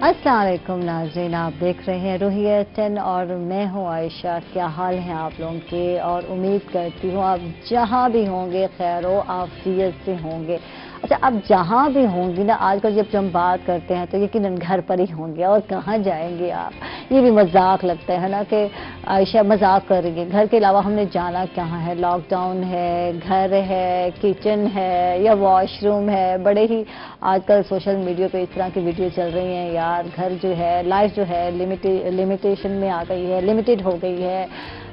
अस्सलाम वालेकुम नाज़रीन, आप देख रहे हैं रुहिया 10 और मैं हूं आयशा। क्या हाल हैं आप लोगों के? और उम्मीद करती हूं आप जहां भी होंगे खैर व आफियत से होंगे। अच्छा, अब जहां भी होंगी ना, आजकल जब हम बात करते हैं तो यकीनन घर पर ही होंगे, और कहां जाएंगे आप? ये भी मजाक लगता है ना कि आयशा मजाक कर रही है, घर के अलावा हमने जाना कहाँ है? लॉकडाउन है, घर है, किचन है या वॉशरूम है। बड़े ही आजकल सोशल मीडिया पे इस तरह की वीडियो चल रही हैं यार। घर जो है, लाइफ जो है लिमिटेशन में आ गई है, लिमिटेड हो गई है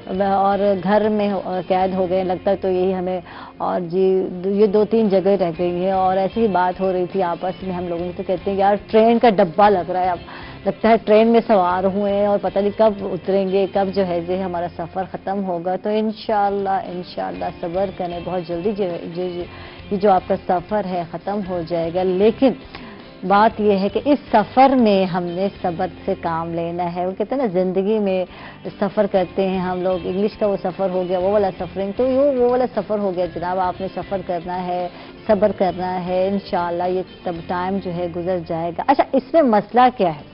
और घर में कैद हो गए लगता है। तो यही हमें, और जी ये 2-3 जगह रह गई है। और ऐसी ही बात हो रही थी आपस में हम लोगों, तो कहते हैं यार ट्रेन का डब्बा लग रहा है, अब लगता है ट्रेन में सवार हुए हैं और पता नहीं कब उतरेंगे, कब जो है जो हमारा सफ़र ख़त्म होगा। तो इंशाल्लाह सब्र करें, बहुत जल्दी जो आपका सफ़र है ख़त्म हो जाएगा। लेकिन बात यह है कि इस सफ़र में हमने सब्र से काम लेना है। वो कहते हैं ना, ज़िंदगी में सफ़र करते हैं हम लोग, इंग्लिश का वो सफ़र हो गया, वो वाला सफ़रिंग, तो वो वाला सफ़र हो गया जनाब। आपने सफ़र करना है, सब्र करना है, इंशाल्लाह ये तब टाइम जो है गुजर जाएगा। अच्छा, इसमें मसला क्या है?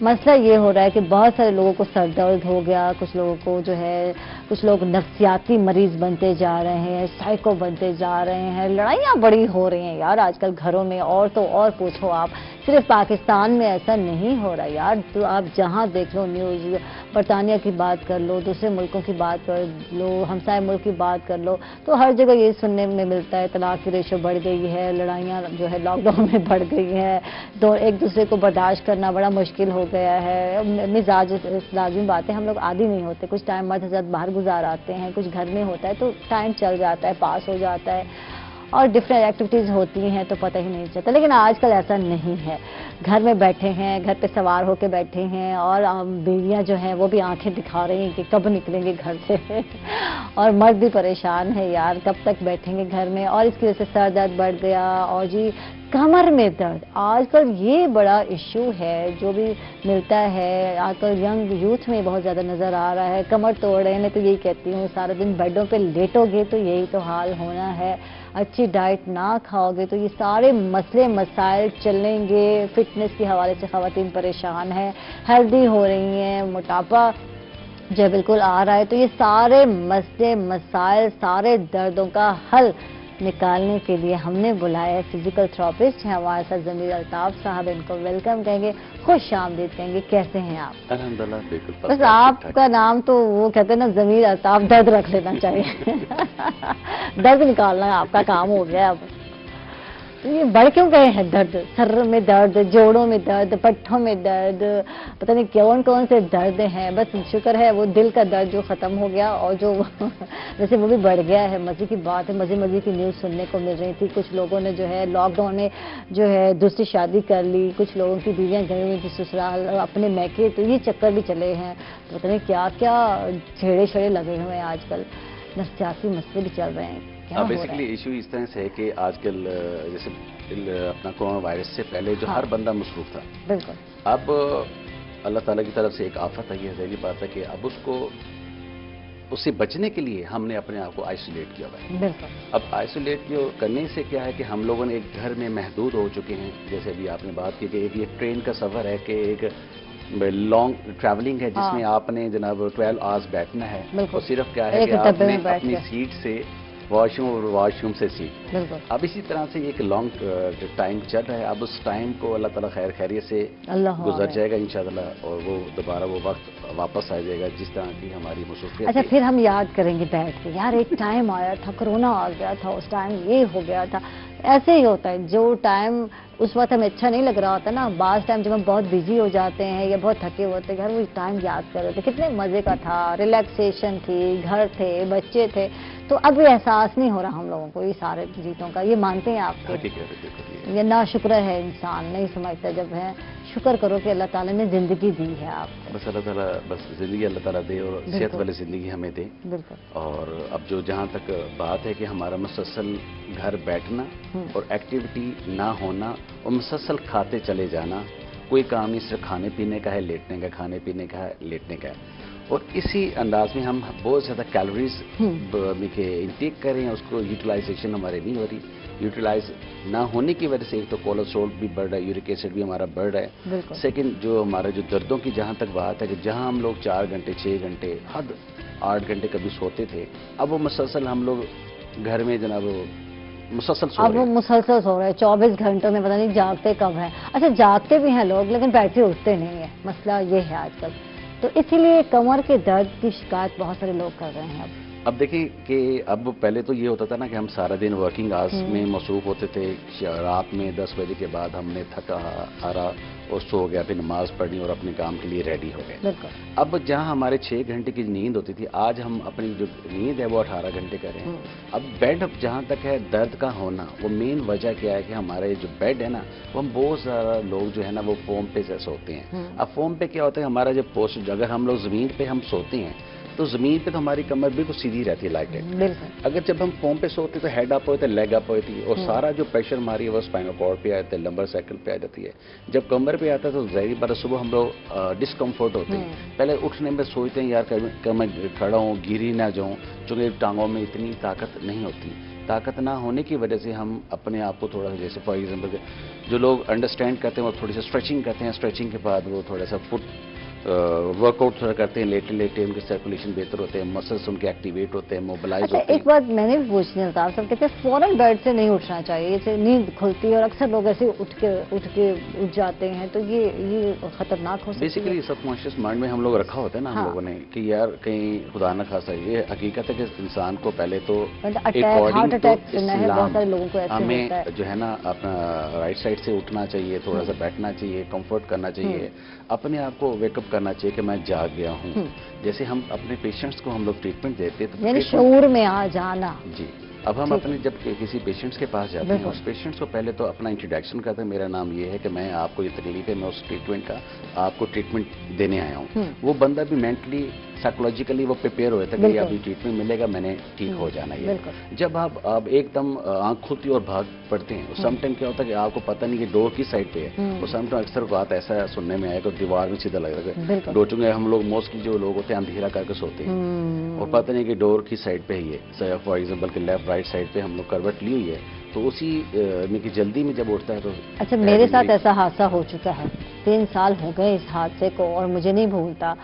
मसला ये हो रहा है कि बहुत सारे लोगों को सर दर्द हो गया, कुछ लोगों को जो है, कुछ लोग नफ्सियाती मरीज बनते जा रहे हैं, साइको बनते जा रहे हैं। लड़ाइयाँ बड़ी हो रही हैं यार आजकल घरों में, और तो और पूछो आप, सिर्फ पाकिस्तान में ऐसा नहीं हो रहा यार। तो आप जहाँ देख लो न्यूज़, बरतानिया की बात कर लो, दूसरे मुल्कों की बात कर लो, हमसाय मुल्क की बात कर लो, तो हर जगह ये सुनने में मिलता है तलाक की रेशो बढ़ गई है, लड़ाइयाँ जो है लॉकडाउन में बढ़ गई हैं, तो एक दूसरे को बर्दाश्त करना बड़ा मुश्किल हो गया है। मिजाज लाजमी बात है, हम लोग आदी नहीं होते, कुछ टाइम मर्द हज़रत बाहर गुजार आते हैं, कुछ घर में होता है तो टाइम चल जाता है, पास हो जाता है, और डिफरेंट एक्टिविटीज़ होती हैं तो पता ही नहीं चलता। लेकिन आजकल ऐसा नहीं है, घर में बैठे हैं, घर पे सवार होकर बैठे हैं, और बीवियां जो हैं वो भी आंखें दिखा रही हैं कि कब निकलेंगे घर से और मर्द भी परेशान है यार, कब तक बैठेंगे घर में। और इसकी वजह से सर दर्द बढ़ गया, और जी कमर में दर्द आजकल ये बड़ा इशू है जो भी मिलता है आजकल यंग यूथ में बहुत ज़्यादा नज़र आ रहा है। कमर तोड़ रहे हैं। मैं तो यही कहती हूँ, सारा दिन बेडों पे लेटोगे तो यही तो हाल होना है, अच्छी डाइट ना खाओगे तो ये सारे मसले मसाइल चलेंगे। फिटनेस के हवाले से ख़वातीन परेशान हैं, हेल्दी हो रही हैं, मोटापा जो बिल्कुल आ रहा है। तो ये सारे मसले मसाइल, सारे दर्दों का हल निकालने के लिए हमने बुलाया है फिजिकल थेरेपिस्ट हैं हमारे साथ ज़मीर अल्ताफ़ साहब। इनको वेलकम कहेंगे, खुश आमदीद कहेंगे। कैसे हैं आप? अल्हम्दुलिल्लाह बिल्कुल। बस आपका नाम तो वो कहते हैं ना, ज़मीर अल्ताफ़, दर्द रख लेना चाहिए दर्द निकालना है आपका काम हो गया अब। तो ये बढ़ क्यों गए हैं दर्द? सर में दर्द, जोड़ों में दर्द, पट्ठों में दर्द, पता नहीं कौन कौन से दर्द हैं। बस शुक्र है वो दिल का दर्द जो ख़त्म हो गया, और जो वैसे वो भी बढ़ गया है। मज़े की बात है, मज़े की न्यूज़ सुनने को मिल रही थी। कुछ लोगों ने जो है लॉकडाउन में जो है दूसरी शादी कर ली, कुछ लोगों की बीवियाँ गई हुई थी ससुराल अपने मैके, तो ये चक्कर भी चले हैं। तो पता नहीं क्या क्या छेड़े लगे हुए हैं आजकल, नफ्सियाती मसले भी चल रहे हैं। बेसिकली इशू इस तरह से है कि आजकल जैसे अपना कोरोना वायरस से पहले जो हर बंदा मसरूफ था, बिल्कुल, अब अल्लाह ताला की तरफ से एक आफत आई है, ज़हरी बात है कि अब उससे बचने के लिए हमने अपने आप को आइसोलेट किया हुआ है। बिल्कुल। अब आइसोलेट करने से क्या है कि हम लोगों ने एक घर में महदूद हो चुके हैं। जैसे अभी आपने बात की कि एक ये ट्रेन का सफ़र है कि एक लॉन्ग ट्रैवलिंग है जिसमें आपने जनाब 12 आवर्स बैठना है, और सिर्फ क्या है कि आपने अपनी सीट से वॉशरूम और वॉशरूम से सीट। अब इसी तरह से एक लॉन्ग टाइम चल रहा है। अब उस टाइम को अल्लाह ताला खैर खैरियत से गुजर जाएगा इंशाअल्लाह, और वो दोबारा वो वक्त वापस आ जाएगा जिस तरह की हमारी मसरूफियत। अच्छा, फिर हम याद करेंगे बैठ के, यार एक टाइम आया था, कोरोना आ गया था, उस टाइम ये हो गया था। ऐसे ही होता है, जो टाइम उस वक्त हमें अच्छा नहीं लग रहा होता ना, बाज़ टाइम जब हम बहुत बिजी हो जाते हैं या बहुत थके होते हैं, घर वो टाइम याद कर रहे थे, कितने मज़े का था, रिलैक्सेशन थी, घर थे, बच्चे थे। तो अब भी एहसास नहीं हो रहा हम लोगों को ये सारे चीज़ों का, ये मानते हैं आपके? ये ना शुक्र है, इंसान नहीं समझता जब है। शुक्र करो कि अल्लाह ताला ने ज़िंदगी दी है आपको। बस अल्लाह ताला, बस ज़िंदगी अल्लाह ताला दे, और सेहत वाली ज़िंदगी हमें दे। बिल्कुल। और अब जो जहाँ तक बात है कि हमारा मुसलसल घर बैठना और एक्टिविटी ना होना और मुसलसल खाते चले जाना, कोई काम नहीं, सिर्फ खाने पीने का है, लेटने का, खाने पीने का है, लेटने का है। اور اسی انداز میں ہم بہت زیادہ کیلوریز کے انٹیک کر رہے ہیں، اس کو یوٹیلائزیشن ہمارے نہیں ہو رہی. یوٹیلائز نہ ہونے کی وجہ سے ایک تو کولیسٹرول بھی بڑھ رہا ہے، یورک ایسڈ بھی ہمارا بڑھ رہا ہے. سیکنڈ جو ہمارا جو دردوں کی جہاں تک بات ہے کہ جہاں ہم لوگ 4 گھنٹے 6 گھنٹے حد 8 گھنٹے کبھی سوتے تھے، اب وہ مسلسل ہم لوگ گھر میں جناب مسلسل سو رہے ہیں. اب وہ مسلسل سو رہے ہیں 24 گھنٹوں میں، پتہ نہیں جاگتے کب ہیں. اچھا جاگتے بھی ہیں لوگ لیکن بیٹھ کے اٹھتے نہیں ہیں، مسئلہ یہ ہے آج کل. تو اسی لیے کمر کے درد کی شکایت بہت سارے لوگ کر رہے ہیں. اب دیکھیں کہ اب پہلے تو یہ ہوتا تھا نا کہ ہم سارا دن ورکنگ آورس میں مصروف ہوتے تھے، رات میں 10 بجے کے بعد ہم نے تھکا ہارا اور سو گیا، پھر نماز پڑھنی اور اپنے کام کے لیے ریڈی ہو گئے. اب جہاں ہمارے 6 گھنٹے کی نیند ہوتی تھی، آج ہم اپنی جو نیند ہے وہ 18 گھنٹے کریں. اب بیڈ جہاں تک ہے درد کا ہونا، وہ مین وجہ کیا ہے کہ ہمارے جو بیڈ ہے نا، وہ ہم بہت زیادہ لوگ جو ہے نا وہ فوم پہ سے سوتے ہیں. اب فوم پہ کیا ہوتا ہے، ہمارا جو پوسٹ، اگر ہم لوگ زمین پہ ہم سوتے ہیں تو زمین پہ تو ہماری کمر بالکل سیدھی رہتی ہے لائٹ ہے. اگر جب ہم فوم پہ سوتے تو ہیڈ اپ ہوتا ہے، لیگ اپ ہوتی ہے، اور سارا جو پریشر ہماری ہے وہ اسپائنل کارڈ پہ آتا ہے، لمبر سائیکل پہ آ جاتی ہے. جب کمر پہ آتا ہے تو ظاہری بات ہے صبح ہم لوگ ڈسکمفرٹ ہوتے ہیں. پہلے اٹھنے میں سوچتے ہیں یار کہ میں کھڑا ہوں، گری نہ جاؤں، چونکہ ٹانگوں میں اتنی طاقت نہیں ہوتی. طاقت نہ ہونے کی وجہ سے ہم اپنے آپ کو تھوڑا سا، جیسے فار ایگزامپل جو لوگ انڈرسٹینڈ کرتے ہیں وہ تھوڑی سی اسٹریچنگ کرتے ہیں، اسٹریچنگ کے بعد وہ تھوڑا سا فٹ ورک آؤٹ تھوڑا کرتے ہیں، لیٹے لیٹے ان کے سرکولیشن بہتر ہوتے ہیں، مسلس ان کے ایکٹیویٹ ہوتے ہیں، موبلائز ہوتے ہیں. ایک بات میں نے بھی پوچھنی ہے الطاف صاحب، کہتے ہیں فوراً بیڈ سے نہیں اٹھنا چاہیے، جیسے نیند کھلتی ہے اور اکثر لوگ ایسے اٹھ جاتے ہیں، تو یہ خطرناک ہو سکتا ہے. بیسیکلی سب کانشیس مائنڈ میں ہم لوگ رکھا ہوتا ہے نا ہم لوگوں نے کہ یار کہیں خدا نہ خاصا. یہ حقیقت ہے کہ انسان کو پہلے تو ہارٹ اٹیک بہت سارے لوگوں کو ایسے ہمیں جو ہے نا اپنا رائٹ سائڈ سے اٹھنا چاہیے، تھوڑا سا بیٹھنا چاہیے، کمفرٹ کرنا چاہیے، اپنے آپ کو ویک اپ کرنا چاہیے کہ میں جاگ گیا ہوں. جیسے ہم اپنے پیشنٹس کو ہم لوگ ٹریٹمنٹ دیتے تو یعنی شعور میں آ جانا. جی اب ہم اپنے جب کسی پیشنٹس کے پاس جاتے ہیں، اس پیشنٹس کو پہلے تو اپنا انٹروڈکشن کرتے ہیں، میرا نام یہ ہے کہ میں آپ کو یہ تکلیف ہے، میں اس ٹریٹمنٹ کا آپ کو ٹریٹمنٹ دینے آیا ہوں. وہ بندہ بھی مینٹلی سائیکولوجیکلی وہ پریپیئر ہوتا ہے کہ ابھی ٹریٹمنٹ ملے گا، میں نے ٹھیک ہو جانا ہے. جب آپ ایک دم آنکھ کھلتی اور بھاگ پڑتے ہیں، سم ٹائم کیا ہوتا ہے کہ آپ کو پتہ نہیں کہ ڈور کی سائڈ پہ ہے. اور سم ٹائم اکثر بات ایسا سننے میں آئے کہ دیوار میں سیدھا لگ رہا ہے ڈور. چونکہ ہم لوگ موسٹلی جو لوگ ہوتے ہیں اندھیرا کر کے سوتے ہیں اور پتہ نہیں کہ ڈور کی سائڈ پہ ہی ہے، فار ایگزامپل کہ لیفٹ رائٹ سائڈ پہ ہم لوگ کروٹ لی ہوئی ہے، تو اسی میں کہ جلدی میں جب اٹھتا ہے تو. اچھا میرے ساتھ ایسا حادثہ ہو چکا ہے، 3 سال ہو گئے اس حادثے کو، اور مجھے نہیں بھولتا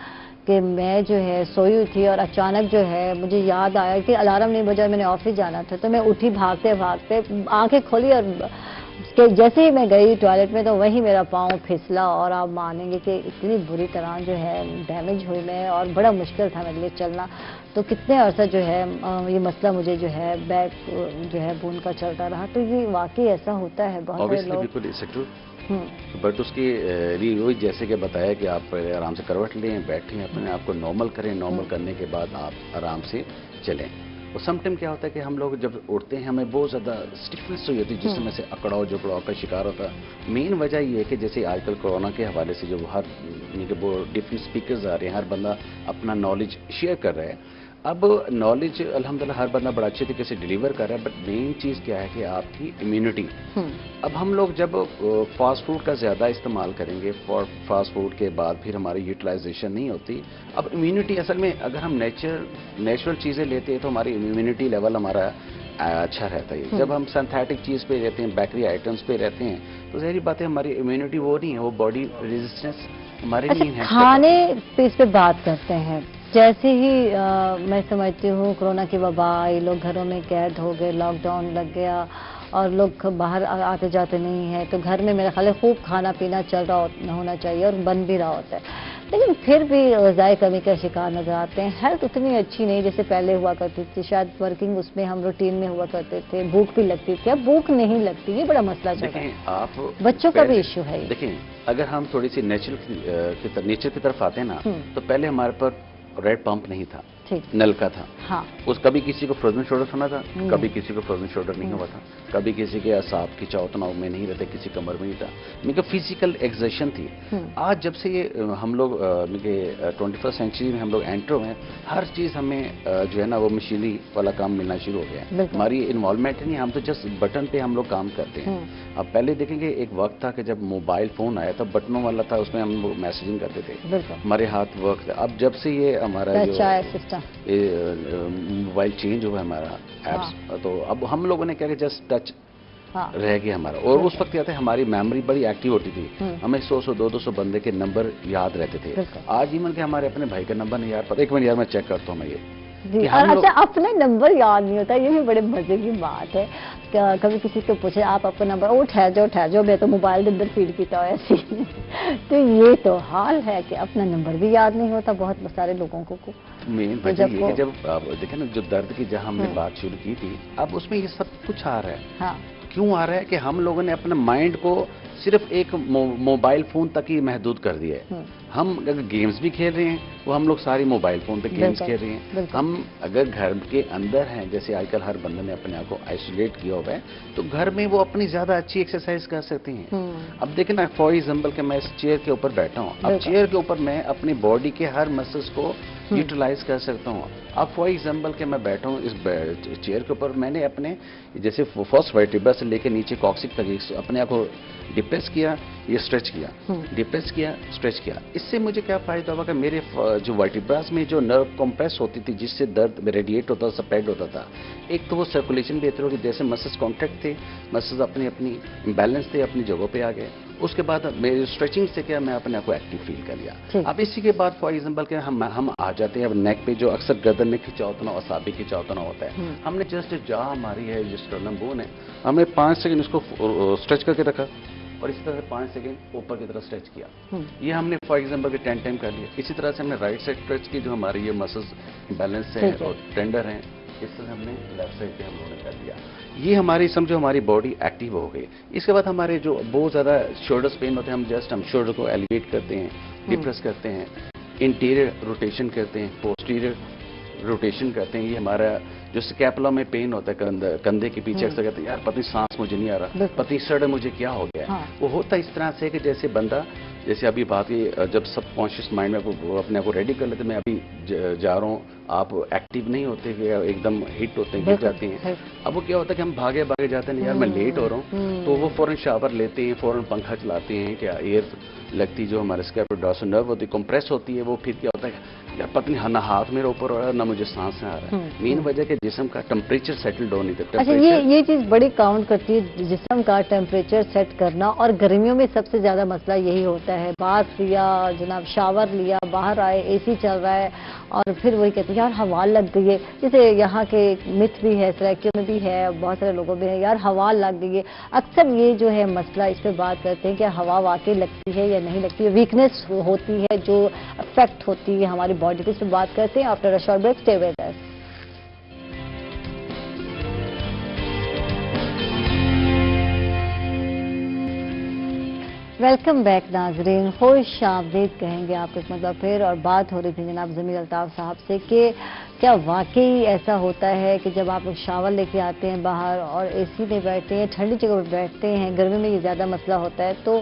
کہ میں جو ہے سوئی ہوئی تھی اور اچانک جو ہے مجھے یاد آیا کہ الارم نہیں بجا، میں نے آفس جانا تھا، تو میں اٹھی بھاگتے بھاگتے، آنکھیں کھولی اور کہ جیسے ہی میں گئی ٹوائلٹ میں تو وہی میرا پاؤں پھسلا، اور آپ مانیں گے کہ اتنی بری طرح جو ہے ڈیمیج ہوئی میں، اور بڑا مشکل تھا میرے لیے چلنا. تو کتنے عرصہ جو ہے یہ مسئلہ مجھے جو ہے بیک جو ہے بون کا چلتا رہا. تو یہ واقعی ایسا ہوتا ہے بہت سارے لوگ. بٹ اس کی وہی جیسے کہ بتایا کہ آپ آرام سے کروٹ لیں، بیٹھیں، اپنے آپ کو نارمل کریں، نارمل کرنے کے بعد آپ آرام سے چلیں. اور سم ٹائم کیا ہوتا ہے کہ ہم لوگ جب اٹھتے ہیں ہمیں بہت زیادہ اسٹفنس ہوئی ہوتی ہے، جس میں سے اکڑاؤ جکڑاؤ کا شکار ہوتا ہے. مین وجہ یہ ہے کہ جیسے آج کل کورونا کے حوالے سے جو ہر ڈفرینٹ اسپیکرز آ رہے ہیں، ہر بندہ اپنا نالج شیئر کر رہا ہے. اب نالج الحمدللہ ہر بندہ بڑا اچھے طریقے سے ڈیلیور کر رہا ہے، بٹ مین چیز کیا ہے کہ آپ کی امیونٹی. اب ہم لوگ جب فاسٹ فوڈ کا زیادہ استعمال کریں گے، فاسٹ فوڈ کے بعد پھر ہماری یوٹیلائزیشن نہیں ہوتی. اب امیونٹی اصل میں اگر ہم نیچرل چیزیں لیتے ہیں تو ہماری امیونٹی لیول ہمارا اچھا رہتا ہے. جب ہم سنتھیٹک چیز پہ رہتے ہیں، بیکری آئٹمس پہ رہتے ہیں، تو ظاہری بات ہے ہماری امیونٹی وہ نہیں ہے، وہ باڈی ریزسٹنس ہمارے نہیں ہے. کھانے پہ اس پہ بات کرتے ہیں. جیسے ہی میں سمجھتی ہوں کرونا کی وبا آئی، لوگ گھروں میں قید ہو گئے، لاک ڈاؤن لگ گیا اور لوگ باہر آتے جاتے نہیں ہیں، تو گھر میں میرا خیال ہے خوب کھانا پینا چل رہا ہونا چاہیے اور بن بھی رہا ہوتا ہے. لیکن پھر بھی غذائی کمی کا شکار نظر آتے ہیں. ہیلتھ اتنی اچھی نہیں جیسے پہلے ہوا کرتی تھی، شاید ورکنگ اس میں ہم روٹین میں ہوا کرتے تھے، بھوک بھی لگتی تھی، اب بھوک نہیں لگتی. یہ بڑا مسئلہ چل رہا ہے. آپ بچوں کا بھی ایشو ہے. دیکھیں اگر ہم تھوڑی سی نیچر کی طرف آتے ہیں نا، تو پہلے ہمارے پر ریڈ پمپ نہیں تھا. नल का था। हाँ। उस कभी किसी को फ्रोजन शोल्डर होना था, कभी किसी को फ्रोजन शोल्डर नहीं हुआ था, कभी किसी के असाब की चौतनाव में नहीं रहते, किसी कमर में नहीं था, मेरे फिजिकल एक्सर्शन थी। आज जब से ये हम लोग 21st सेंचुरी में हम लोग एंटर हुए हैं, हर चीज़ हमें जो है ना वो मशीनरी वाला काम मिलना शुरू हो गया है। हमारी इन्वॉल्वमेंट नहीं, हम तो जस्ट बटन पे हम लोग काम करते हैं। अब पहले देखेंगे एक वक्त था कि जब मोबाइल फोन आया तब बटनों वाला था, उसमें हम लोग मैसेजिंग करते थे, हमारे हाथ वर्क। अब जब से ये हमारा जो मोबाइल चेंज हुआ हमारा एप्स, तो अब हम लोगों ने क्या कि जस्ट टच रह गया हमारा। और उस वक्त क्या था, हमारी मेमोरी बड़ी एक्टिव होती थी, हमें 100 200 बंदे के नंबर याद रहते थे। आज इवन के हमारे अपने भाई का नंबर नहीं याद पता। एक मिनट यार मैं चेक करता हूँ मैं ये जी। और अच्छा, अपने नंबर याद नहीं होता, ये भी बड़े मजे की बात है। कभी किसी को पूछे आप आपका नंबर, ओ ठहर जाओ मैं तो मोबाइल के अंदर फीड किया है ऐसी तो ये तो हाल है कि अपना नंबर भी याद नहीं होता बहुत सारे लोगों को। मेन वजह ये है कि जब देखें ना, जो दर्द की जहाँ हमने बात शुरू की थी, अब उसमें ये सब कुछ आ रहा है। हाँ। क्यों आ रहा है कि हम लोगों ने अपने माइंड को सिर्फ एक मोबाइल फोन तक ही महदूद कर दिया है। हम अगर गेम्स भी खेल रहे हैं वो हम लोग सारी मोबाइल फोन पे गेम्स खेल रहे हैं। हम अगर घर के अंदर हैं, जैसे आजकल हर बंदे ने अपने आप को आइसोलेट किया हुआ है, तो घर में वो अपनी ज्यादा अच्छी एक्सरसाइज कर सकते हैं। अब देखें ना, फॉर एग्जाम्पल कि मैं इस चेयर के ऊपर बैठा हूँ, अब चेयर के ऊपर मैं अपनी बॉडी के हर मसल्स को यूटिलाइज कर सकता हूँ। अब फॉर एग्जाम्पल कि मैं बैठा हूँ इस चेयर के ऊपर, मैंने अपने जैसे फर्स्ट वर्टिब्रा से लेकर नीचे कॉक्सिक तक अपने आप को डिप्रेस किया, ये स्ट्रेच किया, डिप्रेस किया, स्ट्रेच किया। इससे मुझे क्या फायदा हुआ कि मेरे जो वर्टिब्रास में जो नर्व कंप्रेस होती थी, जिससे दर्द रेडिएट होता था, स्प्रेड होता था, एक तो वो सर्कुलेशन बेहतर होगी, जैसे मसल्स कॉन्ट्रैक्ट थे, मसल्स अपनी बैलेंस थे, अपनी जगहों पे आ गए। उसके बाद मेरी स्ट्रेचिंग से क्या मैं अपने आप को एक्टिव फील कर लिया। अब इसी के बाद फॉर एग्जाम्पल के हम आ जाते हैं अब नेक पे, जो अक्सर गर्दन में खिंचावतना और असाबी खिंचावतना होता है। हमने जस्ट जहाँ हमारी है जो स्टर्नम बोन है, हमने 5 सेकंड इसको स्ट्रेच करके रखा और इसी तरह 5 सेकंड ऊपर की तरफ स्ट्रेच किया। ये हमने फॉर एग्जाम्पल के 10 टाइम कर लिया। इसी तरह से हमने राइट साइड स्ट्रेच की, जो हमारी ये मसल्स बैलेंस है और टेंडर हैं, इस तरह हमने लेफ्ट साइड पे हम लोगों ने कर लिया। ये हमारी समझो हमारी बॉडी एक्टिव हो गई। इसके बाद हमारे जो बहुत ज़्यादा शोल्डर्स पेन होते हैं, हम शोल्डर को एलिवेट करते हैं, डिप्रेस करते हैं, इंटीरियर रोटेशन करते हैं, पोस्टीरियर रोटेशन करते हैं। ये हमारा जो स्कैपुला में पेन होता है कंधे के पीछे, अक्सर कहते हैं यार पति सांस मुझे नहीं आ रहा, पति सड़ मुझे क्या हो गया। वो होता इस तरह से कि जैसे बंदा, जैसे अभी बात की, जब सब कॉन्शियस माइंड में अपने आप को रेडी कर लेते, मैं अभी जा रहा हूँ, आप एक्टिव नहीं होते कि एकदम हिट होते हैं, गिर जाते हैं। अब वो क्या होता है कि हम भागे भागे जाते हैं, यार मैं लेट हो रहा हूँ, तो वो फौरन शावर लेते हैं, फौरन पंखा चलाते हैं, क्या एयर लगती जो हमारे स्कैपुलर डॉर्सल नर्व होती है कंप्रेस होती है, वो फिर क्या होता है यार पता नहीं ना हाथ मेरे ऊपर हो रहा है ना मुझे सांस आ रहा है। मेन वजह के जिस्म का टेम्परेचर सेटल डाउन नहीं था। अच्छा, ये चीज बड़ी काउंट करती है, जिस्म का टेम्परेचर सेट करना। और गर्मियों में सबसे ज्यादा मसला यही होता है, बाथ लिया जनाब, शावर लिया, बाहर आए, एसी चल रहा है और फिर वही कहते हैं यार हवा लग गई है। जैसे यहाँ के मिथ भी है, सराइकियों में भी है, बहुत सारे लोगों में है, यार हवा लग गई है। अक्सर ये जो है मसला, इस पर बात करते हैं कि हवा वाकई लगती है या नहीं लगती है, वीकनेस होती है जो अफेक्ट होती है हमारी बॉडी पे। इस पर बात करते हैं after a short break. Stay with us. Welcome back नाजरीन, खुश आमदीद कहेंगे आप एक मतलब फिर। और बात हो रही थी जनाब ज़मीर अल्ताफ़ साहब से कि क्या वाकई ऐसा होता है कि जब आप लोग शावर लेके आते हैं बाहर और एसी में बैठते हैं, ठंडी जगह पर बैठते हैं, गर्मी में ये ज़्यादा मसला होता है, तो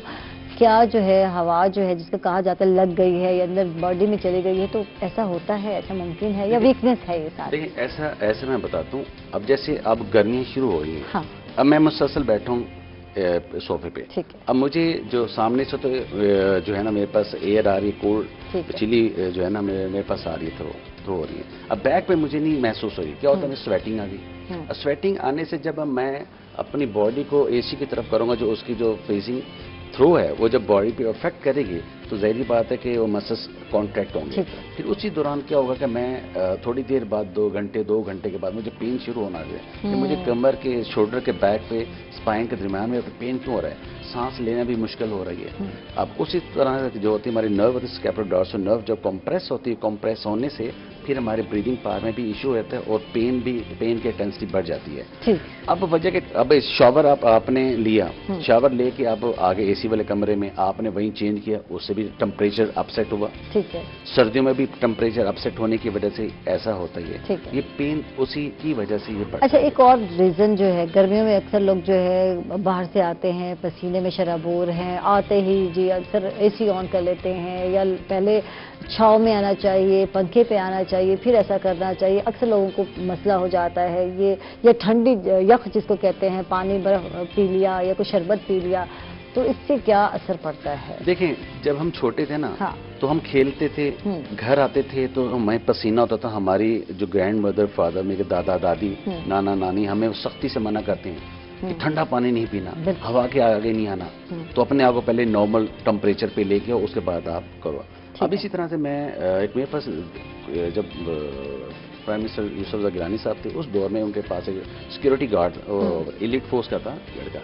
क्या जो है हवा जो है जिसका कहा जाता है लग गई है या अंदर बॉडी में चली गई है, तो ऐसा होता है, ऐसा मुमकिन है या वीकनेस है ये सारी? देखिए ऐसा मैं बताता हूँ। अब जैसे अब गर्मियाँ शुरू हो रही हैं, हाँ। अब मैं मुसलसल बैठा हूँ सोफे पे, ठीक है। अब मुझे जो सामने से तो जो है ना मेरे पास एयर आ रही है, कोल्ड चिली जो है ना मेरे पास आ रही है, थ्रो हो रही है। अब बैक पे मुझे नहीं महसूस हो रही, क्या होता है स्वेटिंग आ गई। स्वेटिंग आने से जब मैं अपनी बॉडी को एसी की तरफ करूंगा, जो उसकी जो फेसिंग थ्रो है वो जब बॉडी पे अफेक्ट करेगी तो ज़ाहिर बात है कि वो मसल्स कॉन्ट्रैक्ट होंगे। फिर उसी दौरान क्या होगा कि मैं थोड़ी देर बाद 2 घंटे के बाद मुझे पेन शुरू होना है कि मुझे कमर के शोल्डर के बैक पे स्पाइन के दरमियान में पेन क्यों हो रहा है, सांस लेना भी मुश्किल हो रही है। अब उसी तरह जो होती है हमारी नर्व होती है स्कैपुलर डॉर्सल नर्व, जब कंप्रेस होती है, कंप्रेस होने से फिर हमारे ब्रीदिंग पावर में भी इशू रहता है और पेन की इंटेंसिटी बढ़ जाती है। अब वजह के अब शावर आपने लिया, शावर लेके आप आगे एसी वाले कमरे में आपने वहीं चेंज किया, उससे भी टेम्परेचर अपसेट हुआ, ठीक है, सर्दियों में भी टेम्परेचर अपसेट होने की वजह से ऐसा होता ही ठीक है। ये पेन उसी की वजह से ये बढ़ता अच्छा, है। एक और रीज़न जो है, गर्मियों में अक्सर लोग जो है बाहर से आते हैं, पसीने में शराबोर हैं, आते ही जी अक्सर एसी ऑन कर लेते हैं, या पहले छाँव में आना चाहिए, पंखे पे आना चाहिए, फिर ऐसा करना चाहिए। अक्सर लोगों को मसला हो जाता है ये ठंडी यख जिसको कहते हैं, पानी बर्फ पी लिया या कोई शरबत पी लिया, तो इससे क्या असर पड़ता है? देखें, जब हम छोटे थे ना, हाँ। तो हम खेलते थे, घर आते थे तो हमें पसीना होता था। हमारी जो ग्रैंड मदर, फादर, मेरे दादा दादी, नाना नानी हमें सख्ती से मना करते हैं कि ठंडा पानी नहीं पीना, हवा के आगे नहीं आना, तो अपने आप को पहले नॉर्मल टेम्परेचर पे लेके आओ, उसके बाद आप करो। अब इसी तरह से मैं एक मेरे पास जब प्राइम मिनिस्टर यूसुफ गिलानी साहब थे, उस दौर में उनके पास एक सिक्योरिटी गार्ड एलिट फोर्स का था लड़का,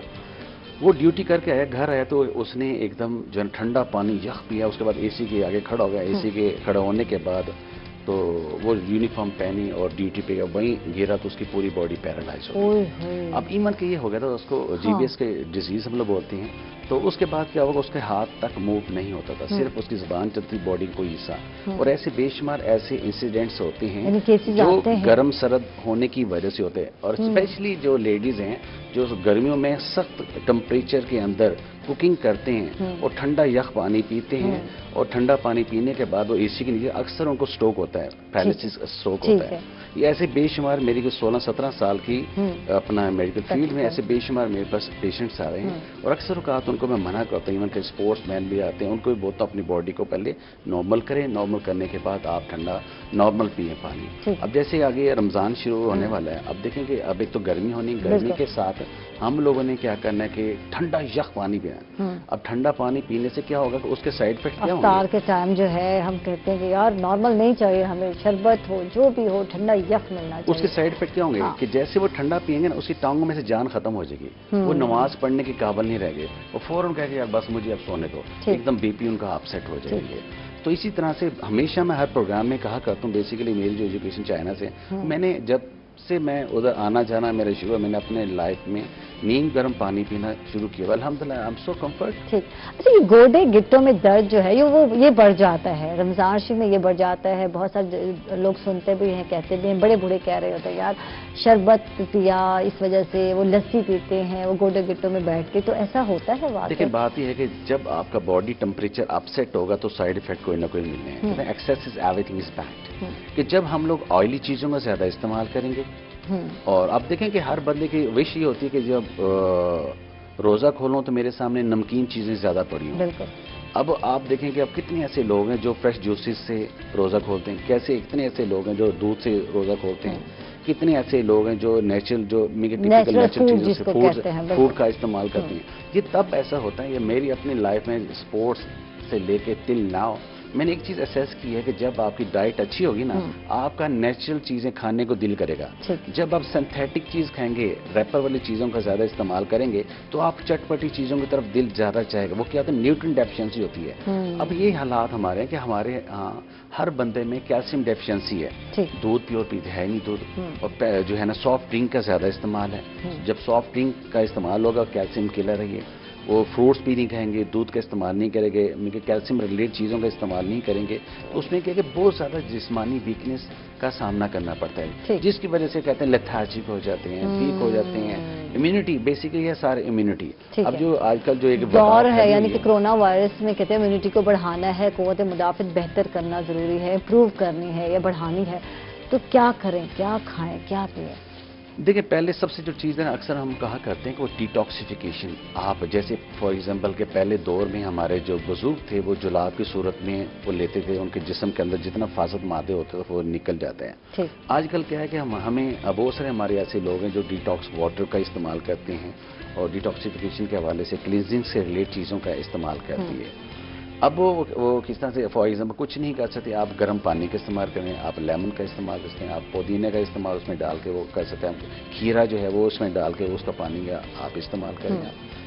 वो ड्यूटी करके आया, घर आया तो उसने एकदम जो ठंडा पानी यख पिया, उसके बाद एसी के आगे खड़ा हो गया। एसी के खड़ा होने के बाद तो वो यूनिफॉर्म पहनी और ड्यूटी पे गया, वहीं गिरा तो उसकी पूरी बॉडी पैरालाइज हो गई। अब ईमन के ये हो गया था उसको, जीबीएस के डिजीज हम लोग बोलते हैं। तो उसके बाद क्या होगा, उसके हाथ तक मूव नहीं होता था, सिर्फ उसकी जुबान चलती, बॉडी का कोई हिस्सा। और ऐसे बेशुमार ऐसे इंसिडेंट्स होते हैं जो गर्म सर्द होने की वजह से होते हैं। और स्पेशली जो लेडीज हैं जो गर्मियों में सख्त टेम्परेचर के अंदर कुकिंग करते हैं और ठंडा यख पानी पीते हैं, और ठंडा पानी पीने के बाद वो एसी के नीचे अक्सर उनको स्ट्रोक होता है, पैरालिसिस स्ट्रोक होता है। ये ऐसे बेशुमार, मेरी 16-17 साल की अपना मेडिकल फील्ड में ऐसे बेशुमार मेरे पास पेशेंट्स आ रहे हैं। और अक्सर औकात उनको मैं मना करता हूँ, इवन के स्पोर्ट्स मैन भी आते हैं, उनको भी बोलता हूँ अपनी बॉडी को पहले नॉर्मल करें, नॉर्मल करने के बाद आप ठंडा नॉर्मल पिए पानी। अब जैसे आगे रमज़ान शुरू होने वाला है, अब देखेंगे, अब एक तो गर्मी होनी, गर्मी के साथ हम लोगों ने क्या करना है कि ठंडा यख पानी पीना। अब ठंडा पानी पीने से क्या होगा कि उसके साइड इफेक्ट क्या होंगे? इफ्तार के टाइम जो है हम कहते हैं कि यार नॉर्मल नहीं चाहिए हमें, शरबत हो जो भी हो, ठंडा यख मिलना चाहिए। उसके साइड इफेक्ट क्या होंगे कि जैसे वो ठंडा पिएंगे ना, उसकी टांगों में से जान खत्म हो जाएगी, वो नमाज पढ़ने के काबिल नहीं रह गए, वो फौरन कहेंगे यार बस मुझे अब सोने दो, एकदम बीपी उनका अपसेट हो जाएंगे। तो इसी तरह से हमेशा मैं हर प्रोग्राम में कहा करता हूँ, बेसिकली मेरी जो एजुकेशन चाइना से, मैंने जब से मैं उधर आना जाना मेरा शुरू, मैंने अपने लाइफ में नीम गर्म पानी पीना शुरू किया। अल्हम्दुलिल्लाह, आई एम सो कंफर्ट। ठीक। अच्छा, ये गोडे गिट्टों में दर्द जो है ये बढ़ जाता है रमजान शरीफ में, ये बढ़ जाता है। बहुत सारे लोग सुनते भी हैं, कहते भी हैं, बड़े बूढ़े कह रहे होते हैं यार शरबत पिया, इस वजह से वो लस्सी पीते हैं, वो गोडे गिट्टों में बैठ के, तो ऐसा होता है? बात देखिए, बात ये है कि जब आपका बॉडी टेम्परेचर अपसेट होगा तो साइड इफेक्ट कोई ना कोई मिलने हैं। Excess is everything is bad, कि जब हम लोग ऑयली चीजों का ज्यादा इस्तेमाल करेंगे, और आप देखें कि हर बंदे की विश ये होती है कि जब रोजा खोलो तो मेरे सामने नमकीन चीजें ज्यादा पड़ी हों। अब आप देखें कि अब कितने ऐसे लोग हैं जो फ्रेश जूसेस से रोजा खोलते हैं, कैसे इतने ऐसे लोग हैं जो दूध से रोजा खोलते हैं, कितने ऐसे लोग हैं जो नेचुरल, जो टिपिकल नेचुरल चीजों से फूड का इस्तेमाल करते हैं। ये तब ऐसा होता है, ये मेरी अपनी लाइफ में स्पोर्ट्स से लेके टिल नाउ मैंने एक चीज असेस की है कि जब आपकी डाइट अच्छी होगी ना, आपका नेचुरल चीजें खाने को दिल करेगा। जब आप सिंथेटिक चीज खाएंगे, रैपर वाली चीजों का ज्यादा इस्तेमाल करेंगे, तो आप चटपटी चीजों की तरफ दिल ज्यादा चाहेगा। वो क्या होता है, न्यूट्रिएंट डेफिशिएंसी होती है। अब ये हालात हमारे हैं कि हमारे हर बंदे में कैल्शियम डेफिशिएंसी है। दूध प्योर पीते है नहीं दूध, और जो है ना सॉफ्ट ड्रिंक का ज्यादा इस्तेमाल है। जब सॉफ्ट ड्रिंक का इस्तेमाल होगा, कैल्शियम किलर है ये, वो फ्रूट्स भी नहीं खाएंगे, दूध का इस्तेमाल नहीं करेंगे, कैल्शियम रिलेटेड चीज़ों का इस्तेमाल नहीं करेंगे, तो उसमें क्या है कि बहुत ज़्यादा जिस्मानी वीकनेस का सामना करना पड़ता है, जिसकी वजह से कहते हैं लेथार्जिक हो जाते हैं, वीक हो जाते हैं। इम्यूनिटी बेसिकली है, सारे इम्यूनिटी। अब जो आजकल जो एक दौर है, यानी कि कोरोना वायरस में कहते हैं इम्यूनिटी को बढ़ाना है, क़ुव्वत मुदाफ़त बेहतर करना ज़रूरी है, इम्प्रूव करनी है या बढ़ानी है, तो क्या करें, क्या खाएं, क्या पिएं? देखिए, पहले सबसे जो चीज़ है ना, अक्सर हम कहा करते हैं कि वो डिटॉक्सिफिकेशन। आप जैसे फॉर एग्जांपल के पहले दौर में हमारे जो बुजुर्ग थे वो जुलाब की सूरत में वो लेते थे, उनके जिस्म के अंदर जितना फासद मादे होते थे वो निकल जाते हैं। आजकल क्या है कि हमें बहुत सारे हमारे ऐसे लोग हैं जो डिटॉक्स वाटर का इस्तेमाल करते हैं, और डिटॉक्सिफिकेशन के हवाले से क्लींजिंग से रिलेटेड चीज़ों का इस्तेमाल करती है। अब वो किस तरह से, फॉर एग्जाम्पल कुछ नहीं कर सकते, आप गर्म पानी का इस्तेमाल करें, आप लेमन का इस्तेमाल कर सकते हैं, आप पुदीने का इस्तेमाल उसमें डाल के वो कर सकते हैं, खीरा जो है वो उसमें डाल के उसका पानी का आप इस्तेमाल करें,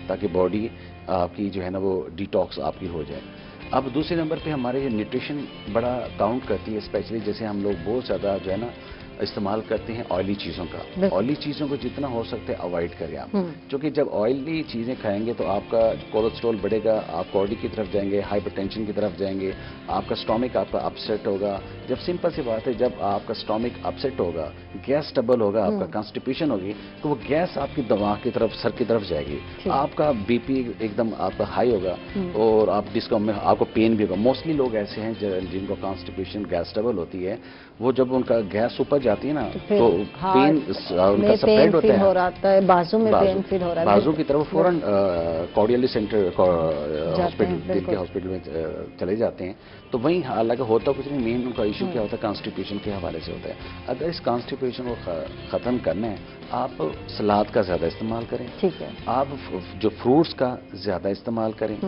ताकि बॉडी आपकी जो है ना वो डिटॉक्स आपकी हो जाए। अब दूसरे नंबर पे हमारे न्यूट्रिशन बड़ा काउंट करती है, स्पेशली जैसे हम लोग बहुत ज़्यादा जो है ना इस्तेमाल करते हैं ऑयली चीज़ों का। ऑयली चीज़ों को जितना हो सकता है अवॉइड करें आप, क्योंकि जब ऑयली चीज़ें खाएंगे तो आपका कोलेस्ट्रॉल बढ़ेगा, आप कॉर्डी की तरफ जाएंगे, हाइपरटेंशन की तरफ जाएंगे, आपका स्टोमिक आपका अपसेट होगा। जब सिंपल सी बात है, जब आपका स्टोमिक अपसेट होगा, गैस ट्रबल होगा, आपका कॉन्स्टिपेशन होगी, तो वो गैस आपकी दिमाग की तरफ, सर की तरफ जाएगी, आपका बीपी एकदम आपका हाई होगा और आप डिस्को में आपको पेन भी होगा। मोस्टली लोग ऐसे हैं जिनको कॉन्स्टिपेशन गैस ट्रबल होती है, वो जब उनका गैस ऊपर जाती है ना तो पेन उनका सप्रेड होता है, बाजू में पेन फील हो रहा है, बाजू की तरफ फौरन कार्डियलिटी सेंटर हॉस्पिटल, दिल के हॉस्पिटल में चले जाते हैं। तो वहीं हालांकि होता कुछ नहीं, मेन उनका इशू क्या होता है, कॉन्स्टिपेशन के हवाले से होता है। अगर इस कॉन्स्टिपेशन को ख़त्म करना है, आप सलाद का ज़्यादा इस्तेमाल करें, ठीक है, आप जो फ्रूट्स का ज़्यादा इस्तेमाल करें,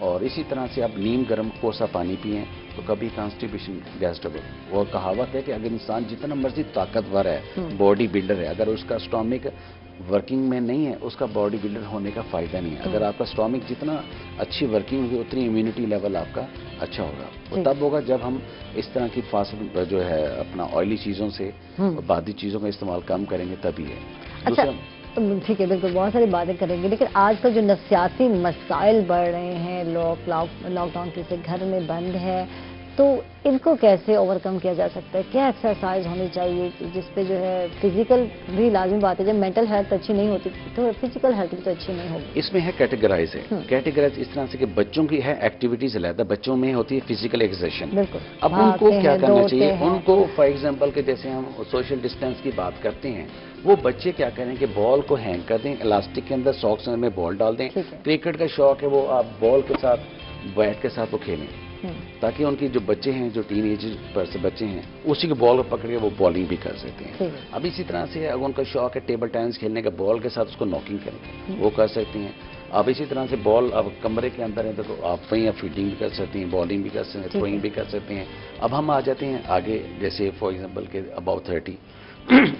और इसी तरह से आप नीम गर्म कोसा पानी पिएं, तो कभी कॉन्स्टिपेशन गैस ट्रबल। वो कहावत है कि अगर इंसान जितना मर्जी ताकतवर है, बॉडी बिल्डर है, अगर उसका स्टोमिक वर्किंग में नहीं है, उसका बॉडी बिल्डर होने का फ़ायदा नहीं है। अगर आपका स्टोमिक जितना अच्छी वर्किंग होगी, उतनी इम्यूनिटी लेवल आपका अच्छा होगा। वो तब होगा जब हम इस तरह की फास्ट जो है अपना ऑयली चीज़ों से बादी चीज़ों का इस्तेमाल कम करेंगे, तभी है। अच्छा, ठीक है, बिल्कुल बहुत सारी बातें करेंगे, लेकिन आजकल जो नफ्सियाती मसाइल बढ़ रहे हैं, लोग लॉकडाउन से घर में बंद है, तो इनको कैसे ओवरकम किया जा सकता है? क्या एक्सरसाइज होनी चाहिए जिस पे जो है फिजिकल भी लाजमी बात है, जब मेंटल हेल्थ अच्छी नहीं होती तो फिजिकल हेल्थ भी तो अच्छी नहीं होगी। इसमें है कैटेगराइज है, कैटेगराइज इस तरह से कि बच्चों की है एक्टिविटीज अलग, बच्चों में होती है फिजिकल एक्सर्शन। बिल्कुल, अब उनको क्या करना चाहिए, उनको फॉर एग्जाम्पल के जैसे हम सोशल डिस्टेंस की बात करते हैं, वो बच्चे क्या करें कि बॉल को हैंग कर दें, इलास्टिक के अंदर सॉक्स में बॉल डाल दें। क्रिकेट का शौक है, वो आप बॉल के साथ बैट के साथ वो खेलें, ताकि उनकी जो बच्चे हैं, जो टीन एज पर से बच्चे हैं, उसी के बॉल को पकड़ के वो बॉलिंग भी कर सकते हैं। अब इसी तरह से अगर उनका शौक है टेबल टेनिस खेलने का, बॉल के साथ उसको नॉकिंग करें, वो कर सकते हैं। अब इसी तरह से बॉल अब कमरे के अंदर है तो आप वहीं आप फील्डिंग भी कर सकती हैं, बॉलिंग भी कर सकते हैं, थ्रोइंग भी कर सकते हैं। अब हम आ जाते हैं आगे, जैसे फॉर एग्जांपल के अबाउट 30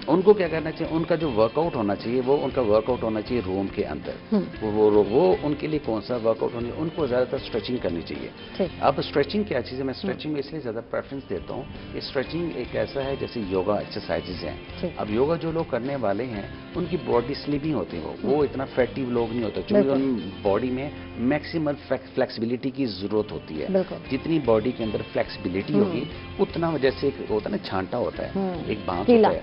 उनको क्या करना चाहिए, उनका जो वर्कआउट होना चाहिए वो उनका वर्कआउट होना चाहिए रूम के अंदर। वो उनके लिए कौन सा वर्कआउट होना है, उनको ज़्यादातर स्ट्रेचिंग करनी चाहिए। अब स्ट्रेचिंग क्या चीज़ है, मैं स्ट्रेचिंग में इसलिए ज़्यादा प्रेफरेंस देता हूँ, ये स्ट्रेचिंग एक ऐसा है जैसे योगा एक्सरसाइजेज हैं। अब योगा जो लोग करने वाले हैं उनकी बॉडी स्लिमी होती है, वो इतना फैटी लोग नहीं होता, क्योंकि उन बॉडी में मैक्सिमल फ्लेक्सिबिलिटी की ज़रूरत होती है। जितनी बॉडी के अंदर फ्लेक्सिबिलिटी होगी उतना, जैसे एक होता है ना छांटा होता है, एक बांस होता है,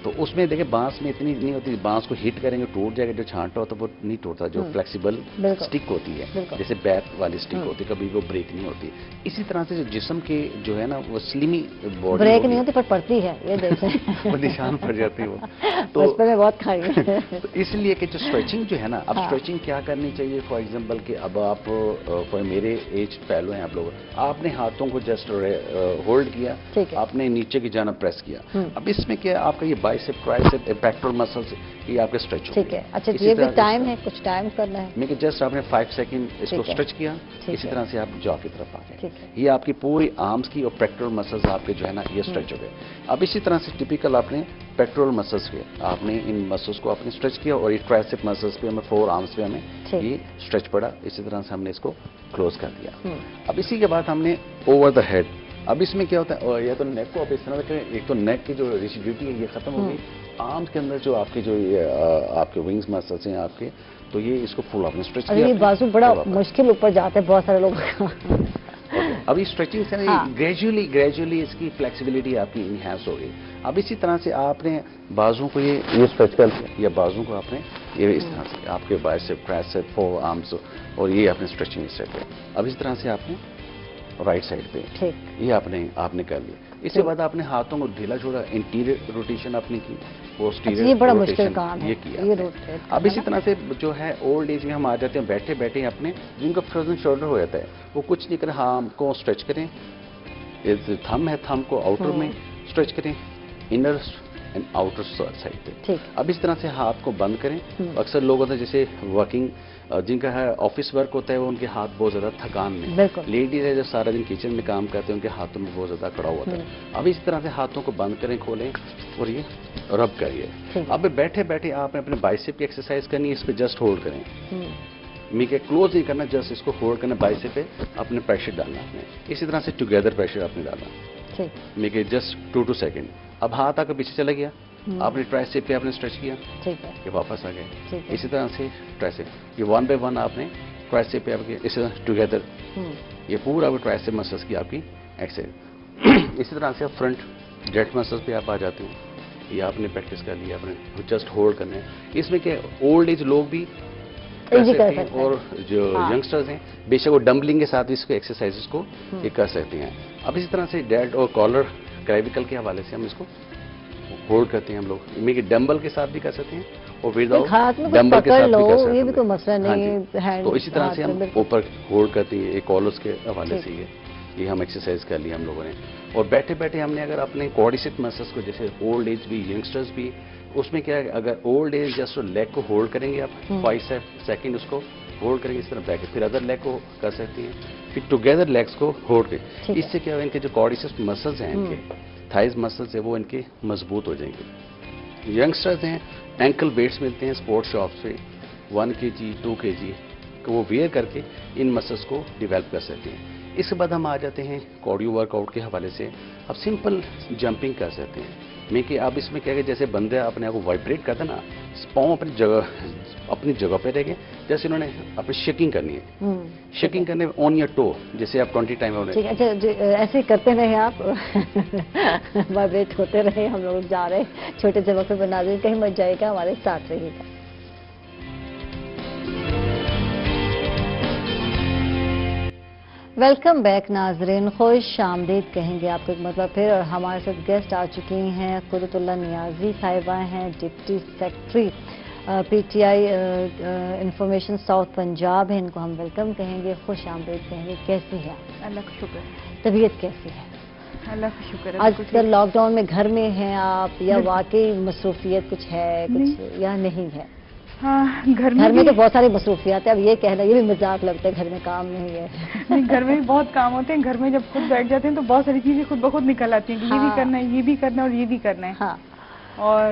तो उसमें देखिए बांस में इतनी नहीं होती, बांस को हिट करेंगे टूट जाएगा, जो छांटा होता है वो नहीं टूटता, जो फ्लेक्सिबल स्टिक होती है, जैसे बैट वाली स्टिक होती है, कभी वो ब्रेक नहीं होती। इसी तरह से जो जिस्म के जो है ना वो स्लिमी बॉडी ब्रेक नहीं होती पर पड़ती है, ये देखें वो निशान पड़ जाती है वो, तो बचपन में बहुत खाई है। तो इसलिए कि जो स्ट्रेचिंग जो है ना, अब स्ट्रेचिंग क्या करनी चाहिए, फॉर एग्जाम्पल कि अब आप फॉर मेरे एज पहलू हैं आप लोग, आपने हाथों को जस्ट होल्ड किया, आपने नीचे की जाना प्रेस किया। अब इसमें क्या आपका ये बाइसेप, ट्राइसेप, पेक्टोरल मसल्स, ये आपके स्ट्रेच हो गए। ठीक है, अच्छा ये भी टाइम है, कुछ टाइम करना है। मैं कि जस्ट आपने 5 सेकंड इसको स्ट्रेच किया, इसी तरह से आप जॉ की तरफ आ गए, ये आपकी पूरी आर्म्स की और पेक्टोरल मसल्स आपके जो है ना ये स्ट्रेच हो गए। अब इसी तरह से टिपिकल आपने पेक्टोरल मसल्स के, आपने इन मसल्स को आपने स्ट्रेच किया, और ये ट्राइसेप मसल्स पे हमें 4 आर्म्स पे हमें ये स्ट्रेच पड़ा, इसी तरह से हमने इसको क्लोज कर दिया। अब इसी के बाद हमने ओवर द हेड, अब इसमें क्या होता है, या तो नेक को आप इस तरह करें, एक तो नेक की जो रिजिडिटी है ये खत्म हो गई, आर्म्स के अंदर जो आपके जो ये आपके विंग्स मसल्स हैं आपके, तो ये इसको फुल आपने स्ट्रेच किया। ये बाजू बड़ा मुश्किल ऊपर जाता है बहुत सारे लोगों का। अभी स्ट्रेचिंग से ग्रेजुअली इसकी फ्लेक्सिबिलिटी आपकी इनहैंस हो गई। अब इसी तरह से आपने बाजू को ये स्ट्रेच कर लिया, या बाजू को आपने ये इस तरह से आपके बाइसेप, ट्राइसेप, 4 आर्म्स, और ये आपने स्ट्रेचिंग सेट है। अब इस तरह से आपने राइट साइड पे ये आपने कर लिया। इसके बाद आपने हाथों को ढीला छोड़ा, इंटीरियर रोटेशन आपने की, पोस्टीरियर, ये बड़ा मुश्किल काम है, ये किया। अब इसी तरह से जो है ओल्ड एज में हम आ जाते हैं, बैठे बैठे अपने जिनका फ्रोजन शोल्डर हो जाता है, वो कुछ नहीं करें, हाथ को स्ट्रेच करें, थंब है, थंब को आउटर में स्ट्रेच करें, इनर एंड आउटर साइड पे। अब इस तरह से हाथ को बंद करें। अक्सर लोग होते हैं जैसे वर्किंग जिनका है ऑफिस वर्क होता है, वो उनके हाथ बहुत ज़्यादा थकान में, लेडीज है जो सारा दिन किचन में काम करते हैं, उनके हाथों में बहुत ज़्यादा कड़ा होता है। अब इस तरह से हाथों को बंद करें, खोलें और ये रब करिए। अब बैठे बैठे आपने अपने बाइसेप की एक्सरसाइज करनी है, इस पर जस्ट होल्ड करें, मीके क्लोज नहीं करना, जस्ट इसको होल्ड करना, बाइसेप पे अपने प्रेशर डालना आपने, इसी तरह से टुगेदर प्रेशर आपने डालना। Make it just 2 to second. अब हाथ आकर पीछे चला गया, आपने ट्राइसेप पे आपने स्ट्रेच किया, ठीक है, ये वापस आ गए। इसी तरह से ट्राइसेप, ये 1 by 1 आपने ट्राइसेप पे आपके इसी तरह टुगेदर, ये पूरा वो ट्राइसेप मसल्स की आपकी एक्सरसाइज। इसी तरह से आप फ्रंट डेल्ट मसल्स पे आप आ जाते हैं, ये आपने प्रैक्टिस कर लिया, आपने जस्ट होल्ड करना है। इसमें क्या ओल्ड एज लोग भी कर सकते हैं और जो यंगस्टर्स हैं बेशक वो डंबलिंग के साथ भी इसको एक्सरसाइजेस को ये कर सकते हैं। अब इसी तरह से डेल्ट और कॉलर क्लेविकल के हवाले से हम इसको होल्ड करते हैं हम लोग, में डंबल के साथ भी कर सकते हैं और विदाउट डंबल के साथ भी कर सकते हैं, ये भी कोई मसला नहीं है। तो इसी तरह से हम ऊपर होल्ड करते हैं, एक कॉलर्स के हवाले से ये हम एक्सरसाइज कर लिया हम लोगों ने। और बैठे बैठे हमने अगर अपने क्वाड्रिसेप मसल्स को, जैसे ओल्ड एज भी यंगस्टर्स भी, उसमें क्या है, अगर ओल्ड एज जस्ट लेग को होल्ड करेंगे आप 5 सेकेंड उसको होल्ड करेंगे इस तरह बैक, फिर अदर लेग को कर सकती हैं, फिर टुगेदर लेग्स को होल्ड करें। इससे क्या है, इनके जो क्वाड्रिसेप मसल्स हैं, इनके थाइज मसल्स है, वो इनके मजबूत हो जाएंगे। यंगस्टर्स हैं, एंकल वेट्स मिलते हैं स्पोर्ट्स शॉप से 1 kg 2 kg, तो वो वेयर करके इन मसल्स को डेवलप कर सकते हैं। इसके बाद हम आ जाते हैं कार्डियो वर्कआउट के हवाले से। अब सिंपल जंपिंग कर सकते हैं, मैं कि आप इसमें क्या है, जैसे बंदे अपने आप को वाइब्रेट करते हैं ना, पाँव अपनी जगह पे रह गए, जैसे इन्होंने अपनी शेकिंग करनी है, शेकिंग करने ऑन योर टो, जैसे आप 20 टाइम ऐसे करते रहे आप वाइब्रेट होते रहे। हम लोग जा रहे छोटे से वक्त बना दें, कहीं मत जाएगा, हमारे साथ रहिएगा। वेलकम बैक नाजरीन, खुश आमदीद कहेंगे आपको एक मतलब फिर। और हमारे साथ गेस्ट आ चुकी हैं कुदरतुल्लाह नियाजी साहिबा हैं, deputy secretary PTI information south Punjab है, इनको हम वेलकम कहेंगे, खुश आमदीद कहेंगे। कैसी है? अल्लाह का शुक्र। तबीयत कैसी है? अल्लाह का शुक्र है। आजकल लॉकडाउन में घर में हैं आप, या वाकई मसरूफियत कुछ है कुछ या नहीं है? हाँ, घर में तो बहुत सारी मसरूफियात है। अब ये कहना ये भी मजाक लगता है, घर में काम नहीं है। नहीं, घर में भी बहुत काम होते हैं। घर में जब खुद बैठ जाते हैं तो बहुत सारी चीजें खुद ब खुद निकल आती हैं कि ये भी करना है, ये भी करना है और ये भी करना है। और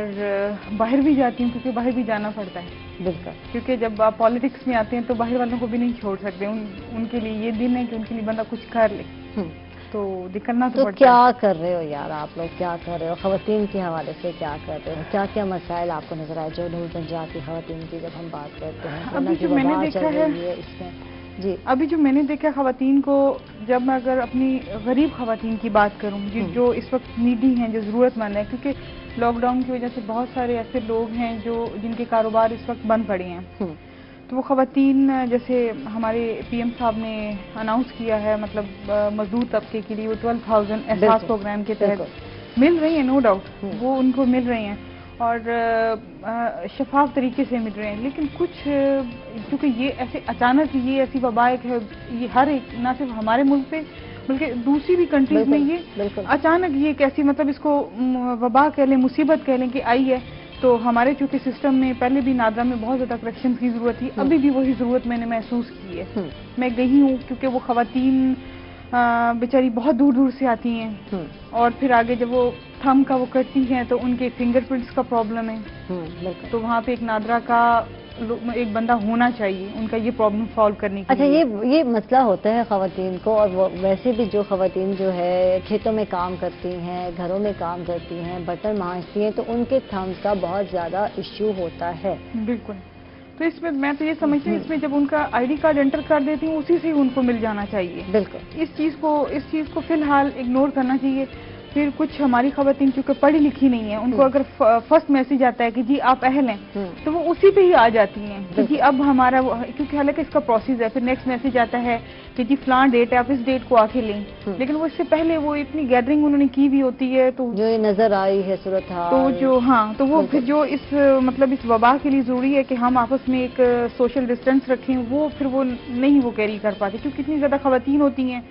बाहर भी जाती हूँ क्योंकि बाहर भी जाना पड़ता है। बिल्कुल, क्योंकि जब आप पॉलिटिक्स में आते हैं तो बाहर वालों को भी नहीं छोड़ सकते। उनके लिए ये दिन है कि उनके लिए बंदा कुछ कर ले, तो निकलना तो पड़ता है। क्या कर रहे हो यार आप लोग, क्या कर रहे हो? खवातीन के हवाले से क्या कर रहे हो? क्या क्या मसाइल आपको नजर आए जो नूर पंजाब की खवातीन की जब हम बात करते हैं? अभी जो मैंने देखा है इसमें जी, अभी जो मैंने देखा खवातीन को, जब मैं अगर अपनी गरीब खवातीन की बात करूं जो इस वक्त नीडी हैं, जो ज़रूरतमंद है, क्योंकि लॉकडाउन की वजह से बहुत सारे ऐसे लोग हैं जो जिनके कारोबार इस वक्त बंद पड़े हैं, तो वो खवातीन, जैसे हमारे PM साहब ने अनाउंस किया है, मतलब मजदूर तबके के लिए वो 12,000 एहसास प्रोग्राम के तहत मिल रही है, नो डाउट वो उनको मिल रही हैं और शफाफ तरीके से मिल रहे हैं। लेकिन कुछ, क्योंकि ये ऐसे अचानक ये ऐसी वबा है, ये हर एक, ना सिर्फ हमारे मुल्क पे बल्कि दूसरी भी कंट्रीज में ये अचानक ये कैसी, मतलब इसको वबा कह लें, मुसीबत कह लें कि आई है। तो हमारे चूंकि सिस्टम में पहले भी नादरा में बहुत ज़्यादा करेक्शन की ज़रूरत थी, अभी भी वही ज़रूरत मैंने महसूस की है। मैं गई हूँ क्योंकि वो खवातीन बेचारी बहुत दूर दूर से आती हैं और फिर आगे जब वो थम का वो करती हैं तो उनके फिंगरप्रिंट्स का प्रॉब्लम है, तो वहाँ पे एक नादरा का एक बंदा होना चाहिए उनका ये प्रॉब्लम सॉल्व करने के लिए। अच्छा, ये मसला होता है खवातीन को, और वैसे भी जो खवातीन जो है खेतों में काम करती हैं, घरों में काम करती हैं, बर्तन मांजती हैं, तो उनके थम्स का बहुत ज़्यादा इश्यू होता है। बिल्कुल, तो इसमें मैं तो ये समझती हूँ, इसमें जब उनका ID कार्ड एंटर कर देती हूँ उसी से ही उनको मिल जाना चाहिए। बिल्कुल, इस चीज़ को फिलहाल इग्नोर करना चाहिए। फिर कुछ हमारी खवातीन चूंकि पढ़ी लिखी नहीं है, उनको अगर फर्स्ट मैसेज आता है कि जी आप अहल हैं, तो वो उसी पे ही आ जाती हैं कि जी अब हमारा, क्योंकि हालांकि इसका प्रोसेस है, फिर नेक्स्ट मैसेज आता है कि जी फलां डेट है, आप इस डेट को आके लें। लेकिन वो इससे पहले वो इतनी गैदरिंग उन्होंने की भी होती है, तो जो ये नजर आई है सूरत हाल, तो जो तो वो फिर जो इस मतलब इस वबा के लिए जरूरी है कि हम आपस में एक सोशल डिस्टेंस रखें, वो फिर वो नहीं वो कैरी कर पाते क्योंकि इतनी ज्यादा खवातीन होती हैं।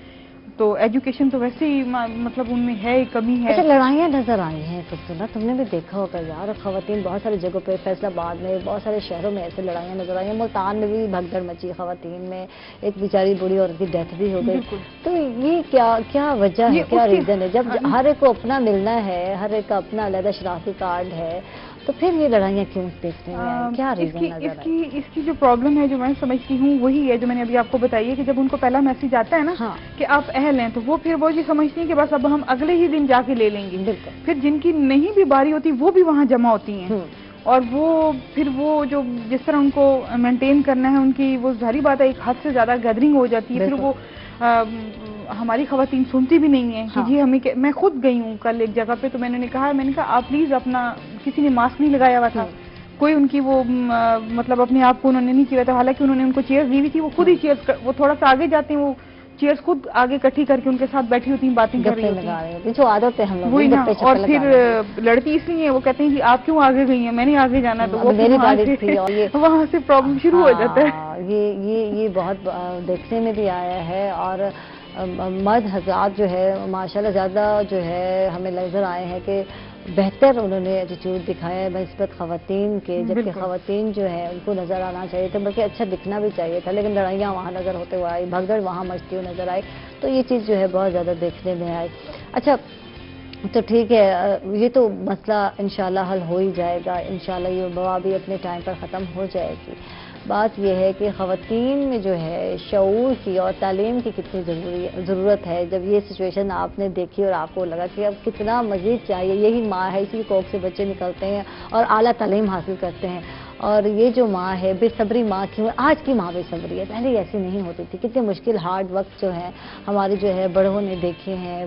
तो एजुकेशन तो वैसे ही मतलब उनमें है, कमी है। अच्छा, लड़ाइयाँ नजर आई हैं कुछ, तुमने भी देखा होगा यार, खवातीन बहुत सारी जगहों पे, फैसलाबाद में, बहुत सारे शहरों में ऐसे लड़ाइयाँ नजर आई हैं। मुल्तान में भी भगदड़ मची खवातीन में, एक बेचारी बूढ़ी औरत की डेथ भी हो गई। तो ये क्या वजह है, क्या रीजन है? जब हर एक को अपना मिलना है, हर एक का अपना अलग शराफती कार्ड है, تو پھر یہ لڑائیاں کیوں دیکھنے میں آئی؟ کیا ریزن نظر آئی؟ اس کی جو پرابلم ہے جو میں سمجھتی ہوں وہی ہے جو میں نے ابھی آپ کو بتائی ہے کہ جب ان کو پہلا میسج آتا ہے نا کہ آپ اہل ہیں تو وہ پھر وہ یہ سمجھتی ہیں کہ بس اب ہم اگلے ہی دن جا کے لے لیں گے. پھر جن کی نہیں بھی باری ہوتی وہ بھی وہاں جمع ہوتی ہیں اور وہ پھر وہ جو جس طرح ان کو مینٹین کرنا ہے ان کی وہ ظاہری بات ہے ایک حد سے زیادہ گیدرنگ ہو جاتی ہے. پھر وہ ہماری خواتین سنتی بھی نہیں ہیں کہ جی ہمیں میں خود گئی ہوں کل ایک جگہ پہ تو میں نے کہا آپ پلیز اپنا کسی نے ماسک نہیں لگایا ہوا تھا کوئی ان کی وہ مطلب اپنے آپ کو انہوں نے نہیں کیا تھا حالانکہ انہوں نے ان کو چیئرز دی ہوئی تھی وہ خود ہی چیئرز وہ تھوڑا سا آگے جاتے ہیں وہ چیئرز خود آگے اکٹھی کر کے ان کے ساتھ بیٹھی ہوتی ہیں باتیں کر رہی ہوتی ہیں جو عادت ہے ہم لوگ وہی نا. اور پھر لڑکی اس لیے وہ کہتے ہیں کہ آپ کیوں آگے گئی ہیں میں نے آگے جانا تو وہ میری گاڑی تھی اور یہ وہاں سے پرابلم شروع ہو جاتا ہے. یہ بہت دیکھنے میں بھی آیا ہے اور مرد حضرات جو ہے ماشاءاللہ زیادہ جو ہے ہمیں نظر آئے ہیں کہ بہتر انہوں نے ایٹیٹیوڈ دکھایا ہے بنسبت خواتین کے جبکہ خواتین جو ہے ان کو نظر آنا چاہیے تھا بلکہ اچھا دکھنا بھی چاہیے تھا لیکن لڑائیاں وہاں نظر ہوتے ہوئے آئی بھگدڑ وہاں مچتی ہوئی نظر آئی تو یہ چیز جو ہے بہت زیادہ دیکھنے میں آئی. اچھا تو ٹھیک ہے یہ تو مسئلہ انشاءاللہ حل ہو ہی جائے گا انشاءاللہ یہ وبا بھی اپنے ٹائم پر ختم ہو جائے گی. بات یہ ہے کہ خواتین میں جو ہے شعور کی اور تعلیم کی کتنی ضرورت ہے. جب یہ سچویشن آپ نے دیکھی اور آپ کو لگا کہ اب کتنا مزید چاہیے یہی ماں ہے اسی کوکھ سے بچے نکلتے ہیں اور اعلیٰ تعلیم حاصل کرتے ہیں اور یہ جو ماں ہے بے صبری ماں کیوں آج کی ماں بے صبری ہے پہلے ایسی نہیں ہوتی تھی کتنے مشکل ہارڈ وقت جو ہے ہماری جو ہے بڑوں نے دیکھے ہیں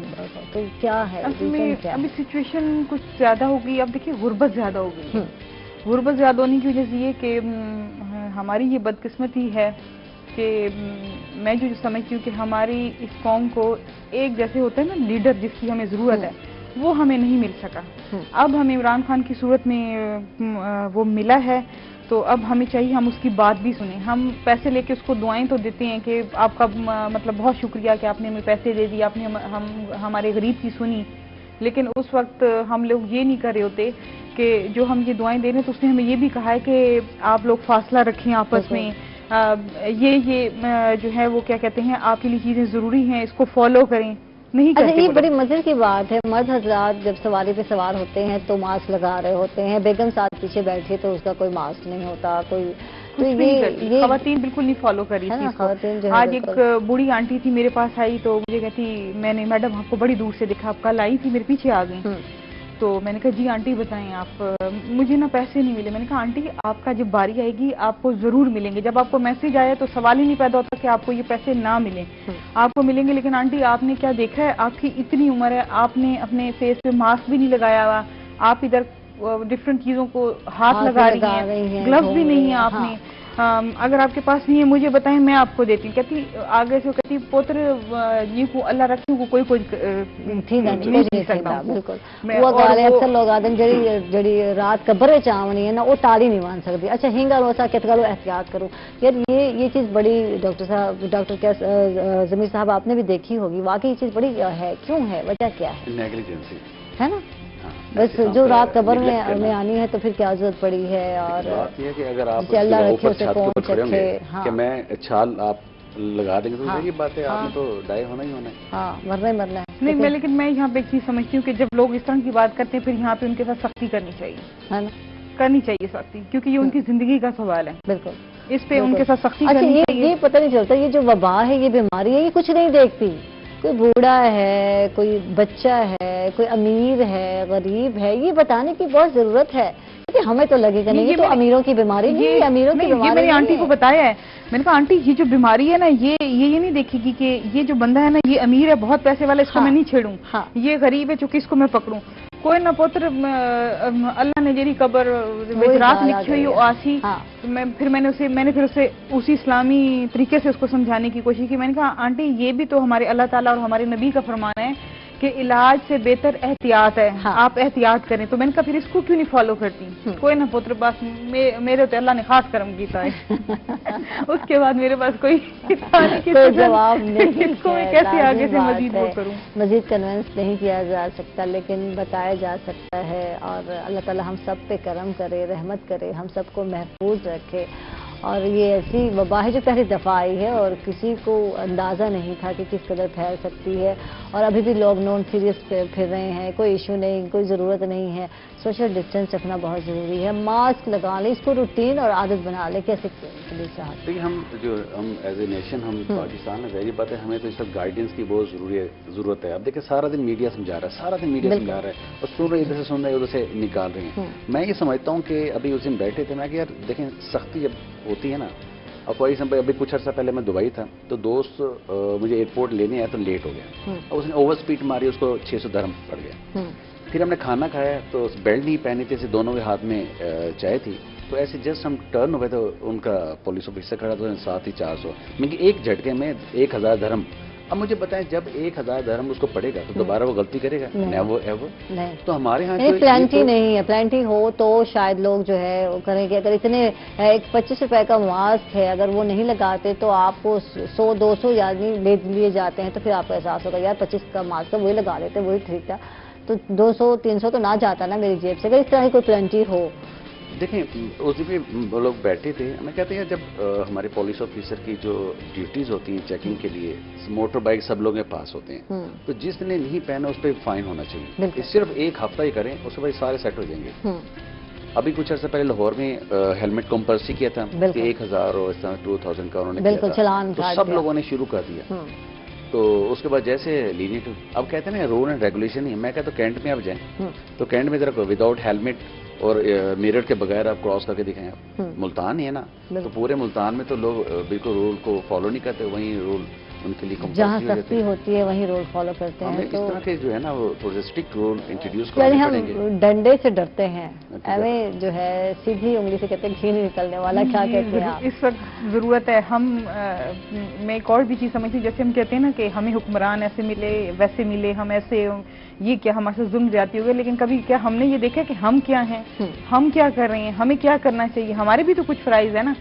تو کیا ہے ابھی سچویشن کچھ زیادہ ہوگی. اب دیکھیے غربت زیادہ ہو گئی غربت زیادہ ہونے کی وجہ سے یہ کہ ہماری یہ بدقسمتی ہے کہ میں جو سمجھتی ہوں کہ ہماری اس قوم کو ایک جیسے ہوتا ہے نا لیڈر جس کی ہمیں ضرورت ہے وہ ہمیں نہیں مل سکا. اب ہمیں عمران خان کی صورت میں وہ ملا ہے تو اب ہمیں چاہیے ہم اس کی بات بھی سنیں. ہم پیسے لے کے اس کو دعائیں تو دیتے ہیں کہ آپ کا مطلب بہت شکریہ کہ آپ نے ہمیں پیسے دے دی آپ نے ہمارے غریب کی سنی لیکن اس وقت ہم لوگ یہ نہیں کر رہے ہوتے کہ جو ہم یہ دعائیں دے رہے ہیں تو اس نے ہمیں یہ بھی کہا ہے کہ آپ لوگ فاصلہ رکھیں آپس میں یہ جو ہے وہ کیا کہتے ہیں آپ کے لیے چیزیں ضروری ہیں اس کو فالو کریں نہیں کرتے. یہ بڑی مزے کی بات ہے مرد حضرات جب سواری پہ سوار ہوتے ہیں تو ماسک لگا رہے ہوتے ہیں بیگم ساتھ پیچھے بیٹھے تو اس کا کوئی ماسک نہیں ہوتا کوئی خواتین بالکل نہیں فالو کر رہی تھی. آج ایک بوڑھی آنٹی تھی میرے پاس آئی تو مجھے کہتی میں نے میڈم آپ کو بڑی دور سے دیکھا آپ کل آئی تھی میرے پیچھے آ گئی تو میں نے کہا جی آنٹی بتائیں آپ مجھے نا پیسے نہیں ملے. میں نے کہا آنٹی آپ کا جب باری آئے گی آپ کو ضرور ملیں گے. جب آپ کو میسج آیا تو سوال ہی نہیں پیدا ہوتا کہ آپ کو یہ پیسے نہ ملیں آپ کو ملیں گے. لیکن آنٹی آپ نے کیا دیکھا ہے آپ کی اتنی عمر ہے آپ نے اپنے فیس پہ ماسک بھی نہیں لگایا ہوا آپ ادھر ڈفرینٹ چیزوں کو ہاتھ لگا رہی ہیں گلوز بھی نہیں ہے آپ نے اگر آپ کے پاس نہیں ہے مجھے بتائیں میں آپ کو دیتی ہوں. کہتی آگے سے کہتی پوتر جی کو اللہ رکھے کوئی اکثر لوگ آتے جڑی رات قبر چاونی ہے نا وہ تاڑی نہیں مان سکتی. اچھا ہنگا روسا کت کرو احتیاط کرو یار یہ چیز بڑی ڈاکٹر ضمیر صاحب آپ نے بھی دیکھی ہوگی واقعی یہ چیز بڑی ہے کیوں ہے وجہ کیا ہے نیگلیجنسی ہے نا بس جو رات قبر میں آنی ہے تو پھر کیا ضرورت پڑی ہے. اور بات یہ ہے کہ اگر آپ اللہ رکھے اسے کون کھڑے ہوں گے کہ میں چھال آپ لگا دیں گے تو یہ بات ہے آپ نے تو ڈائی ہونا ہی ہونا ہے. ہاں مرنا ہے نہیں میں لیکن میں یہاں پہ ایک چیز سمجھتی ہوں کہ جب لوگ اس طرح کی بات کرتے ہیں پھر یہاں پہ ان کے ساتھ سختی کرنی چاہیے ہے نا کرنی چاہیے سختی کیونکہ یہ ان کی زندگی کا سوال ہے. بالکل اس پہ ان کے ساتھ سختی کرنی چاہیے. یہ پتہ نہیں چلتا یہ جو وبا ہے یہ بیماری ہے یہ کچھ نہیں دیکھتی کوئی بوڑھا ہے کوئی بچہ ہے کوئی امیر ہے غریب ہے یہ بتانے کی بہت ضرورت ہے کیونکہ ہمیں تو لگے گا نہیں یہ تو امیروں کی بیماری نہیں ہے امیروں کی بیماری. یہ میں نے آنٹی کو بتایا ہے میں نے کہا آنٹی یہ جو بیماری ہے نا یہ نہیں دیکھے گی کہ یہ جو بندہ ہے نا یہ امیر ہے بہت پیسے والا اس کو میں نہیں چھیڑوں یہ غریب ہے چونکہ اس کو میں پکڑوں کوئی نہ پوتر اللہ نے جیری قبر رات لکھی ہوئی آسی میں نے پھر اسے اسی اسلامی طریقے سے اس کو سمجھانے کی کوشش کی. میں نے کہا آنٹی یہ بھی تو ہمارے اللہ تعالیٰ اور ہمارے نبی کا فرمان ہے کہ علاج سے بہتر احتیاط ہے آپ احتیاط کریں. تو میں نے کہا پھر اس کو کیوں نہیں فالو کرتی کوئی نہ پوتر بس میرے تو اللہ نے خاص کرم کیتا ہے اس کے بعد میرے پاس کوئی جواب نہیں کیسے آگے سے مزید وہ کروں مزید کنونس نہیں کیا جا سکتا لیکن بتایا جا سکتا ہے اور اللہ تعالیٰ ہم سب پہ کرم کرے رحمت کرے ہم سب کو محفوظ رکھے اور یہ ایسی وبا ہے جو پہلی دفعہ آئی ہے اور کسی کو اندازہ نہیں تھا کہ کس قدر پھیل سکتی ہے، اور ابھی بھی لوگ نان سیریس پھر رہے ہیں، کوئی ایشو نہیں، کوئی ضرورت نہیں ہے، سوشل ڈسٹینس رکھنا بہت ضروری ہے، ماسک لگا لیں، اس کو روٹین اور عادت بنا لیں. کیسے پولیس صاحب؟ دیکھیے ہم ایز اے نیشن ہم پاکستان میں ظاہری بات ہے ہمیں تو اس وقت گائیڈنس کی بہت ضرورت ہے. اب دیکھیں سارا دن میڈیا سمجھا رہا ہے، سارا دن میڈیا سمجھا رہا ہے اور سن رہے ادھر سے سن رہے ادھر سے نکال رہے ہیں. میں یہ سمجھتا ہوں کہ ابھی اس دن بیٹھے تھے میں کہ یار دیکھیں سختی جب ہوتی ہے نا، اب کوئی ابھی کچھ عرصہ پہلے میں دبئی تھا تو دوست مجھے ایئرپورٹ لینے آیا تو لیٹ ہو گیا اور اس نے اوور اسپیڈ ماری، اس کو 600 درہم پڑ گیا. پھر ہم نے کھانا کھایا تو بیلٹ نہیں پہنی تھی، دونوں کے ہاتھ میں چائے تھی، تو ایسے جسٹ ہم ٹرن ہوئے تو ان کا پولیس آفیسر کھڑا تھا، ساتھ ہی 400 میں کہ ایک جھٹکے میں 1000 درہم. اب مجھے بتائیں جب 1000 درہم اس کو پڑے گا تو دوبارہ وہ غلطی کرے گا؟ Never ever. تو ہمارے ہاں پلانٹی نہیں ہے، پلانٹی ہو تو شاید لوگ جو ہے وہ کریں گے. اگر اتنے ایک 25 روپے کا ماسک ہے، اگر وہ نہیں لگاتے تو آپ کو 100-200 یعنی لے لیے جاتے ہیں، تو پھر آپ کو احساس ہوگا یار 25 کا ماسک ہے وہی لگا لیتے وہی ٹھیک تھا. تو 200-300 تو نہ جاتا نا میری جیب سے اگر اس طرح کی کوئی پلانٹی ہو. دیکھیں اس دن بھی وہ لوگ بیٹھے تھے، ہمیں کہتے ہیں جب ہمارے پولیس آفیسر کی جو ڈیوٹیز ہوتی ہیں چیکنگ کے لیے، موٹر بائک سب لوگوں کے پاس ہوتے ہیں، تو جس نے نہیں پہنا اس پہ فائن ہونا چاہیے. صرف ایک ہفتہ ہی کریں اس کے بعد سارے سیٹ ہو جائیں گے. ابھی کچھ عرصے پہلے لاہور میں ہیلمٹ کمپلسری کیا تھا کہ 1000 اور 2000 کا انہوں نے کیا تھا، تو سب لوگوں نے شروع کر دیا. تو اس کے بعد جیسے لینیٹ اب کہتے ہیں نا رول اینڈ ریگولیشن ہی. میں کہتا ہوں کینٹ میں آپ جائیں تو کینٹ میں ذرا وداؤٹ ہیلمٹ اور میرر کے بغیر آپ کراس کر کے دکھائیں. آپ ملتان ہی ہے نا، تو پورے ملتان میں تو لوگ بالکل رول کو فالو نہیں کرتے، وہیں رول ان کے لیے جہاں سختی ہوتی ہے وہیں رول فالو کرتے ہیں. اس طرح کے جو ہے نا وہ تھوڑے اسٹرکٹ رول انٹروڈیوس یعنی کرنے پڑیں گے. ہم ڈنڈے سے ڈرتے ہیں، ہمیں جو ہے سیدھی انگلی سے کہتے ہیں گھی نہیں نکلنے والا. کیا کہتے ہیں اس وقت ضرورت ہے میں ایک اور بھی چیز سمجھتی ہوں، جیسے ہم کہتے ہیں نا کہ ہمیں حکمران ایسے ملے ویسے ملے، ہم ایسے یہ کیا ہمارے سے ظلم زیادتی ہو گئے، لیکن کبھی کیا ہم نے یہ دیکھا کہ ہم کیا ہیں، ہم کیا کر رہے ہیں، ہمیں کیا کرنا چاہیے. ہمارے بھی تو کچھ فرائض ہے نا،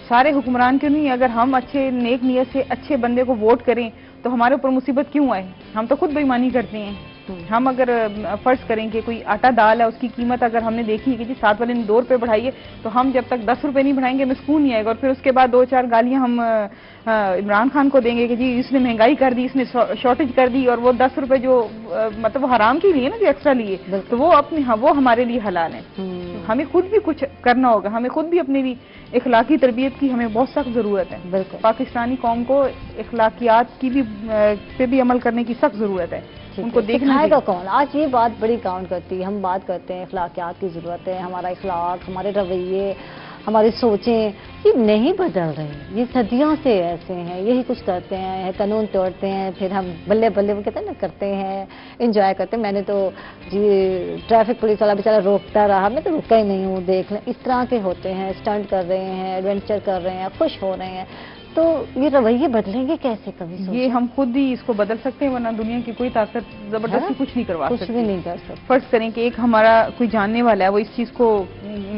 سارے حکمران کیوں نہیں. اگر ہم اچھے نیک نیت سے اچھے بندے کو ووٹ کریں تو ہمارے اوپر مصیبت کیوں آئے؟ ہم تو خود بے ایمانی کرتے ہیں. ہم اگر فرض کریں کہ کوئی آٹا دال ہے اس کی قیمت اگر ہم نے دیکھی ہے کہ جی 7 والے نے 2 روپے بڑھائیے، تو ہم جب تک 10 روپے نہیں بڑھائیں گے ہمیں سکون نہیں آئے گا. اور پھر اس کے بعد 2-4 گالیاں ہم عمران خان کو دیں گے کہ جی اس نے مہنگائی کر دی، اس نے شارٹیج کر دی، اور وہ 10 روپے جو مطلب وہ حرام کے لیے نا جو ایکسٹرا لیے، تو وہ ہمارے لیے حلال ہے. ہمیں خود بھی کچھ کرنا ہوگا، ہمیں خود بھی اپنی بھی اخلاقی تربیت کی ہمیں بہت سخت ضرورت ہے. پاکستانی قوم کو اخلاقیات کی بھی پہ بھی عمل کرنے کی سخت ضرورت ہے. ان کو دیکھنا ہے کون. آج یہ بات بڑی کاؤنٹ کرتی ہے. ہم بات کرتے ہیں اخلاقیات کی ضرورت ہے، ہمارا اخلاق، ہمارے رویے، ہماری سوچیں یہ نہیں بدل رہے. یہ صدیوں سے ایسے ہیں، یہی کچھ کرتے ہیں، قانون توڑتے ہیں، پھر ہم بلے بلے وہ کہتے ہیں نا کرتے ہیں، انجوائے کرتے ہیں. میں نے تو جی ٹریفک پولیس والا بیچارہ روکتا رہا، میں تو رکا ہی نہیں ہوں. دیکھ لیں اس طرح کے ہوتے ہیں، اسٹنٹ کر رہے ہیں، ایڈونچر کر رہے ہیں، خوش ہو رہے ہیں. تو یہ رویے بدلیں گے کیسے؟ کبھی یہ ہم خود ہی اس کو بدل سکتے ہیں، ورنہ دنیا کی کوئی طاقت زبردستی کچھ نہیں کروا سکتی. کچھ بھی نہیں کر سکتے. فرض کریں کہ ایک ہمارا کوئی جاننے والا ہے، وہ اس چیز کو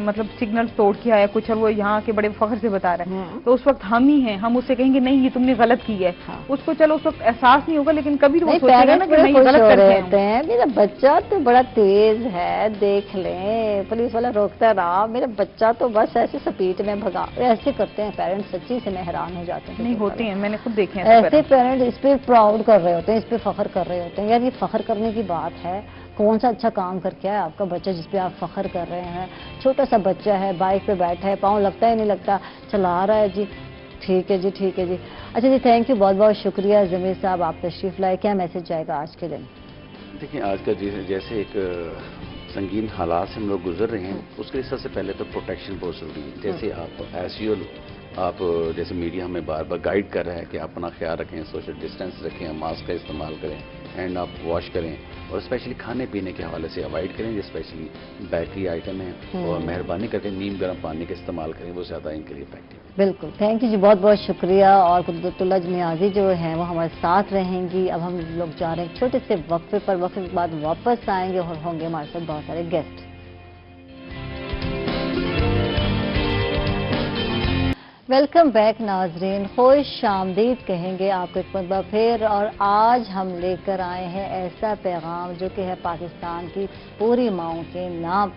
مطلب سگنل توڑ کے آیا کچھ، اور وہ یہاں کے بڑے فخر سے بتا رہا ہے، تو اس وقت ہم ہی ہیں، ہم اسے کہیں گے نہیں یہ تم نے غلط کی ہے. اس کو چلو اس وقت احساس نہیں ہوگا، لیکن کبھی وہ سوچے گا نا کہ نہیں غلط کرتے ہیں. میرا بچہ تو بڑا تیز ہے، دیکھ لیں پولیس والا روکتا رہا، میرا بچہ تو بس ایسے سپیٹ میں بھگا. ایسے کرتے ہیں پیرنٹس، سچی سے میں حیران ہو جاتے ہیں. نہیں ہوتے ہیں، میں نے خود دیکھے ہیں ایسے پیرنٹ اس پہ پراؤڈ کر رہے ہوتے ہیں، اس پہ فخر کر رہے ہوتے ہیں. یار یہ فخر کرنے کی بات ہے. کون سا اچھا کام کر کے ہے آپ کا بچہ جس پہ آپ فخر کر رہے ہیں؟ چھوٹا سا بچہ ہے، بائک پہ بیٹھا ہے، پاؤں لگتا ہی نہیں لگتا، چلا رہا ہے. جی ٹھیک ہے جی، ٹھیک ہے جی. اچھا جی تھینک یو، بہت بہت شکریہ ضمیر صاحب، آپ تشریف لائے. کیا میسج جائے گا آج کے دن؟ دیکھیں آج کا جیسے ایک سنگین حالات سے ہم لوگ گزر رہے ہیں، اس کے لیے سب سے پہلے تو پروٹیکشن بہت ضروری ہے. جیسے آپ ایز یوزول آپ جیسے میڈیا ہمیں بار بار گائیڈ کر رہا ہے کہ آپ اپنا خیال رکھیں، سوشل ڈسٹینس رکھیں، ماسک کا استعمال کریں، ہینڈ آپ واش کریں، اور اسپیشلی کھانے پینے کے حوالے سے اوائڈ کریں جو اسپیشلی بیکری آئٹم ہیں، اور مہربانی کر کے نیم گرم پانی کا استعمال کریں، وہ زیادہ ان کے لیے افیکٹو ہے. بالکل تھینک یو جی، بہت بہت شکریہ. اور قدرت اللہ نیازی جو ہیں وہ ہمارے ساتھ رہیں گی. اب ہم لوگ جا رہے ہیں چھوٹے سے وقفے پر، وقفے کے بعد واپس آئیں گے اور ہوں گے ہمارے ساتھ بہت سارے گیسٹ. ویلکم بیک ناظرین، خوش آمدید کہیں گے آپ کو ایک مرتبہ پھر. اور آج ہم لے کر آئے ہیں ایسا پیغام جو کہ ہے پاکستان کی پوری ماؤں کے نام.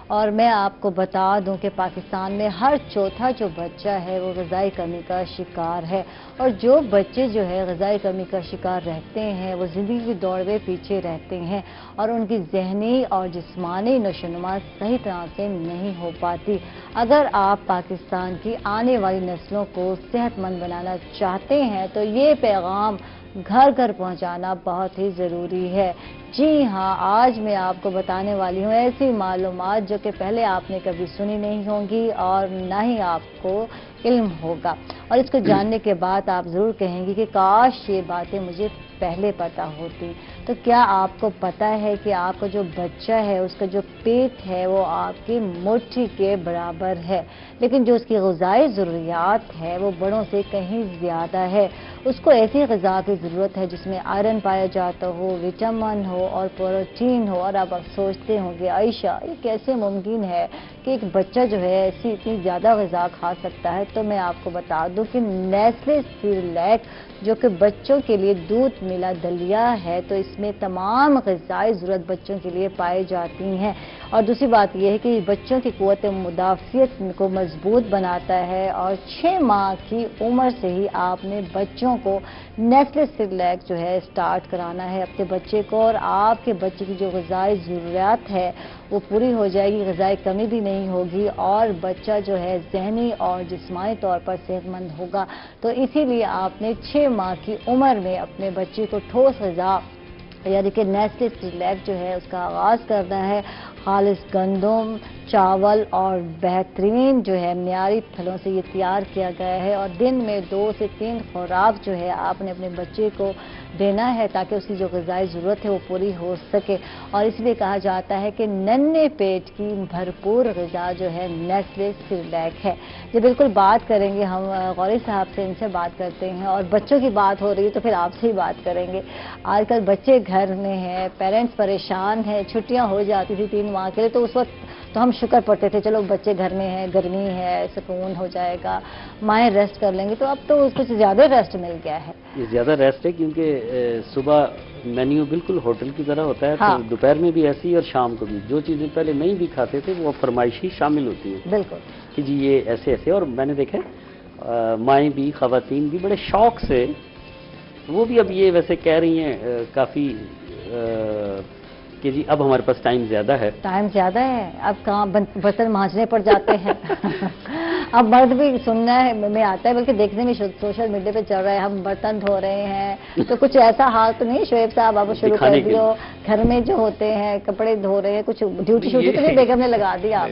اور میں آپ کو بتا دوں کہ پاکستان میں ہر چوتھا جو بچہ ہے وہ غذائی کمی کا شکار ہے، اور جو بچے جو ہے غذائی کمی کا شکار رہتے ہیں وہ زندگی کی دوڑ میں پیچھے رہتے ہیں اور ان کی ذہنی اور جسمانی نشوونما صحیح طرح سے نہیں ہو پاتی۔ اگر آپ پاکستان کی آنے والی نسلوں کو صحت مند بنانا چاہتے ہیں تو یہ پیغام گھر گھر پہنچانا بہت ہی ضروری ہے۔ جی ہاں، آج میں آپ کو بتانے والی ہوں ایسی معلومات جو کہ پہلے آپ نے کبھی سنی نہیں ہوں گی اور نہ ہی آپ کو علم ہوگا، اور اس کو جاننے کے بعد آپ ضرور کہیں گی کہ کاش یہ باتیں مجھے پہلے پتہ ہوتی۔ تو کیا آپ کو پتہ ہے کہ آپ کا جو بچہ ہے اس کا جو پیٹ ہے وہ آپ کی مٹھی کے برابر ہے، لیکن جو اس کی غذائی ضروریات ہے وہ بڑوں سے کہیں زیادہ ہے۔ اس کو ایسی غذا کی ضرورت ہے جس میں آئرن پایا جاتا ہو، وٹامن ہو اور پروٹین ہو، اور آپ سوچتے ہوں گے عائشہ یہ کیسے ممکن ہے کہ ایک بچہ جو ہے ایسی اتنی زیادہ غذا کھا سکتا ہے؟ تو میں آپ کو بتا دوں کہ نیسلے سیریلیک جو کہ بچوں کے لیے دودھ ملا دلیا ہے، تو اس میں تمام غذائی ضرورت بچوں کے لیے پائی جاتی ہیں، اور دوسری بات یہ ہے کہ یہ بچوں کی قوت مدافعت کو مضبوط بناتا ہے، اور 6 ماہ کی عمر سے ہی آپ نے بچوں کو نیسلے سیریلیک جو ہے سٹارٹ کرانا ہے اپنے بچے کو، اور آپ کے بچے کی جو غذائی ضروریات ہے وہ پوری ہو جائے گی، غذائی کمی بھی نہیں ہوگی، اور بچہ جو ہے ذہنی اور جسمانی طور پر صحت مند ہوگا۔ تو اسی لیے آپ نے 6 ماہ کی عمر میں اپنے بچے کو ٹھوس غذا یعنی کہ نیسلے سیریلیک جو ہے اس کا آغاز کرنا ہے۔ خالص گندم، چاول اور بہترین جو ہے معیاری پھلوں سے یہ تیار کیا گیا ہے، اور دن میں 2 سے 3 خوراک جو ہے آپ نے اپنے بچے کو دینا ہے تاکہ اس کی جو غذائی ضرورت ہے وہ پوری ہو سکے، اور اس لیے کہا جاتا ہے کہ ننھے پیٹ کی بھرپور غذا جو ہے نیسلے سیریلیک ہے۔ جو بالکل بات کریں گے ہم غوری صاحب سے، ان سے بات کرتے ہیں، اور بچوں کی بات ہو رہی ہے تو پھر آپ سے ہی بات کریں گے۔ آج کل بچے گھر میں ہیں، پیرنٹس پریشان ہیں، چھٹیاں ہو جاتی تھی 3 ماہ کے لیے تو اس وقت تو ہم شکر پڑتے تھے چلو بچے گھر میں ہیں، گرمی ہے، سکون ہو جائے گا، مائیں ریسٹ کر لیں گے، تو اب تو کچھ زیادہ ریسٹ مل گیا ہے۔ یہ زیادہ ریسٹ ہے کیونکہ صبح مینیو بالکل ہوٹل کی طرح ہوتا ہے، ہاں۔ تو دوپہر میں بھی ایسی اور شام کو بھی جو چیزیں پہلے نہیں بھی کھاتے تھے وہ فرمائشی شامل ہوتی ہیں بالکل کہ جی یہ ایسے ایسے، اور میں نے دیکھا مائیں بھی خواتین بھی بڑے شوق سے، وہ بھی اب یہ ویسے کہہ رہی ہیں کافی کہ جی اب ہمارے پاس ٹائم زیادہ ہے، ٹائم زیادہ ہے، اب کہاں برتن مانجنے پڑ جاتے ہیں۔ اب مرد بھی سننا ہے میں آتا ہے، بلکہ دیکھنے میں سوشل میڈیا پہ چل رہا ہے ہم برتن دھو رہے ہیں، تو کچھ ایسا حال تو نہیں شعیب صاحب آپ شروع کر دیو گھر میں جو ہوتے ہیں کپڑے دھو رہے ہیں، کچھ ڈیوٹی شوٹی تو نہیں بیگم نے لگا دی آپ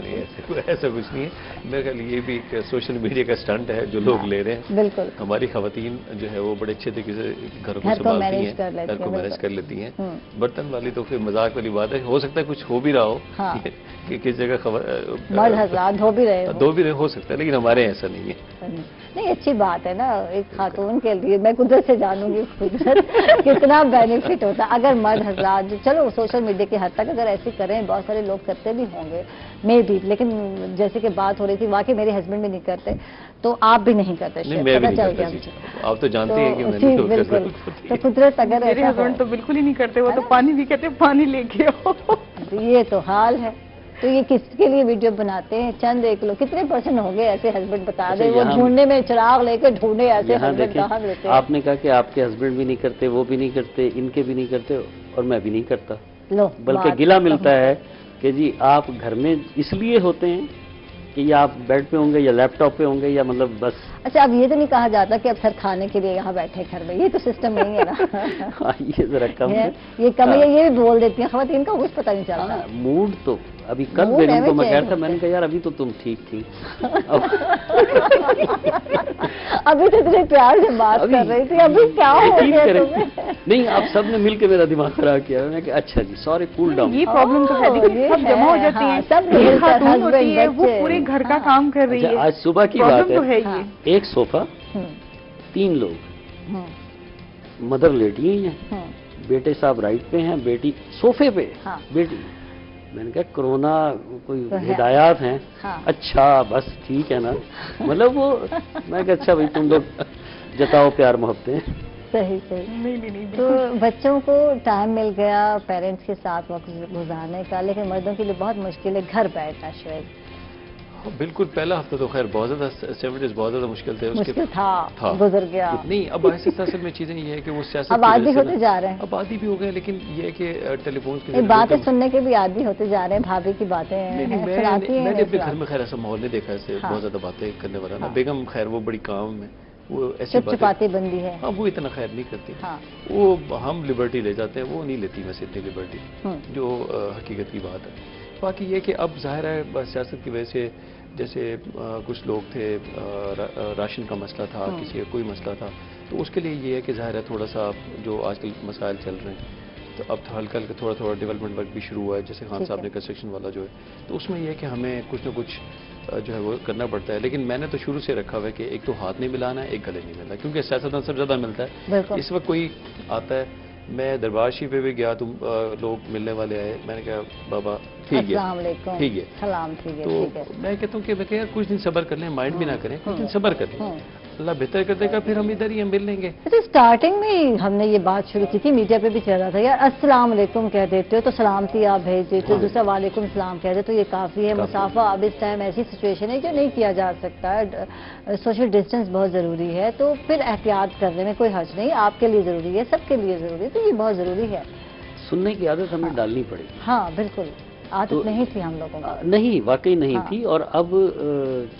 کو؟ ایسا کچھ نہیں ہے، میرے خیال یہ بھی ایک سوشل میڈیا کا سٹنٹ ہے جو لوگ لے رہے ہیں۔ بالکل ہماری خواتین جو ہے وہ بڑے اچھے طریقے سے گھر کو گھر کو سنبھالتی مینیج ہیں، کر لیتی گھر کو ہیں، مینیج کر لیتی ہیں۔ ہوں۔ برتن والی تو پھر مذاق والی بات ہے، ہو سکتا ہے کچھ ہو بھی رہا ہو ہاں۔ کہ کس جگہ مرد حضرات دھو بھی رہے ہو، دو بھی رہے ہو سکتا ہے، لیکن ہمارے یہاں ایسا نہیں ہے۔ نہیں اچھی بات ہے نا، ایک خاتون کے لیے میں قدرت سے جانوں گی قدرت کتنا بینیفٹ ہوتا ہے اگر مرد حضرات چلو سوشل میڈیا کی حد تک اگر ایسے کریں، بہت سارے لوگ کرتے بھی ہوں گے میں بھی، لیکن جیسے کہ بات ہو رہی تھی واقعی میرے ہسبینڈ بھی نہیں کرتے تو آپ بھی نہیں کرتے، آپ تو جانتے ہیں کہ میں جی بالکل، تو قدرت اگر میرے ہسبینڈ تو بالکل ہی نہیں کرتے، وہ تو پانی بھی کہتے پانی لے کے آؤ۔ یہ تو حال ہے، تو یہ کس کے لیے ویڈیو بناتے ہیں؟ چند ایک لوگ، کتنے پرسنٹ ہوں گے ایسے ہسبینڈ بتا دیں وہ ڈھونڈنے میں چراغ لے کے ڈھونڈے ایسے ہسبینڈ کہاں ملتے ہیں؟ آپ نے کہا کہ آپ کے ہسبینڈ بھی نہیں کرتے، وہ بھی نہیں کرتے، ان کے بھی نہیں کرتے، اور میں بھی نہیں کرتا، بلکہ گلہ ملتا ہے کہ جی آپ گھر میں اس لیے ہوتے ہیں کہ یا آپ بیڈ پہ ہوں گے یا لیپ ٹاپ پہ ہوں گے یا مطلب بس۔ اچھا اب یہ تو نہیں کہا جاتا کہ اب سر کھانے کے لیے یہاں بیٹھے گھر میں، یہ تو سسٹم نہیں ہے نا؟ یہ ذرا کم ہے، یہ کم ہے، یہ بھی بول دیتی ہیں خواتین کا کچھ پتہ نہیں چلتا۔ موڈ تو ابھی کل بیگم کو میں کہہ رہا تھا، میں نے کہا یار ابھی تو تم ٹھیک تھی، ابھی تو اتنے پیار سے بات کر رہی تھی، ابھی کیا ہو گیا تمہیں؟ نہیں آپ سب نے مل کے میرا دماغ خراب کیا، میں نے کہا اچھا جی سوری کول ڈاؤن۔ یہ پرابلم تو ہے، لیکن سب جمع ہو جاتی ہیں، سب ایک خاتون ہوتی ہے وہ پورے گھر کا کام کر رہی ہے، آج صبح کی بات ہے ہے، ایک صوفہ 3 لوگ، مدر لیٹی ہیں، بیٹے صاحب رائٹ پہ ہیں، بیٹی صوفے پہ، بیٹی، میں نے کہا کرونا کوئی ہدایات ہیں؟ اچھا بس ٹھیک ہے نا، مطلب وہ میں کہا اچھا بھائی تم لوگ جتاؤ پیار محبتیں، صحیح صحیح. نہیں تو بچوں کو ٹائم مل گیا پیرنٹس کے ساتھ وقت گزارنے کا، لیکن مردوں کے لیے بہت مشکل ہے گھر بیٹھنا. شعیب بالکل پہلا ہفتہ تو خیر بہت زیادہ 7 days بہت زیادہ مشکل تھے. مشکل تھا گزر گیا. نہیں اب ایسے اصل میں چیزیں یہ ہے کہ وہ سیاست اب عادی ہوتے جا رہے ہیں. اب عادی بھی ہو گئے، لیکن یہ ہے کہ ٹیلی فون کی باتیں سننے کے بھی عادی ہوتے جا رہے ہیں. بھابھی کی باتیں میں نے اپنے گھر میں خیر ایسا ماحول نہیں دیکھا ایسے بہت زیادہ باتیں کرنے والا نا. بیگم خیر وہ بڑی کام ہے، وہ ایسی چپاتی بندی ہے. ہاں وہ اتنا خیر نہیں کرتی. وہ ہم لبرٹی لے جاتے ہیں، وہ نہیں لیتی ویسے اتنی لبرٹی، جو حقیقت کی بات ہے. باقی یہ کہ اب ظاہر ہے سیاست کی وجہ سے جیسے کچھ لوگ تھے راشن کا مسئلہ تھا، کسی کا کوئی مسئلہ تھا، تو اس کے لیے یہ ہے کہ ظاہر ہے تھوڑا سا جو آج کل مسائل چل رہے ہیں تو اب ہلکا ہلکا تھوڑا ڈیولپمنٹ ورک بھی شروع ہوا ہے، جیسے خان صاحب نے کنسٹرکشن والا جو ہے، تو اس میں یہ ہے کہ ہمیں کچھ نہ کچھ جو ہے وہ کرنا پڑتا ہے. لیکن میں نے تو شروع سے رکھا ہوا ہے کہ ایک تو ہاتھ نہیں ملانا ہے، ایک گلے نہیں ملنا، کیونکہ سیاستدان سب زیادہ ملتا ہے. اس وقت کوئی آتا ہے، میں دربار شریف پہ بھی گیا تو لوگ ملنے والے آئے، میں نے کہا بابا ٹھیک ہے ٹھیک ہے سلام ٹھیک ہے. تو میں کہتا ہوں کہ میں کہ یار کچھ دن صبر کر لیں، مائنڈ بھی نہ کریں، کچھ دن صبر کر لیں، اللہ بہتر کر دے گا، پھر ہم ادھر ہی مل لیں گے. اسٹارٹنگ میں ہم نے یہ بات شروع کی تھی، میڈیا پہ بھی چل رہا تھا یار السلام علیکم کہہ دیتے ہو تو سلامتی آپ بھیج دیتے ہو، دوسرا وعلیکم السلام کہہ دیتے تو یہ کافی ہے. مسافہ اب اس ٹائم ایسی سچویشن ہے جو نہیں کیا جا سکتا ہے، سوشل ڈسٹینس بہت ضروری ہے، تو پھر احتیاط کرنے میں کوئی حرج نہیں. آپ کے لیے ضروری ہے، سب کے لیے ضروری ہے، تو یہ بہت ضروری ہے. سننے کی عادت ہمیں ڈالنی پڑے گی. ہاں بالکل عادت نہیں تھی ہم لوگوں کو. نہیں واقعی نہیں تھی. اور اب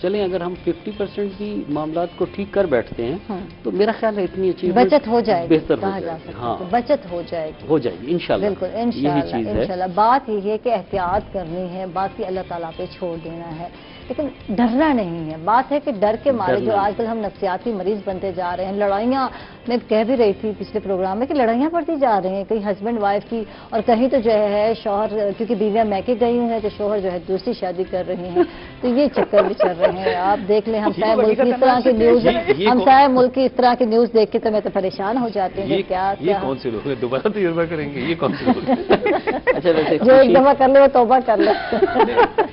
چلیں اگر ہم 50% بھی معاملات کو ٹھیک کر بیٹھتے ہیں تو میرا خیال ہے اتنی اچھی بچت ہو جائے گی، بہتر ہو جائے گی. ہاں بچت ہو جائے گی انشاءاللہ. بالکل انشاءاللہ. بات یہ ہے کہ احتیاط کرنی ہے، باقی اللہ تعالیٰ پہ چھوڑ دینا ہے، لیکن ڈرنا نہیں ہے. بات ہے کہ ڈر کے مارے جو آج کل ہم نفسیاتی مریض بنتے جا رہے ہیں. لڑائیاں میں کہہ بھی رہی تھی پچھلے پروگرام میں کہ لڑائیاں پڑتی جا رہی ہیں، کہیں ہسبینڈ وائف کی، اور کہیں تو جو ہے شوہر کیونکہ بیویاں میکے گئی ہوئی ہیں تو شوہر جو ہے دوسری شادی کر رہی ہیں، تو یہ چکر بھی چل رہے ہیں. آپ دیکھ لیں ہمسائے ملک کی اس طرح کی نیوز، ہمسائے ملک کی اس طرح کی نیوز دیکھ کے تو میں تو پریشان ہو جاتی ہوں. یہ کون سے لوگ ہیں دوبارہ تجربہ کریں گے؟ یہ کون سے لوگ اچھا ویسے جو ایک دفعہ کر لے وہ توبہ کر لے.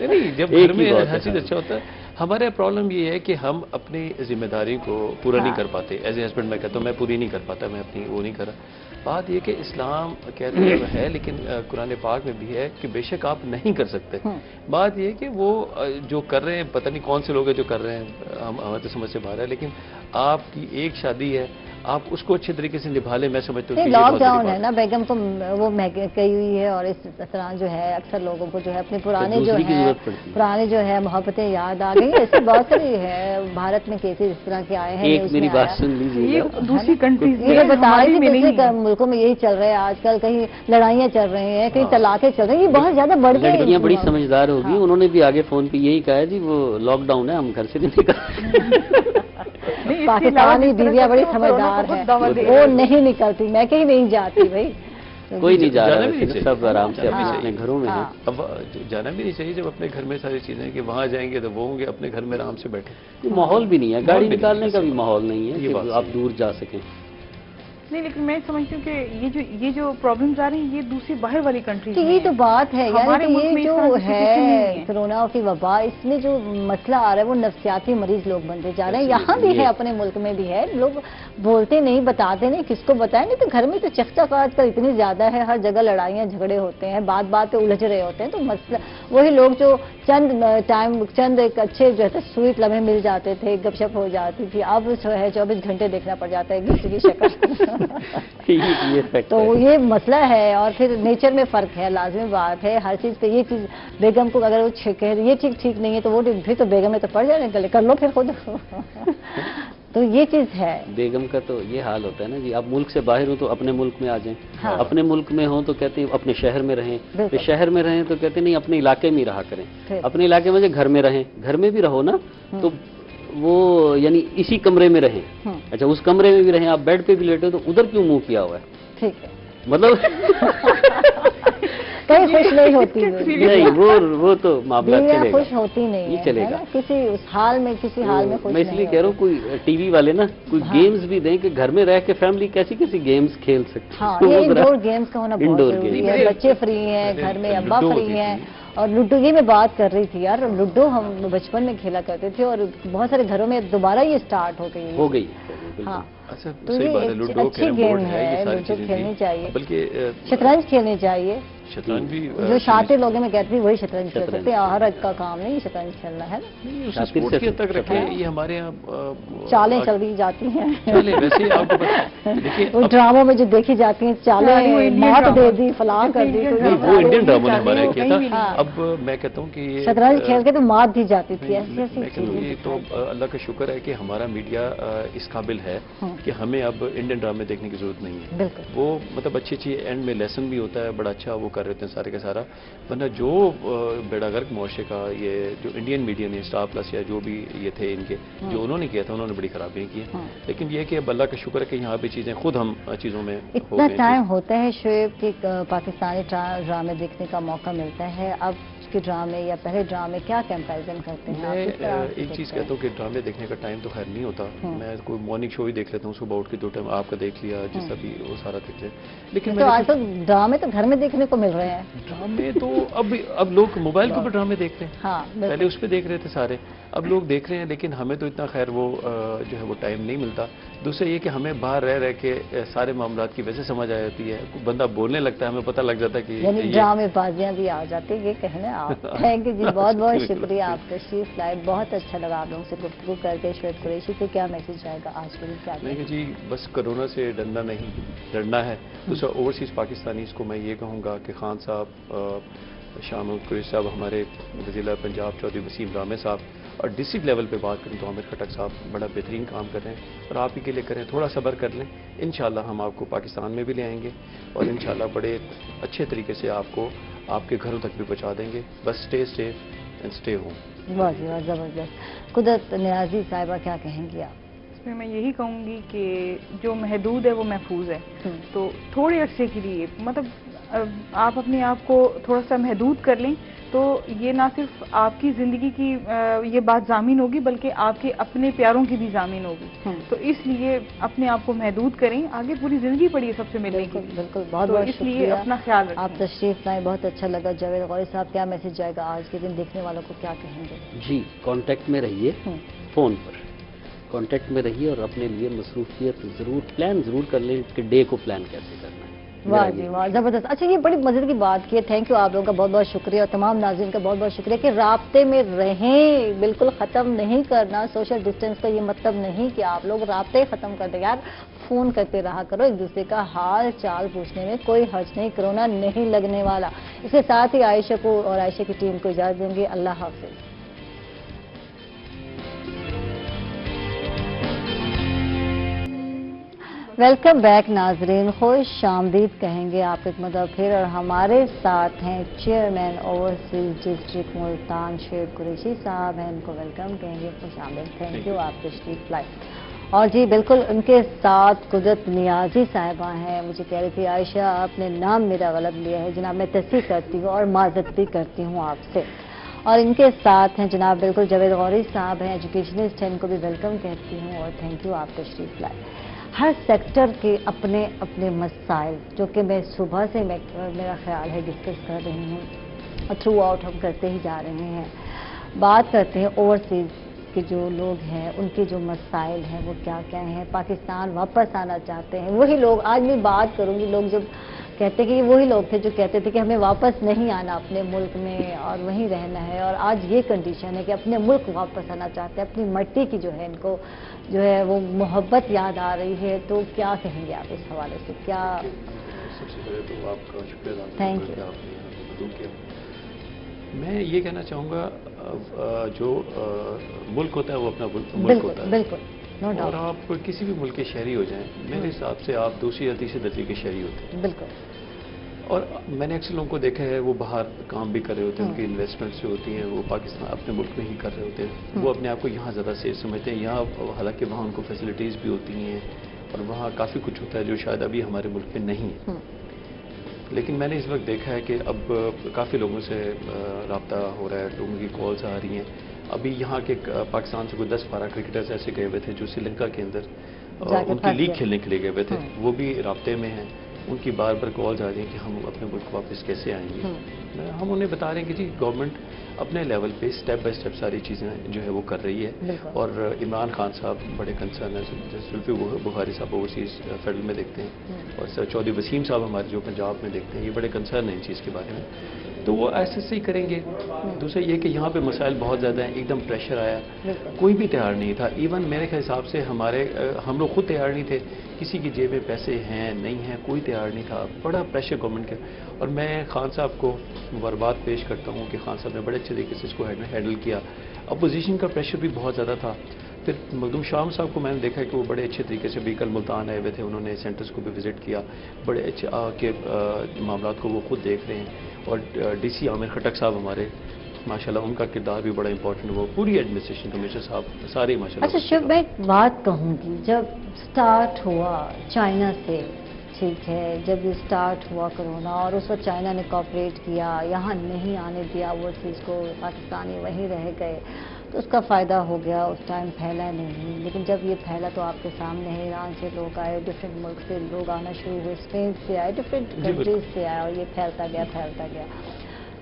نہیں جب گھر میں ہر چیز اچھا ہوتا ہے. ہمارا پرابلم یہ ہے کہ ہم اپنی ذمہ داری کو پورا نہیں کر پاتے. ایز اے ہسبینڈ میں کہتا ہوں میں پوری نہیں کر پاتا، میں اپنی وہ نہیں کر رہا. بات یہ کہ اسلام کہتے ہے، لیکن قرآن پاک میں بھی ہے کہ بے شک آپ نہیں کر سکتے. بات یہ ہے کہ وہ جو کر رہے ہیں پتہ نہیں کون سے لوگ ہیں جو کر رہے ہیں، ہمیں تو سمجھ سے باہر ہے، لیکن آپ کی ایک شادی ہے، آپ اس کو اچھے طریقے سے نبھا لیں. میں سمجھتا ہوں لاک ڈاؤن ہے نا، بیگم کو وہ کہی ہوئی ہے، اور اس طرح جو ہے اکثر لوگوں کو جو ہے اپنے پرانے جو ہے محبتیں یاد آ گئی. ایسے بہت ساری ہے بھارت میں کیسز اس طرح کے آئے ہیں. میری بات سن لیجیے، دوسری کنٹریز یہ بتا رہی تھی دوسرے ملکوں میں یہی چل رہا ہے آج کل. کہیں لڑائیاں چل رہی ہیں، کہیں طلاقیں چل رہی ہیں، یہ بہت زیادہ بڑھ گئی. لڑکیاں بڑی سمجھدار ہوگی، انہوں نے بھی آگے فون پہ یہی کہا جی وہ لاک ڈاؤن ہے، ہم گھر سے نہیں نکل. پاکستانی بیویاں بڑی سمجھدار ہیں، وہ نہیں نکلتی. میں کہیں نہیں جاتی بھائی، کوئی نہیں جا رہا، سب آرام سے اپنے گھروں میں ہیں. اب جانا بھی نہیں چاہیے جب اپنے گھر میں ساری چیزیں کہ وہاں جائیں گے تو وہ ہوں گے اپنے گھر میں آرام سے بیٹھے. ماحول بھی نہیں ہے، گاڑی نکالنے کا بھی ماحول نہیں ہے کہ آپ دور جا سکیں. نہیں لیکن میں سمجھتی ہوں کہ یہ جو پرابلمز آ رہی ہیں یہ دوسری باہر والی کنٹریز میں. یہ تو بات ہے یعنی یہ جو ہے کرونا کی وبا، اس میں جو مسئلہ آ رہا ہے وہ نفسیاتی مریض لوگ بنتے جا رہے ہیں. یہاں بھی ہے، اپنے ملک میں بھی ہے. لوگ بولتے نہیں، بتاتے نہیں، کس کو بتائیں. نہیں تو گھر میں تو چکچک آج کل اتنی زیادہ ہے، ہر جگہ لڑائیاں جھگڑے ہوتے ہیں، بات بات پہ الجھ رہے ہوتے ہیں. تو مسئلہ وہی لوگ جو چند ایک اچھے جو ہے سویٹ لمحے مل جاتے تھے، گپ شپ ہو جاتی تھی، اب جو ہے 24 گھنٹے دیکھنا پڑ جاتا ہے کسی کی شکل. تو یہ مسئلہ ہے. اور پھر نیچر میں فرق ہے، لازمی بات ہے. ہر چیز پہ یہ چیز بیگم کو اگر وہ کہہ یہ چیز ٹھیک نہیں ہے تو وہ پھر تو بیگم میں تو پڑ جانے گلے کر لو پھر خود. تو یہ چیز ہے. بیگم کا تو یہ حال ہوتا ہے نا جی، آپ ملک سے باہر ہو تو اپنے ملک میں آ جائیں. اپنے ملک میں ہوں تو کہتے ہیں اپنے شہر میں رہیں، شہر میں رہیں تو کہتے ہیں نہیں اپنے علاقے میں رہا کریں. اپنے علاقے میں گھر میں رہیں، گھر میں بھی رہو نا تو وہ یعنی اسی کمرے میں رہیں. اچھا اس کمرے میں بھی رہیں، آپ بیڈ پہ بھی لیٹے ہو تو ادھر کیوں منہ کیا ہوا ہے؟ ٹھیک ہے، مطلب کہیں خوش نہیں ہوتی. نہیں وہ تو معاملہ چلے گا، خوش ہوتی نہیں چلے گا کسی حال میں خوش. میں اس لیے کہہ رہا ہوں کوئی ٹی وی والے نا کوئی گیمز بھی دیں کہ گھر میں رہ کے فیملی کیسی گیمز کھیل سکتی. ہاں یہ انڈور گیمز کا ہونا بہت ضروری ہے. بچے فری ہیں، گھر میں ابا فری ہیں. اور لوڈو یہ میں بات کر رہی تھی یار، لوڈو ہم بچپن میں کھیلا کرتے تھے اور بہت سارے گھروں میں دوبارہ یہ سٹارٹ ہو گئی. हाँ अच्छा, तो सही ये बात है, एक लूडो अच्छी कैरम गेम बोर्ड है, ये है, सारी लूडो चीजें खेलनी थी। चाहिए, बल्कि शतरंज खेलनी चाहिए। शतरंज भी जो शातिर लोग हैं, मैं कहती हूँ वही शतरंज खेल सकते हैं, हर एक का काम नहीं शतरंज खेलना है ना। नहीं, उसे स्पोर्ट के हद तक रखे, ये हमारे यहाँ चालें चल दी जाती हैं, चले वैसे ही आपको पता देखिए वो ड्रामों में जो देखी जाती हैं चालें, मात दे दी, फलां कर दी, तो नहीं, वो इंडियन ड्रामों ने हमारे यहाँ किया था। हाँ। अब मैं कहता हूँ कि ये शतरंज खेल के तो मात दी जाती थी, ऐसी मैं ऐसी कहता हूँ ये तो अल्लाह का शुक्र है कि हमारा मीडिया इस काबिल है कि हमें अब इंडियन ड्रामे देखने की जरूरत नहीं है। बिल्कुल वो मतलब अच्छी अच्छी एंड में लेसन भी होता है, बड़ा अच्छा वो कर रहे होते हैं सारे का सारा। वरना जो बेड़ागर्क मुआशरे का ये जो इंडियन मीडिया ने स्टार प्लस या जो भी ये थे इनके जो उन्होंने किया था, उन्होंने बड़ी खराबियां की हैं। लेकिन ये कि अब अल्लाह का शुक्र है कि यहाँ पे चीज़ें खुद हम चीज़ों में इतना टाइम होता है शोएब कि पाकिस्तानी ड्रामे देखने का मौका मिलता है, अब के ड्रामे या पहले ड्रामे क्या कंपैरिजन करते हैं आप? मैं एक चीज़ कहता हूँ कि ड्रामे देखने का टाइम तो खैर नहीं होता, मैं कोई मॉर्निंग शो ही देख लेता हूँ, सुबह उठ के 2 टाइम आपका देख लिया, जैसा भी वो सारा देख लिया। लेकिन तो आज तो ड्रामे तो घर में देखने को मिल रहे हैं। ड्रामे तो अब लोग मोबाइल के ऊपर ड्रामे देखते हैं। हाँ, पहले उस पर देख रहे थे सारे, अब लोग देख रहे हैं, लेकिन हमें तो इतना खैर वो जो है वो टाइम नहीं मिलता। दूसरा ये कि हमें बाहर रह रह के सारे मामलात की वैसे समझ आ जाती है, बंदा बोलने लगता है, हमें पता लग जाता है कि ड्रामे बाजियां भी आ जाती है, ये कहना आप। थैंक यू जी, बहुत बहुत शुक्रिया आपका तशरीफ लाए, बहुत अच्छा लगा आप लोगों से गुफ्तगू करके। शोएब कुरैशी से क्या मैसेज जाएगा आज के लिए? क्या नहीं जी, बस कोरोना से डरना नहीं, डरना है। दूसरा ओवरसीज़ पाकिस्तानीज़ को मैं ये कहूँगा कि खान साहब, शाह महमूद कुरैशी साहब, हमारे वज़ीर पंजाब चौधरी वसीम रामे साहब, और डिस्ट्रिक्ट लेवल पे बात करें तो आमिर खटक साहब बड़ा बेहतरीन काम कर रहे हैं, और आप ही के लिए करें, थोड़ा सब्र कर लें, इंशाल्लाह हम आपको पाकिस्तान में भी ले आएंगे और इंशाल्लाह बड़े अच्छे तरीके से आपको आपके घरों तक भी पहुँचा देंगे। बस stay safe and stay home. वाह जी वाह, ज़बरदस्त। कुदरत नियाज़ी साहिबा, क्या कहेंगी आप? इसमें मैं यही कहूँगी कि जो महदूद है वो महफूज है, तो थोड़े अरसे के लिए मतलब आप अपने आप को थोड़ा सा महदूद कर लें, तो ये ना सिर्फ आपकी ज़िंदगी की ये बात ज़ामीन होगी, बल्कि आपके अपने प्यारों की भी ज़ामीन होगी। तो इसलिए अपने आप को महदूद करें, आगे पूरी ज़िंदगी पड़ी है सबसे मिलने की। बिल्कुल, बहुत तो बहुत इसलिए अपना ख्याल रखें। आप तशरीफ लाए, बहुत अच्छा लगा। जावेद गौरी साहब, क्या मैसेज जाएगा आज के दिन देखने वालों को, क्या कहेंगे? जी, कांटेक्ट में रहिए, फ़ोन पर कांटेक्ट में रहिए और अपने लिए मसरूफियत प्लान ज़रूर कर लें कि डे को प्लान कैसे करना है। वाह जी वाह, ज़बरदस्त। अच्छा, ये बड़ी मज़े की बात की है। थैंक यू, आप लोगों का बहुत बहुत शुक्रिया, और तमाम नाज़रीन का बहुत बहुत शुक्रिया कि राब्ते में रहें, बिल्कुल ख़त्म नहीं करना सोशल डिस्टेंस का। ये मतलब नहीं कि आप लोग राब्ते ख़त्म कर दें, यार फ़ोन करते रहा करो, एक दूसरे का हाल चाल पूछने में कोई हर्ज नहीं, कोरोना नहीं लगने वाला। इसके साथ ही आयशा को और आयशा की टीम को इजाज़त दूंगी। अल्लाह हाफ़िज़। वेलकम बैक नाजरीन, खुश आमदीद कहेंगे आप एक मरतबा फिर, और हमारे साथ हैं chairman overseas district Multan Shoaib Qureshi साहब हैं, इनको वेलकम कहेंगे, खुश आमदीद। थैंक यू, आप तशरीफ लाए। और जी बिल्कुल उनके साथ कुदरत नियाज़ी साहिबा हैं। मुझे कह रही थी आयशा आपने नाम मेरा गलत लिया है, जनाब मैं तस्दीक करती हूँ और माजरत भी करती हूँ आपसे। और इनके साथ हैं जनाब बिल्कुल जावेद गौरी साहब हैं, एजुकेशनिस्ट हैं, इनको भी वेलकम कहती हूँ और थैंक यू, आप तशरीफ लाए। हर सेक्टर के अपने अपने मसाइल जो कि मैं सुबह से मेरा ख्याल है डिस्कस कर रही हूँ और थ्रू आउट हम करते ही जा रहे हैं। बात करते हैं ओवरसीज़ के जो लोग हैं उनके जो मसाइल हैं वो क्या क्या हैं, पाकिस्तान वापस आना चाहते हैं वही लोग। आज मैं बात करूँगी, लोग जब कहते हैं कि वही लोग थे जो कहते थे कि हमें वापस नहीं आना अपने मुल्क में और वहीं रहना है, और आज ये कंडीशन है कि अपने मुल्क वापस आना चाहते हैं, अपनी मट्टी की जो है इनको जो है वो मोहब्बत याद आ रही है। तो क्या कहेंगे आप इस हवाले से? क्या सबसे पहले तो आपका शुक्रिया, थैंक यू। आपने मैं ये कहना चाहूँगा जो मुल्क होता है वो अपना मुल्क होता है, बिल्कुल, नो डाउट। और आप किसी भी मुल्क के शहरी हो जाएं, मेरे हिसाब से आप दूसरी या तीसरे दर्जे के शहरी होते हैं। बिल्कुल। और मैंने अक्सर लोगों को देखा है वो बाहर काम भी कर रहे होते हैं, उनकी इन्वेस्टमेंट्स जो होती हैं वो पाकिस्तान अपने मुल्क में ही कर रहे होते हैं, वो अपने आप को यहाँ ज़्यादा सेफ समझते हैं। यहाँ हालांकि वहाँ उनको फैसिलिटीज़ भी होती हैं और वहाँ काफ़ी कुछ होता है जो शायद अभी हमारे मुल्क में नहीं है। लेकिन मैंने इस वक्त देखा है कि अब काफ़ी लोगों से रब्ता हो रहा है, लोगों की कॉल्स आ रही हैं। अभी यहाँ के पाकिस्तान से कोई 10-12 क्रिकेटर्स ऐसे गए हुए थे जो श्रीलंका के अंदर उनकी लीग खेलने के लिए गए हुए थे, वो भी राब्ते में हैं। ان کی بار بار کالز آ رہی ہیں کہ ہم اپنے ملک واپس کیسے آئیں گے. ہم انہیں بتا رہے ہیں کہ جی گورنمنٹ اپنے لیول پہ اسٹیپ بائی اسٹیپ ساری چیزیں جو ہے وہ کر رہی ہے. اور عمران خان صاحب بڑے کنسرن ہیں, زلفی بخاری صاحب اوورسیز فیڈرل میں دیکھتے ہیں, اور سر چودھری وسیم صاحب ہمارے جو پنجاب میں دیکھتے ہیں, یہ بڑے کنسرن ہیں ان چیز کے بارے میں. تو وہ ایسے ہی کریں گے. دوسرا یہ کہ یہاں پہ مسائل بہت زیادہ ہیں, ایک دم پریشر آیا, کوئی بھی تیار نہیں تھا. ایون میرے حساب سے ہم لوگ خود تیار نہیں تھے, کسی کی جیب میں پیسے ہیں نہیں ہیں, کوئی تیار نہیں تھا. بڑا پریشر گورنمنٹ کا. اور میں خان صاحب کو مبارکباد پیش کرتا ہوں کہ خان صاحب نے بڑے اچھے طریقے سے اس کو ہینڈل کیا. اپوزیشن کا پریشر بھی بہت زیادہ تھا. پھر مخدوم شام صاحب کو میں نے دیکھا کہ وہ بڑے اچھے طریقے سے بھی کل ملتان آئے ہوئے تھے, انہوں نے سینٹرز کو بھی وزٹ کیا, بڑے اچھے کے معاملات کو وہ خود دیکھ رہے ہیں. اور ڈی سی عامر خٹک صاحب ہمارے ماشاءاللہ ان کا کردار بھی بڑا امپورٹنٹ ہوا, پوری ایڈمنسٹریشن کمشنر صاحب سارے ماشاءاللہ. اچھا شیو, میں ایک بات کہوں گی, جب سٹارٹ ہوا چائنا سے, ٹھیک ہے, جب یہ سٹارٹ ہوا کرونا اور اس وقت چائنا نے کوآپریٹ کیا, یہاں نہیں آنے دیا اوورسیز کو, پاکستانی وہیں رہ گئے, تو اس کا فائدہ ہو گیا. اس ٹائم پھیلا نہیں, لیکن جب یہ پھیلا تو آپ کے سامنے ہے, ایران سے لوگ آئے, ڈفرینٹ ملک سے لوگ آنا شروع ہوئے, اسپین سے آئے, ڈفرینٹ کنٹریز سے آئے, اور یہ پھیلتا گیا.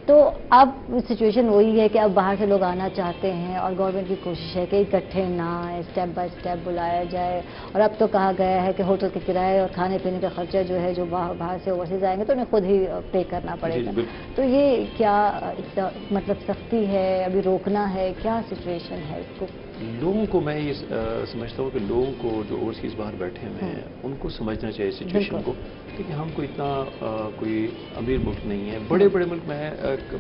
تو اب سچویشن وہی ہے کہ اب باہر سے لوگ آنا چاہتے ہیں, اور گورنمنٹ کی کوشش ہے کہ اکٹھے نہ آئیں, اسٹیپ بائی اسٹیپ بلایا جائے. اور اب تو کہا گیا ہے کہ ہوٹل کے کرائے اور کھانے پینے کا خرچہ جو ہے جو باہر سے اوورسیز آئیں گے تو انہیں خود ہی پے کرنا پڑے گا. تو یہ کیا مطلب سختی ہے, ابھی روکنا ہے, کیا سچویشن ہے اس کو؟ لوگوں کو میں یہ سمجھتا ہوں کہ لوگوں کو جو اوورسیز باہر بیٹھے ہوئے ہیں ان کو سمجھنا چاہیے سچویشن کو, کیونکہ ہم کو اتنا کوئی امیر ملک نہیں ہے. بڑے بڑے ملک میں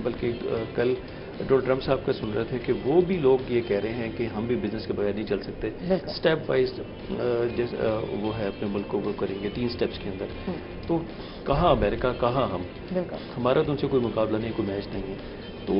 بلکہ کل ڈونلڈ ٹرمپ صاحب کا سن رہے تھے کہ وہ بھی لوگ یہ کہہ رہے ہیں کہ ہم بھی بزنس کے بغیر نہیں چل سکتے, اسٹیپ بائی اسٹیپ وہ ہے اپنے ملک کو وہ کریں گے 3 اسٹیپس کے اندر. تو کہاں امریکہ, کہاں ہم, ہمارا تو ان سے کوئی مقابلہ نہیں, کوئی میچ نہیں ہے. تو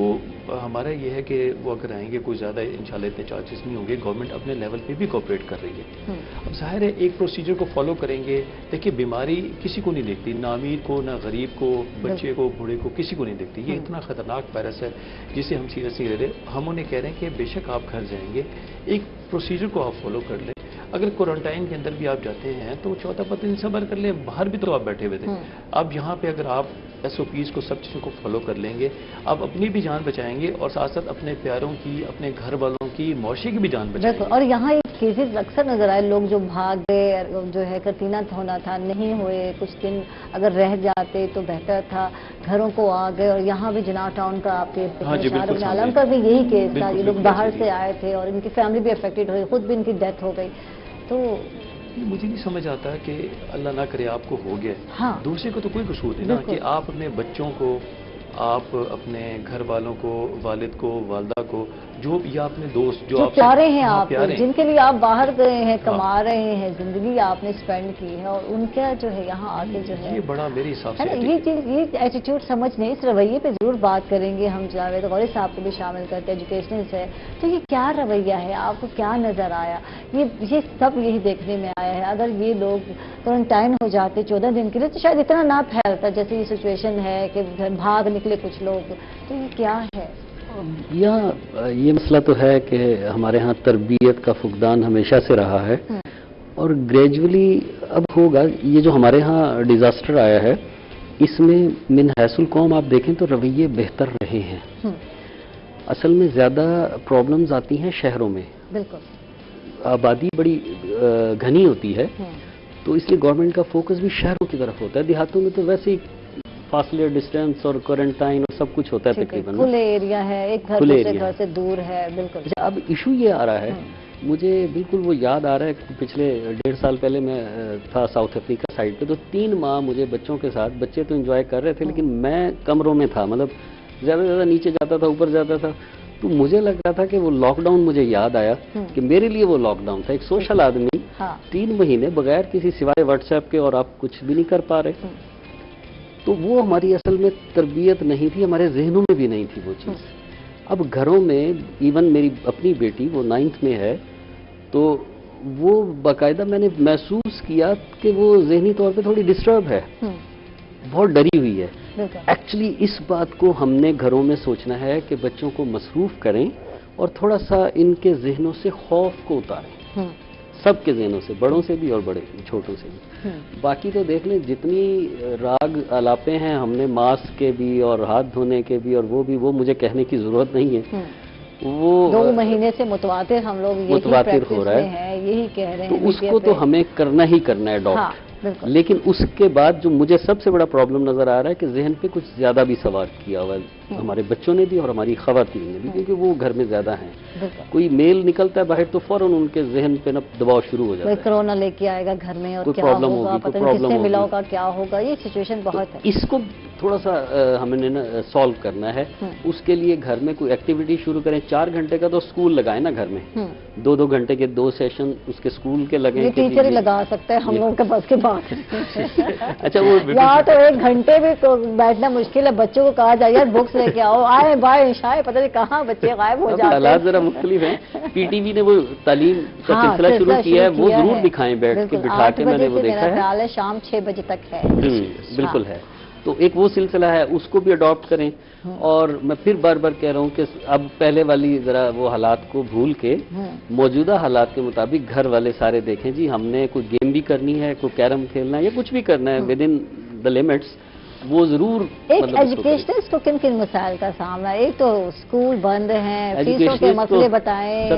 ہمارا یہ ہے کہ وہ اگر آئیں گے کوئی زیادہ انشاءاللہ اتنے چارجز نہیں ہوں گے. گورنمنٹ اپنے لیول پہ بھی کوآپریٹ کر رہی ہے. اب ظاہر ہے ایک پروسیجر کو فالو کریں گے. دیکھیے بیماری کسی کو نہیں دیکھتی, نہ امیر کو, نہ غریب کو, بچے کو, بوڑھے کو, کسی کو نہیں دیکھتی. یہ اتنا خطرناک وائرس ہے جسے ہم سیریس نہیں لے رہے. ہم انہیں کہہ رہے ہیں کہ بے شک آپ گھر جائیں گے, ایک پروسیجر کو آپ فالو کر لیں. اگر کوارنٹائن کے اندر بھی آپ جاتے ہیں تو 14 دن صبر کر لیں, باہر بھی تو آپ بیٹھے ہوئے تھے. اب یہاں پہ اگر آپ SOPs کو, سب چیزوں کو فالو کر لیں گے, آپ اپنی بھی جان بچائیں گے اور ساتھ ساتھ اپنے پیاروں کی, اپنے گھر والوں کی, معاشرے کی بھی جان بچائیں گے. اور یہاں یہ کیسز اکثر نظر آئے, لوگ جو بھاگ گئے, جو ہے کرتینہ ہونا تھا نہیں ہوئے, کچھ دن اگر رہ جاتے تو بہتر تھا, گھروں کو آ گئے. اور یہاں بھی جناح ٹاؤن کا آپ کے عالم کا بھی یہی کیس تھا, یہ لوگ باہر سے آئے تھے اور ان کی فیملی بھی افیکٹڈ ہوئی, خود بھی ان کی ڈیتھ ہو گئی. تو مجھے نہیں سمجھ آتا کہ اللہ نہ کرے آپ کو ہو گیا, دوسرے کو تو کوئی قصور نہیں نا, کہ آپ اپنے بچوں کو, آپ اپنے گھر والوں کو, والد کو, والدہ کو, جو یا اپنے دوست جو آپ پیارے ہیں, آپ جن کے لیے آپ باہر گئے ہیں, کما رہے ہیں, زندگی آپ نے اسپینڈ کی ہے, اور ان کا جو ہے یہاں آگے جو ہے یہ بڑا میرے حساب سے یہ چیز, یہ ایٹیٹیوڈ سمجھ نہیں. اس رویے پہ ضرور بات کریں گے ہم. جاوید غوری صاحب کو بھی شامل کرتے ہیں, ایجوکیشنسٹ ہے, تو یہ کیا رویہ ہے, آپ کو کیا نظر آیا؟ یہ سب یہی دیکھنے میں آیا ہے. اگر یہ لوگ کوارنٹائن ہو جاتے 14 دن کے لیے تو شاید اتنا نہ پھیلتا جیسے یہ سچویشن ہے کہ بھاگ نکلے کچھ لوگ. تو یہ کیا ہے؟ یہ مسئلہ تو ہے کہ ہمارے ہاں تربیت کا فقدان ہمیشہ سے رہا ہے, اور گریجولی اب ہوگا. یہ جو ہمارے ہاں ڈیزاسٹر آیا ہے, اس میں من حیث القوم آپ دیکھیں تو رویے بہتر رہے ہیں. اصل میں زیادہ پرابلمز آتی ہیں شہروں میں, بالکل آبادی بڑی گھنی ہوتی ہے, تو اس لیے گورنمنٹ کا فوکس بھی شہروں کی طرف ہوتا ہے. دیہاتوں میں تو ویسے ہی فاصلے, ڈسٹینس اور کوارنٹائن اور سب کچھ ہوتا ہے تقریباً, کھلے ایریا ہے, ایک گھر دوسرے گھر سے دور ہے. بالکل. اب ایشو یہ آ رہا ہے, مجھے بالکل وہ یاد آ رہا ہے, پچھلے 1.5 سال پہلے میں تھا ساؤتھ افریقہ سائڈ پہ, تو 3 ماہ مجھے بچوں کے ساتھ, بچے تو انجوائے کر رہے تھے لیکن میں کمروں میں تھا, مطلب زیادہ سے زیادہ نیچے جاتا تھا, اوپر جاتا تھا. تو مجھے لگ رہا تھا کہ وہ لاک ڈاؤن, مجھے یاد آیا کہ میرے لیے وہ لاک ڈاؤن تھا. ایک سوشل آدمی 3 مہینے بغیر کسی سوائے واٹس ایپ کے, اور آپ کچھ بھی نہیں کر پا رہے. تو وہ ہماری اصل میں تربیت نہیں تھی, ہمارے ذہنوں میں بھی نہیں تھی وہ چیز. اب گھروں میں ایون میری اپنی بیٹی وہ 9th میں ہے, تو وہ باقاعدہ میں نے محسوس کیا کہ وہ ذہنی طور پہ تھوڑی ڈسٹرب ہے, بہت ڈری ہوئی ہے. ایکچولی اس بات کو ہم نے گھروں میں سوچنا ہے کہ بچوں کو مصروف کریں اور تھوڑا سا ان کے ذہنوں سے خوف کو اتاریں. سب کے ذہنوں سے، بڑوں سے بھی اور بڑے چھوٹوں سے بھی. باقی تو دیکھ لیں جتنی راگ آلاپیں ہیں ہم نے ماسک کے بھی اور ہاتھ دھونے کے بھی اور وہ مجھے کہنے کی ضرورت نہیں ہے. وہ 2 مہینے سے متواتر ہم لوگ متواتر ہو رہا ہے، یہی کہہ رہے ہیں. تو اس کو تو ہمیں کرنا ہی کرنا ہے اڈاپٹ. لیکن اس کے بعد جو مجھے سب سے بڑا پرابلم نظر آ رہا ہے کہ ذہن پہ کچھ زیادہ بھی سوار کیا ہوا ہے ہمارے بچوں نے بھی اور ہماری خواتین نے بھی، کیونکہ وہ گھر میں زیادہ ہیں. کوئی میل نکلتا ہے باہر تو فوراً ان کے ذہن پہ نا دباؤ شروع ہو جاتا ہے. کرونا لے کے آئے گا گھر میں اور کیا ہوگا، پتہ نہیں کس سے ملا ہوگا، کیا ہوگا. یہ سچویشن بہت ہے. اس کو تھوڑا سا ہمیں نے سالو کرنا ہے. اس کے لیے گھر میں کوئی ایکٹیویٹی شروع کریں. 4 گھنٹے کا تو اسکول لگائیں نا گھر میں، 2 گھنٹے کے 2 سیشن اس کے اسکول کے لگیں. ٹیچر ہی لگا سکتا ہے، ہم لوگوں کے بس کے بات. اچھا وہ یا تو 1 گھنٹے بھی بیٹھنا مشکل ہے. بچوں کو کہا جائے یار بکس لے کے آؤ، آئے بھائی شاید پتہ نہیں کہاں بچے غائب ہو جاتے ہیں. حالات ذرا مختلف ہیں. پی ٹی وی نے وہ تعلیم کا سلسلہ شروع کیا ہے، وہ ضرور دکھائیں بیٹھ کے بٹھا کے. میں نے وہ دیکھا ہے شام 6 بجے تک ہے. بالکل ہے. تو ایک وہ سلسلہ ہے، اس کو بھی اڈاپٹ کریں. اور میں پھر بار بار کہہ رہا ہوں کہ اب پہلے والی ذرا وہ حالات کو بھول کے موجودہ حالات کے مطابق گھر والے سارے دیکھیں جی ہم نے کوئی گیم بھی کرنی ہے، کوئی کیرم کھیلنا ہے یا کچھ بھی کرنا ہے ود ان دا لمٹس، وہ ضرور. ایک ایجوکیشنسٹ کو کن کن مسائل کا سامنا ہے؟ ایک تو اسکول بند ہیں، فیسوں کے مسئلے بتائیں،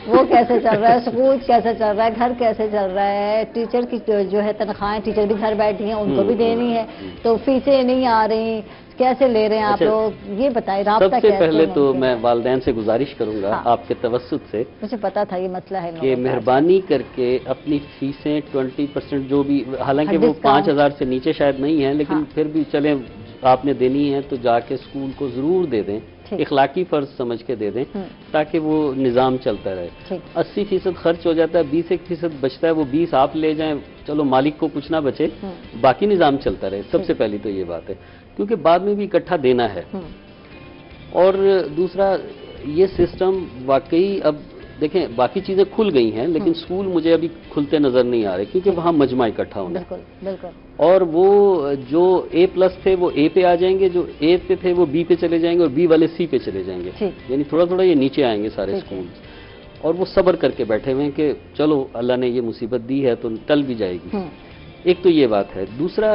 وہ کیسے چل رہا ہے، اسکول کیسے چل رہا ہے، گھر کیسے چل رہا ہے. ٹیچر کی جو ہے تنخواہیں، ٹیچر بھی گھر بیٹھی ہیں ان کو بھی دینی ہے، تو فیسیں نہیں آ رہی، کیسے لے رہے ہیں آپ لوگ؟ یہ بتائیں رابطہ کیسے. سب سے پہلے تو میں والدین سے گزارش کروں گا آپ کے توسط سے، مجھے پتا تھا یہ مسئلہ ہے کہ مہربانی کر کے اپنی فیسیں 20% جو بھی، حالانکہ وہ 5000 سے نیچے شاید نہیں ہے لیکن پھر بھی چلیں آپ نے دینی ہے تو جا کے اسکول کو ضرور دے دیں. اخلاقی فرض سمجھ کے دے دیں تاکہ وہ نظام چلتا رہے. 80% خرچ ہو جاتا ہے، 20% بچتا ہے، وہ 20 آپ لے جائیں، چلو مالک کو کچھ نہ بچے، باقی نظام چلتا رہے. سب سے پہلی تو یہ بات ہے، کیونکہ بعد میں بھی اکٹھا دینا ہے. اور دوسرا یہ سسٹم واقعی اب دیکھیں باقی چیزیں کھل گئی ہیں لیکن اسکول مجھے ابھی کھلتے نظر نہیں آ رہے کیونکہ وہاں مجمع اکٹھا ہونا ہے. اور وہ جو A+ تھے وہ A پہ آ جائیں گے، جو A پہ تھے وہ B پہ چلے جائیں گے اور B والے C پہ چلے جائیں گے. یعنی تھوڑا تھوڑا یہ نیچے آئیں گے سارے اسکول. اور وہ صبر کر کے بیٹھے ہوئے ہیں کہ چلو اللہ نے یہ مصیبت دی ہے تو ٹل بھی جائے گی. ایک تو یہ بات ہے. دوسرا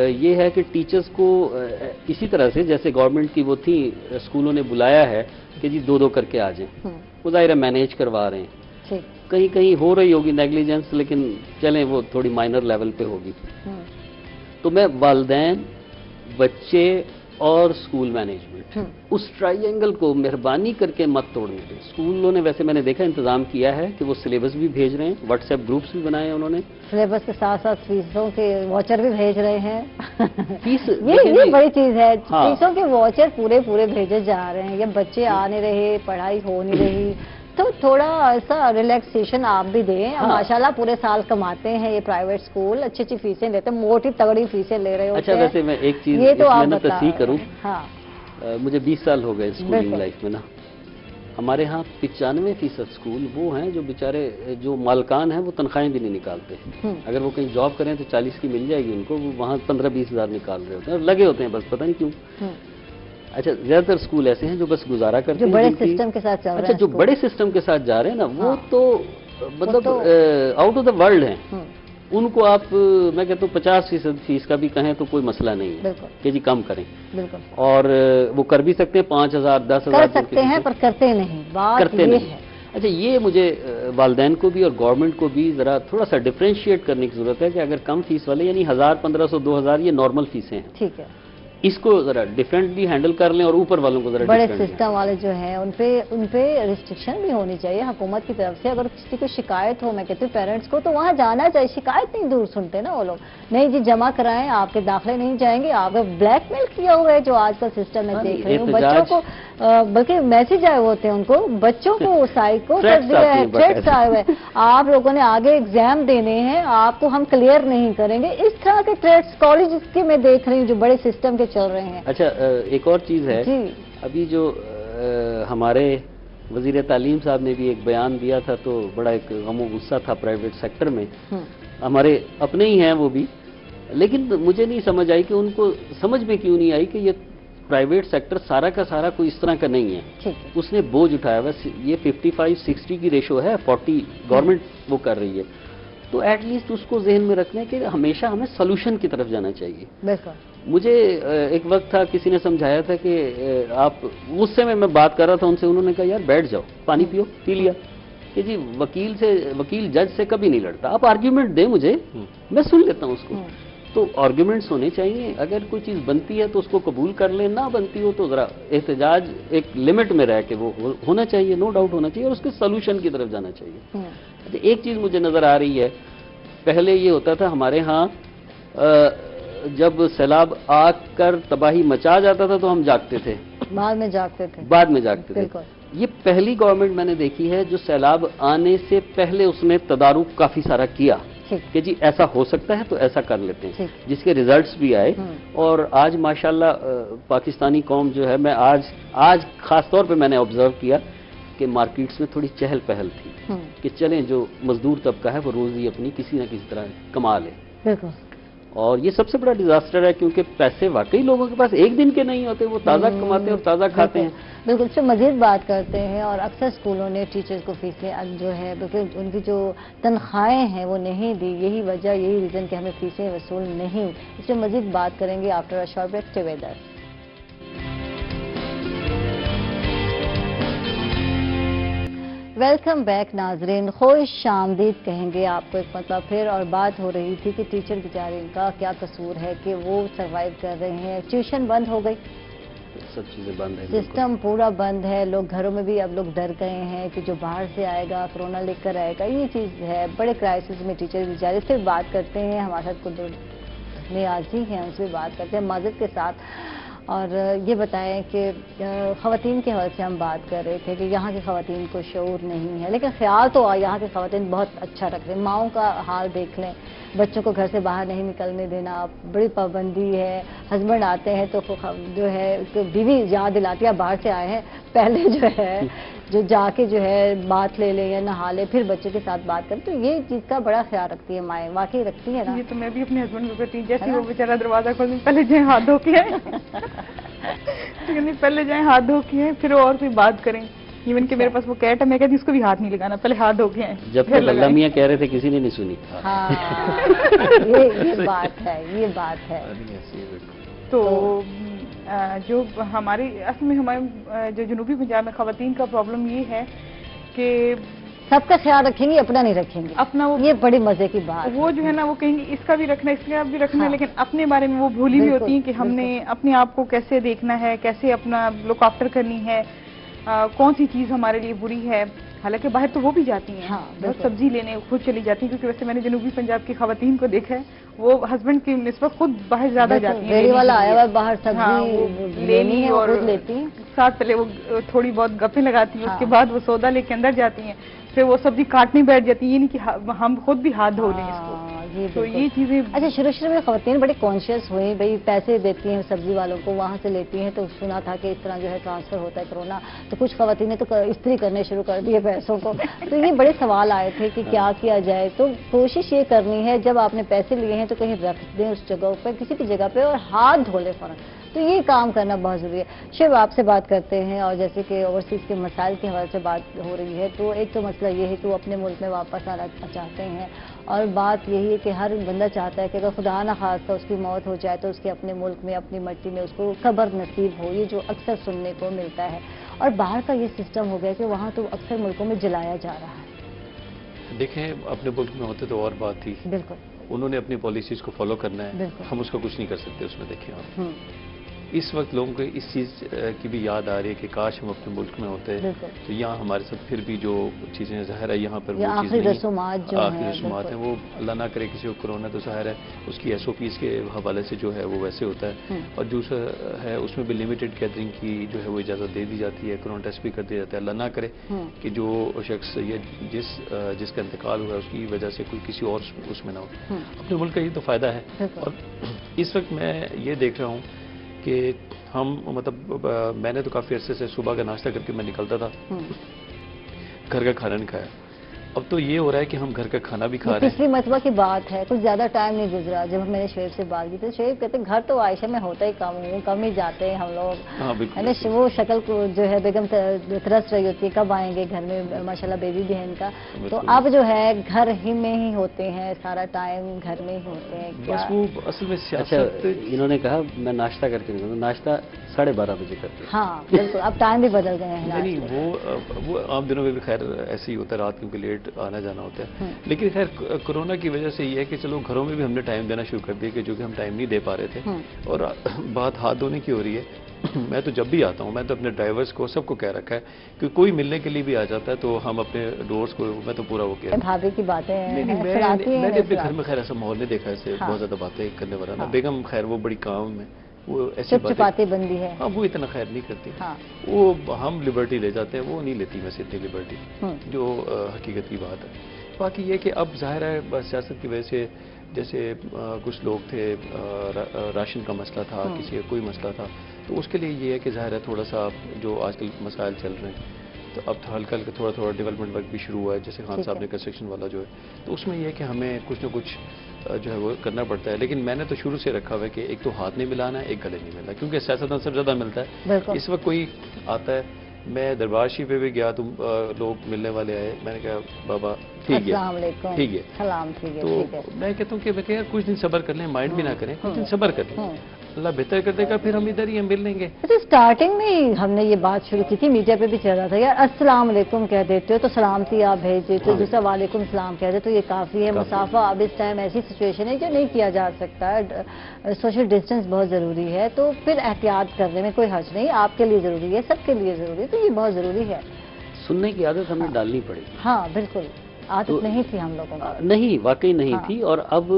یہ ہے کہ ٹیچرز کو اسی طرح سے جیسے گورنمنٹ کی وہ تھی، اسکولوں نے بلایا ہے کہ جی 2 کر کے آ جائیں، وہ ظاہر ہے مینیج کروا رہے ہیں. کہیں کہیں ہو رہی ہوگی نیگلیجنس لیکن چلیں وہ تھوڑی مائنر لیول پہ ہوگی. تو میں والدین، بچے اور اسکول مینجمنٹ اس ٹرائی اینگل کو مہربانی کر کے مت توڑنے دیں. اسکولوں نے ویسے میں نے دیکھا انتظام کیا ہے کہ وہ سلیبس بھی بھیج رہے ہیں، واٹس ایپ گروپس بھی بنائے ہیں انہوں نے، سلیبس کے ساتھ ساتھ فیسوں کے واچر بھی بھیج رہے ہیں. یہ بڑی چیز ہے، فیسوں کے واچر پورے بھیجے جا رہے ہیں. یہ بچے آ نہیں رہے، پڑھائی ہو نہیں رہی، تو تھوڑا ایسا ریلیکسیشن آپ بھی دیں. ماشاءاللہ پورے سال کماتے ہیں یہ پرائیویٹ اسکول، اچھی فیسیں لیتے ہیں، موٹی تگڑی فیسیں لے رہے ہوتے ہیں. اچھا ویسے میں ایک چیز یہ تو آپ تصحیح کروں، مجھے 20 سال ہو گئے اسکولنگ لائف میں نا. ہمارے ہاں 95% اسکول وہ ہیں جو بیچارے جو مالکان ہیں وہ تنخواہیں بھی نہیں نکالتے. اگر وہ کہیں جاب کریں تو 40 کی مل جائے گی ان کو، وہ وہاں 15-20 ہزار نکال رہے ہوتے ہیں اور لگے ہوتے ہیں بس پتہ نہیں کیوں. اچھا زیادہ تر اسکول ایسے ہیں جو بس گزارا کرتے ہیں، جو بڑے سسٹم کے ساتھ چل رہے ہیں. اچھا جو بڑے سسٹم کے ساتھ جا رہے ہیں نا وہ تو مطلب آؤٹ آف دا ورلڈ ہیں. ان کو آپ میں کہتا ہوں 50% فیس کا بھی کہیں تو کوئی مسئلہ نہیں ہے کہ جی کم کریں. اور وہ کر بھی سکتے ہیں 5,000 10,000 کر سکتے ہیں پر کرتے نہیں. کرتے نہیں. اچھا یہ مجھے والدین کو بھی اور گورنمنٹ کو بھی ذرا تھوڑا سا ڈفرینشیٹ کرنے کی ضرورت ہے کہ اگر کم فیس والے یعنی 1,000 1,500 2,000 یہ نارمل فیسیں ہیں، ٹھیک ہے، اس کو ذرا ڈیفرنٹلی ہینڈل کر لیں اور اوپر والوں کو ذرا بڑے سسٹم والے جو ہیں ان پہ ریسٹرکشن بھی ہونی چاہیے حکومت کی طرف سے. اگر کسی کو شکایت ہو، میں کہتی ہوں پیرنٹس کو تو وہاں جانا چاہیے. شکایت نہیں دور سنتے نا وہ لوگ. نہیں جی جمع کرائیں، آپ کے داخلے نہیں جائیں گے. آپ بلیک میل کیا ہوا ہے جو آج کا سسٹم ہے، دیکھ رہی ہوں بچوں کو، بلکہ میسج آئے ہوتے ہیں ان کو، بچوں کو سائیکو کر دیا ہے، تھریٹس آئے ہوئے ہیں، آپ لوگوں نے آگے ایگزام دینے ہیں، آپ کو ہم کلیئر نہیں کریں گے. اس طرح کے تھریٹس کالج کے میں دیکھ رہی ہوں جو بڑے سسٹم کے چل رہے ہیں. اچھا ایک اور چیز ہے، ابھی جو ہمارے وزیر تعلیم صاحب نے بھی ایک بیان دیا تھا تو بڑا ایک غم و غصہ تھا پرائیویٹ سیکٹر میں. ہمارے اپنے ہی ہیں وہ بھی، لیکن مجھے نہیں سمجھ آئی کہ ان کو سمجھ میں کیوں نہیں آئی کہ یہ प्राइवेट सेक्टर सारा का सारा कोई इस तरह का नहीं है, उसने बोझ उठाया हुआ। ये 55-60 की रेशो है, 40 गवर्नमेंट वो कर रही है, तो एटलीस्ट उसको जहन में रखने के हमेशा हमें सोल्यूशन की तरफ जाना चाहिए। मुझे एक वक्त था, किसी ने समझाया था कि आप, उस समय मैं बात कर रहा था उनसे, उन्होंने कहा यार बैठ जाओ, पानी पियो, पी लिया कि जी वकील जज से कभी नहीं लड़ता, आप आर्ग्यूमेंट दे मुझे, मैं सुन लेता हूँ उसको। तो आर्ग्यूमेंट्स होने चाहिए, अगर कोई चीज़ बनती है तो उसको कबूल कर ले, ना बनती हो तो ज़रा एहतजाज एक लिमिट में रह के वो होना चाहिए, नो डाउट होना चाहिए, और उसके सोल्यूशन की तरफ जाना चाहिए। अच्छा, एक चीज़ मुझे नज़र आ रही है, पहले ये होता था हमारे यहाँ, जब सैलाब आकर तबाही मचा जाता था तो हम जागते थे, बाद में जागते थे। ये पहली गवर्नमेंट मैंने देखी है जो सैलाब आने से पहले उसने तदारुक काफ़ी सारा किया कि जी ऐसा हो सकता है तो ऐसा कर लेते हैं, जिसके रिजल्ट्स भी आए। और आज माशाल्लाह पाकिस्तानी कौम जो है, मैं आज खास तौर पे मैंने ऑब्जर्व किया कि मार्केट्स में थोड़ी चहल पहल थी कि चलें जो मजदूर तबका है वो रोजी अपनी किसी न किसी तरह कमा ले। और ये सबसे बड़ा डिजास्टर है, क्योंकि पैसे वाकई लोगों के पास एक दिन के नहीं होते, वो ताज़ा कमाते हैं और ताज़ा खाते हैं। बिल्कुल, इससे मज़ीद बात करते हैं। और अक्सर स्कूलों ने टीचर्स को फीसें जो है, बिल्कुल उनकी जो तनख्वाहें हैं वो नहीं दी, यही वजह, यही रीज़न कि हमें फीसें वसूल नहीं हुई। इससे मज़ीद बात करेंगे after a short break. Stay with us. Welcome back नाजरीन, खुश आमदीद कहेंगे आपको एक मतलब फिर। और बात हो रही थी कि टीचर बेचारे का क्या कसूर है कि वो सर्वाइव कर रहे हैं। ट्यूशन बंद हो गई, सब चीज़ें बंद है, सिस्टम पूरा बंद है, लोग घरों में भी अब लोग डर गए हैं कि जो बाहर से आएगा कोरोना लेकर आएगा, ये चीज़ है। बड़े क्राइसिस में टीचर बेचारे। फिर बात करते हैं, हमारे साथ कुदरत नियाज़ी हैं, उनसे बात करते हैं माजिद के साथ। और ये बताएं कि ख़वातीन के हवाले से हम बात कर रहे थे कि यहाँ की ख़वातीन को शऊर नहीं है, लेकिन ख्याल तो यहाँ की ख़वातीन बहुत अच्छा रख रहे हैं। माओं का हाल देख लें, बच्चों को घर से बाहर नहीं निकलने देना, बड़ी पाबंदी है। हस्बैंड आते हैं तो जो है बीवी याद दिलाती है बाहर से आए हैं, पहले जो है जो जाके जो है बात ले ले या नहा ले, फिर बच्चे के साथ बात करें। तो ये चीज़ का बड़ा ख्याल रखती है माएँ, वाकई रखती है ना। ये तो मैं भी अपने हस्बैंड को कहती हूँ, जैसे वो बेचारा दरवाजा खोल, पहले जाए हाथ धो के आए पहले जाए हाथ धो के आए, फिर और कोई बात करें। इवन कि मेरे पास वो कैट है, मैं कहती उसको भी हाथ नहीं लगाना, पहले हाथ धो के आए। जब तक अल्लाह मियां कह रहे थे किसी ने नहीं सुनी। हाँ, ये बात है। तो जो हमारी असल में हमारे जो जनूबी पंजाब में ख़वातीन का प्रॉब्लम ये है कि सबका ख्याल रखेंगे, अपना नहीं रखेंगे अपना। वो ये बड़ी मजे की बात, वो जो है ना वो कहेंगे इसका भी रखना, इसका भी रखना, हाँ। लेकिन अपने बारे में वो भूली भी होती हैं कि हमने अपने आप को कैसे देखना है, कैसे अपना लुक आफ्टर करनी है, कौन सी चीज़ हमारे लिए बुरी है। हालांकि बाहर तो वो भी जाती हैं, हाँ, बहुत सब्जी लेने खुद चली जाती हैं, क्योंकि वैसे मैंने जनूबी पंजाब की ख़वातीन को देखा है, वो हस्बैंड की निस्बत खुद बाहर ज्यादा जाती हैं। रेडी वाला आया हुआ बाहर सब्जी लेनी है और लेती हैं, साथ पहले वो थोड़ी बहुत गप्पें लगाती हैं, उसके बाद वो सौदा लेके अंदर जाती हैं, फिर वो सब्जी काटने बैठ जाती है। ये नहीं कि हम खुद भी हाथ धो लें इसको। तो ये चीजें अच्छा, शुरू में ख़वातीन बड़ी कॉन्शियस हुई, भाई पैसे देती हैं सब्जी वालों को, वहाँ से लेती हैं। तो सुना था कि इस तरह जो है ट्रांसफर होता है कोरोना, तो कुछ ख़वातीन ने तो इस्त्री करने शुरू कर दिए पैसों को। तो ये बड़े सवाल आए थे कि क्या किया जाए। तो कोशिश ये करनी है, जब आपने पैसे लिए हैं तो कहीं रख दें उस जगह पर, किसी भी जगह पे, और हाथ धो ले फौरन। तो ये काम करना बहुत ज़रूरी है। शिव, आपसे बात करते हैं, और जैसे कि ओवरसीज़ के मसाइल के हवाले से बात हो रही है, तो एक तो मसला ये है कि वो अपने मुल्क में वापस आना चाहते हैं, और बात यही है कि हर बंदा चाहता है कि अगर खुदा न खास्ता उसकी मौत हो जाए तो उसके अपने मुल्क में, अपनी मट्टी में उसको कब्र नसीब हो, ये जो अक्सर सुनने को मिलता है। और बाहर का ये सिस्टम हो गया कि वहाँ तो अक्सर मुल्कों में जलाया जा रहा है। देखें, अपने मुल्क में होते तो और बात थी, बिल्कुल, उन्होंने अपनी पॉलिसीज को फॉलो करना है, हम उसका कुछ नहीं कर सकते उसमें। देखें आप, इस वक्त लोगों को इस चीज़ की भी याद आ रही है कि काश हम अपने मुल्क में होते, तो यहाँ हमारे साथ फिर भी जो चीज़ें ज़ाहिर है यहाँ पर वो आखिरी रसूमात हैं, वो अल्लाह ना करे किसी को कोरोना, तो ज़ाहिर है उसकी SOPs के हवाले से जो है वो वैसे होता है। और दूसरा है उसमें भी लिमिटेड गैदरिंग की जो है वो इजाज़त दे दी जाती है, कोरोना टेस्ट भी कर दिया जाता है। अल्लाह ना करे कि जो शख्स ये जिसका इंतकाल हुआ है उसकी वजह से कोई किसी और उसमें ना हो। अपने मुल्क का ये तो फ़ायदा है। और इस वक्त मैं ये देख रहा हूँ कि हम मतलब मैंने तो काफ़ी अरसे से सुबह का नाश्ता करके मैं निकलता था, घर का खाना नहीं खाया। अब तो ये हो रहा है कि हम घर का खाना भी खा रहे हैं। पिछली मरतबा की बात है, कुछ ज्यादा टाइम नहीं गुजरा जब मैंने शोएब से बात की तो शोएब कहते घर तो आयशा में होता ही कम ही जाते हैं हम लोग। हाँ, बिल्कुल। है ना, वो शक्ल को जो है बेगम तरस रही होती है कब आएंगे घर में, माशाल्लाह बेबी भी है इनका, तो अब जो है घर ही में ही होते हैं, सारा टाइम घर में ही होते हैं। बस वो असल में अच्छा, इन्होंने कहा मैं नाश्ता करके निकलूँ, नाश्ता 12:30 बजे करते हैं। हाँ बिल्कुल, अब टाइम भी बदल गए हैं। नहीं, वो आम दिनों में भी खैर ऐसे ही होता है, रात क्योंकि लेट आना जाना होता है। लेकिन खैर कोरोना की वजह से ये है कि चलो घरों में भी हमने टाइम देना शुरू कर दिया, कि जो कि हम टाइम नहीं दे पा रहे थे। और बात हाथ धोने की हो रही है। मैं तो जब भी आता हूँ, मैं तो अपने ड्राइवर्स को सबको कह रखा है कि कोई मिलने के लिए भी आ जाता है तो हम अपने डोर्स को मैं तो पूरा वो किया। भाभी की बातें मैंने अपने घर में खैर ऐसा माहौल नहीं देखा, ऐसे बहुत ज्यादा बातें करने वाला ना। बेगम खैर वो बड़ी काम है, वो ऐसी बातें बंदी है। हाँ, वो इतना खैर नहीं करती। हाँ। वो हम लिबर्टी ले जाते हैं, वो नहीं लेती वैसे इतनी लिबर्टी, जो हकीकत की बात है। बाकी ये कि अब जाहिर है बस सियासत की वजह से, जैसे कुछ लोग थे, राशन का मसला था, किसी का कोई मसला था, तो उसके लिए ये है कि जाहिर है थोड़ा सा जो आजकल मसाइल चल रहे हैं, तो अब हल्का हल्का थोड़ा डेवलपमेंट वर्क भी शुरू हुआ है, जैसे खान साहब ने कंस्ट्रक्शन वाला जो है, तो उसमें यह है कि हमें कुछ ना कुछ जो है वो करना पड़ता है। लेकिन मैंने तो शुरू से रखा हुआ है कि एक तो हाथ नहीं मिलाना है, एक गले नहीं मिलना, क्योंकि सियासतदान सबसे ज़्यादा मिलता है। इस वक्त कोई आता है, मैं दरबार शरीफ पे भी गया, तुम लोग मिलने वाले आए, मैंने कहा बाबा ठीक है, ठीक है, सलाम, ठीक है, तो मैं कहता हूँ कि मैं यार कुछ दिन सब्र कर लें, माइंड भी ना करें, कुछ दिन सब्र कर लें, अल्लाह बेहतर कर देगा, फिर हम इधर ही हम मिल लेंगे। अच्छा, स्टार्टिंग में ही हमने ये बात शुरू की थी, मीडिया पे भी चल रहा था, यार अस्सलाम वालेकुम कह देते हो तो सलामती आप भेज देते हो, दूसरा वालेकुम सलाम कह देते तो ये काफ़ी है। मुसाफा अब इस टाइम ऐसी सिचुएशन है जो नहीं किया जा सकता है, सोशल डिस्टेंस बहुत ज़रूरी है, तो फिर एहतियात करने में कोई हर्ज नहीं, आपके लिए ज़रूरी है, सबके लिए ज़रूरी है, तो ये बहुत ज़रूरी है। सुनने की आदत हमें डालनी पड़ेगी। हाँ बिल्कुल, आदत नहीं थी हम लोगों को, नहीं, वाकई नहीं थी। और अब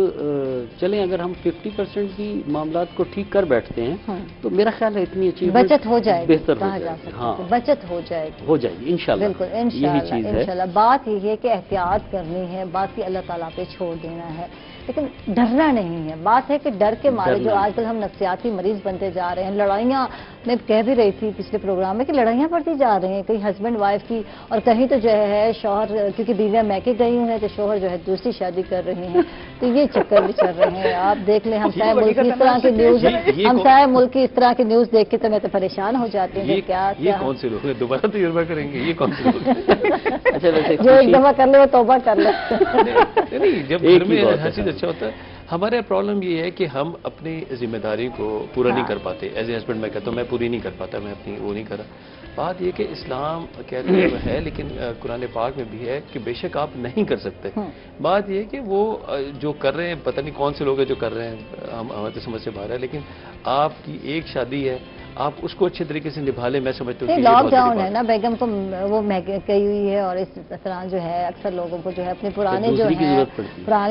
चलें अगर हम 50% की मामलात को ठीक कर बैठते हैं तो मेरा ख्याल है इतनी अच्छी बचत हो जाएगी, बेहतर कहा जा सकता है, बचत हो जाएगी इंशाल्लाह। बिल्कुल इंशाल्लाह। बात ये है कि एहतियात करनी है, बाकी अल्लाह ताला पे छोड़ देना है, लेकिन डरना नहीं है। बात है कि डर के मारे जो आजकल हम नफ्सियाती मरीज बनते जा रहे हैं, लड़ाइयाँ, मैं कह भी रही थी पिछले प्रोग्राम में कि लड़ाइयाँ बढ़ती जा रही हैं, कहीं हस्बैंड वाइफ की, और कहीं तो जो है शौहर, क्योंकि बीवियाँ मैके गई हुई हैं तो शौहर जो है दूसरी शादी कर रहे हैं, तो ये चक्कर भी चल रहे हैं। आप देख लें, हमसाया मुल्क की इस तरह की न्यूज़, हमसाया मुल्क की इस तरह की न्यूज़ देख के तो मैं तो परेशान हो जाती हूँ। क्या कौन से लोग हैं, दोबारा तजुर्बा करेंगे, ये कौन से लोग? अच्छा, वैसे जो एक दफा कर ले वो तौबा कर ले। नहीं, जब घर में हर चीज अच्छा होता है। हमारा प्रॉब्लम ये है कि हम अपनी जिम्मेदारी को पूरा नहीं कर पाते। एज ए हस्बैंड मैं कहता हूँ मैं पूरी नहीं कर पाता, मैं अपनी वो नहीं कर रहा। बात ये कि इस्लाम कहते है, लेकिन कुरान पाक में भी है कि बेशक आप नहीं कर सकते। बात ये है कि वो जो कर रहे हैं, पता नहीं कौन से लोग हैं जो कर रहे हैं, हम हमारे समझ से बाहर है, लेकिन आपकी एक शादी है, आप उसको अच्छे तरीके से निभा लें। मैं समझता हूँ लॉकडाउन है ना, बेगम को वो कही हुई है, और इस तरह जो है अक्सर लोगों को जो है अपने पुराने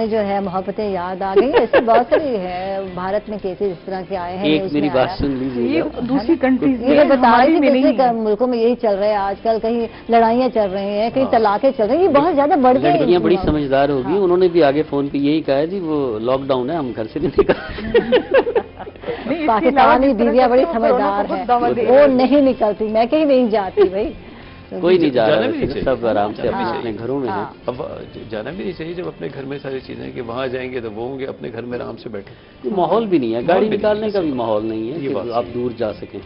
जो है मोहब्बतें याद आ गई। ऐसे बहुत सारी है भारत में केसेस इस तरह के आए हैं। एक मेरी बात सुन लीजिए, दूसरी कंट्रीज ये बता रही थी पिछले मुल्कों में यही चल रहा है आजकल, कहीं लड़ाइयाँ चल रही हैं, कहीं तलाकें चल रही हैं, ये बहुत ज्यादा बढ़ गई। लड़कियां बड़ी समझदार होगी, उन्होंने भी आगे फोन पे यही कहा जी वो लॉकडाउन है, हम घर से नहीं निकल। पाकिस्तानी बीवियां बड़ी समझदार है, वो नहीं निकलती, मैं कहीं नहीं जाती भाई, कोई नहीं जा रहा है, सब आराम से अपने घरों में है। अब जाना भी नहीं चाहिए, जब अपने घर में सारी चीजें कि वहाँ जाएंगे तो वो होंगे, अपने घर में आराम से बैठे। माहौल भी नहीं है, गाड़ी निकालने का भी माहौल नहीं है कि आप दूर जा सकें।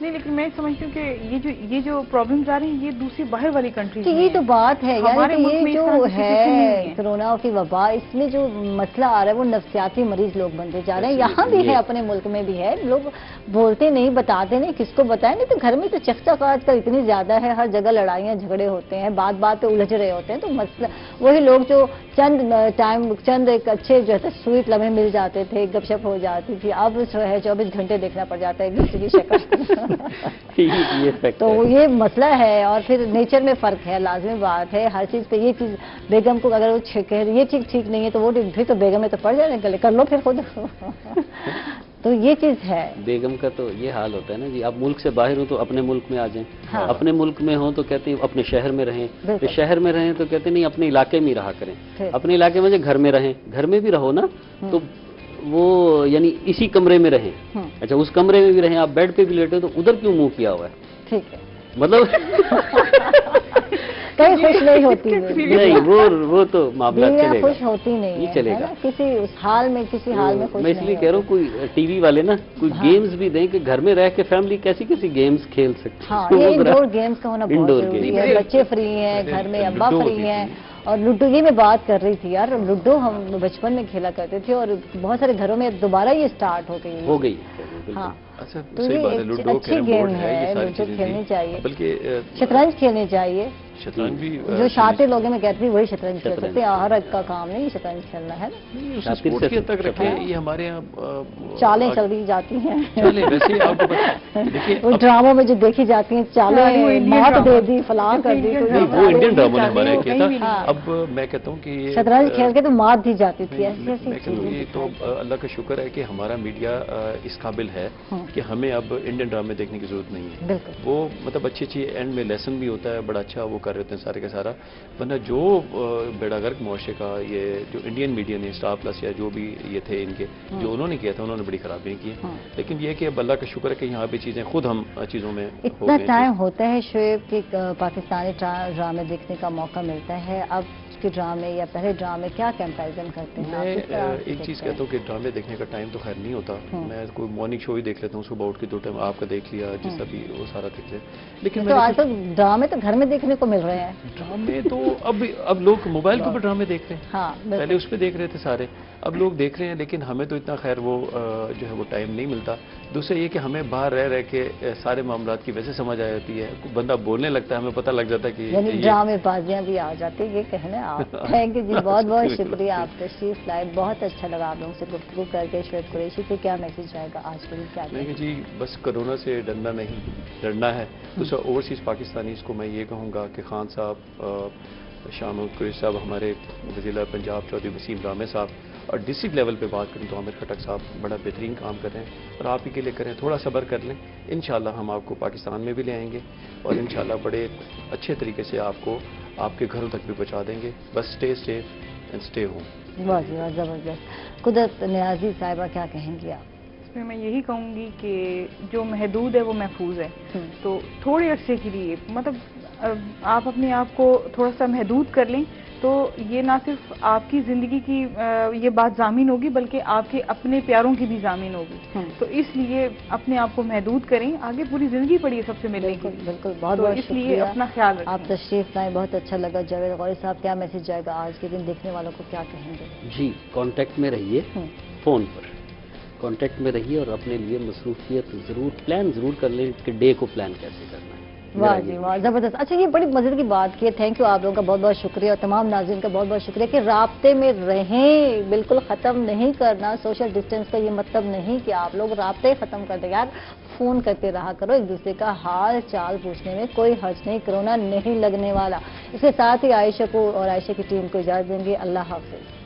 नहीं, लेकिन मैं समझती हूँ कि ये जो प्रॉब्लम्स आ रही हैं ये दूसरी बाहर वाली कंट्रीज में, ये तो बात है यार, ये जो है कोरोना की वबा, इसमें जो मसला आ रहा है वो नफ्सियाती मरीज लोग बनते जा रहे हैं। यहाँ भी है, अपने मुल्क में भी है, लोग बोलते नहीं, बताते नहीं, किसको बताएं। नहीं तो घर में तो चकचक आजकल इतनी ज्यादा है, हर जगह लड़ाइयाँ झगड़े होते हैं, बात बात पे उलझ रहे होते हैं, तो मसला वही लोग जो चंद एक अच्छे जो है स्वीट लम्हे मिल जाते थे, गपशप हो जाती थी, अब जो है 24 घंटे देखना पड़ जाता है एक दूसरे की शक्ल। तो ये मसला है, और फिर नेचर में फर्क है, लाजमी बात है हर चीज पे। ये चीज बेगम को अगर वो कह रही ये चीज ठीक नहीं है तो वो फिर तो बेगम में तो पड़ जाने गले, कर लो फिर खुद। तो ये चीज है, बेगम का तो ये हाल होता है ना जी, आप मुल्क से बाहर हो तो अपने मुल्क में आ जाएं, हाँ। अपने मुल्क में हो तो कहते हैं अपने शहर में रहें, तो शहर में रहें तो कहते नहीं अपने इलाके में रहा करें, अपने इलाके में घर में रहें, घर में भी रहो ना तो वो यानी इसी कमरे में रहें। अच्छा, उस कमरे में भी रहें, आप बेड पे भी लेटे हो तो उधर क्यों मुंह किया हुआ है, ठीक है, मतलब कहीं खुश नहीं होती है। नहीं, वो तो मामला चलेगा, खुश होती नहीं है, चलेगा किसी उस हाल में, किसी हाल में खुश। मैं इसलिए कह रहा हूँ कोई टीवी वाले ना कोई गेम्स भी दें कि घर में रह के फैमिली कैसी कैसी गेम्स खेल सकती है। हाँ, ये इंडोर गेम्स का होना बहुत जरूरी है। बच्चे फ्री हैं, घर में अब्बा फ्री हैं। और लूडो की मैं बात कर रही थी यार, लूडो हम बचपन में खेला करते थे और बहुत सारे घरों में दोबारा ये स्टार्ट हो गई। हाँ, अच्छा, तो सही बात है। ये लूडो, अच्छी कैरम गेम बोर्ड है, ये है, सारी लूडो चीजें खेलनी चाहिए, बल्कि शतरंज खेलनी चाहिए। शतरंज भी जो शातिर लोग हैं मैं कहती हूँ वही शतरंज खेल सकते हैं, हर एक का काम नहीं शतरंज खेलना है। स्पोर्ट्स की हद तक रखे, ये हमारे यहाँ चालें चली जाती हैं। चले वैसे आपको देखिए वो ड्रामों में जो देखी जाती हैं चालें, मात दे दी, फलां कर दी, वो इंडियन ड्रामो ने हमारे यहाँ किया था। अब मैं कहता हूँ कि ये शतरंज खेल के तो मात दी जाती थी, मैं कहता हूँ ये तो अल्लाह का शुक्र है कि हमारा मीडिया इस काबिल है कि हमें अब इंडियन ड्रामे देखने की जरूरत नहीं है। वो मतलब अच्छी अच्छी एंड में लेसन भी होता है, बड़ा अच्छा वो कर रहे होते हैं सारे का सारा। वरना जो बेड़ागर्क मुआशरे का ये जो इंडियन मीडिया ने स्टार प्लस या जो भी ये थे इनके जो उन्होंने किया था, उन्होंने बड़ी खराबियां की। लेकिन ये कि अब अल्लाह का शुक्र है कि यहाँ पे चीजें खुद हम चीजों में इतना टाइम होता है शोएब कि पाकिस्तानी ड्रामे देखने का मौका मिलता है। अब के ड्रामे या पहले ड्रामे क्या कंपैरिजन करते हैं? मैं एक चीज़ कहता हूँ कि ड्रामे देखने का टाइम तो खैर नहीं होता। मैं कोई मॉर्निंग शो ही देख लेता हूँ, सुबह उठ के 2 टाइम आपका देख लिया, जिसका भी वो सारा देख लिया। लेकिन तो आज तो ड्रामे तो घर में देखने को मिल रहे हैं। ड्रामे तो अब लोग मोबाइल के ऊपर ड्रामे देख रहे हैं। हाँ, पहले उस पर देख रहे थे सारे, अब लोग देख रहे हैं। लेकिन हमें तो इतना खैर वो जो है वो टाइम नहीं मिलता। दूसरा ये कि हमें बाहर रह के सारे मामलात की वैसे समझ आ जाती है, बंदा बोलने लगता है, हमें पता लग जाता है कि ड्रामे बाजियां भी आ जाती है, ये कहने आप। थैंक यू जी, बहुत बहुत शुक्रिया, आप तशरीफ लाए, बहुत अच्छा लगा आप लोगों से गुफ्तगू करके। शोएब कुरैशी से क्या मैसेज आएगा आज के दिन? क्या नहीं जी, बस कोरोना से डरना नहीं, लड़ना है। दूसरा ओवरसीज़ पाकिस्तानीज़ को मैं ये कहूँगा कि खान साहब, शामुल कुरैशी साहब, हमारे वज़ीर पंजाब चौधरी वसीम रामे साहब, और डिस्ट्रिक्ट लेवल पे बात करें तो आमिर खटक साहब बड़ा बेहतरीन काम कर रहे हैं और आप ही के लिए करें, थोड़ा सब्र कर लें। इंशाल्लाह हम आपको पाकिस्तान में भी ले आएंगे और इंशाल्लाह बड़े अच्छे तरीके से आपको आपके घरों तक भी पहुंचा देंगे। बस stay safe and stay home. वाह जी वाह, ज़बरदस्त। कुदरत नियाज़ी साहिबा क्या कहेंगी आप? इसमें मैं यही कहूँगी कि जो महदूद है वो महफूज है। तो थोड़े अरसे के लिए मतलब आप अपने आप को थोड़ा सा महदूद कर लें तो ये ना सिर्फ आपकी ज़िंदगी की ये बात ज़ामीन होगी बल्कि आपके अपने प्यारों की भी ज़ामीन होगी। तो इसलिए अपने आप को महदूद करें, आगे पूरी ज़िंदगी पड़ी है सबसे मिलने की। बिल्कुल, बहुत बहुत इसलिए अपना ख्याल रखें। आप तशरीफ लाए, बहुत अच्छा लगा। जावेद गौरी साहब, क्या मैसेज जाएगा आज के दिन देखने वालों को, क्या कहेंगे? जी, कांटेक्ट में रहिए, फ़ोन पर कांटेक्ट में रहिए और अपने लिए मसरूफियत ज़रूर प्लान ज़रूर कर लें कि डे को प्लान कैसे करना है। वाह जी वाह, ज़बरदस्त। अच्छा, ये बड़ी मज़े की बात की है। थैंक यू, आप लोगों का बहुत बहुत शुक्रिया और तमाम नाज़रीन का बहुत बहुत शुक्रिया कि राब्ते में रहें, बिल्कुल ख़त्म नहीं करना। सोशल डिस्टेंस का ये मतलब नहीं कि आप लोग राब्ते ख़त्म कर दें यार, फ़ोन करते रहा करो, एक दूसरे का हाल चाल पूछने में कोई हर्ज नहीं, कोरोना नहीं लगने वाला। इसके साथ ही आयशा को और आयशा की टीम को इजाज़त देंगे। अल्लाह हाफ़िज़।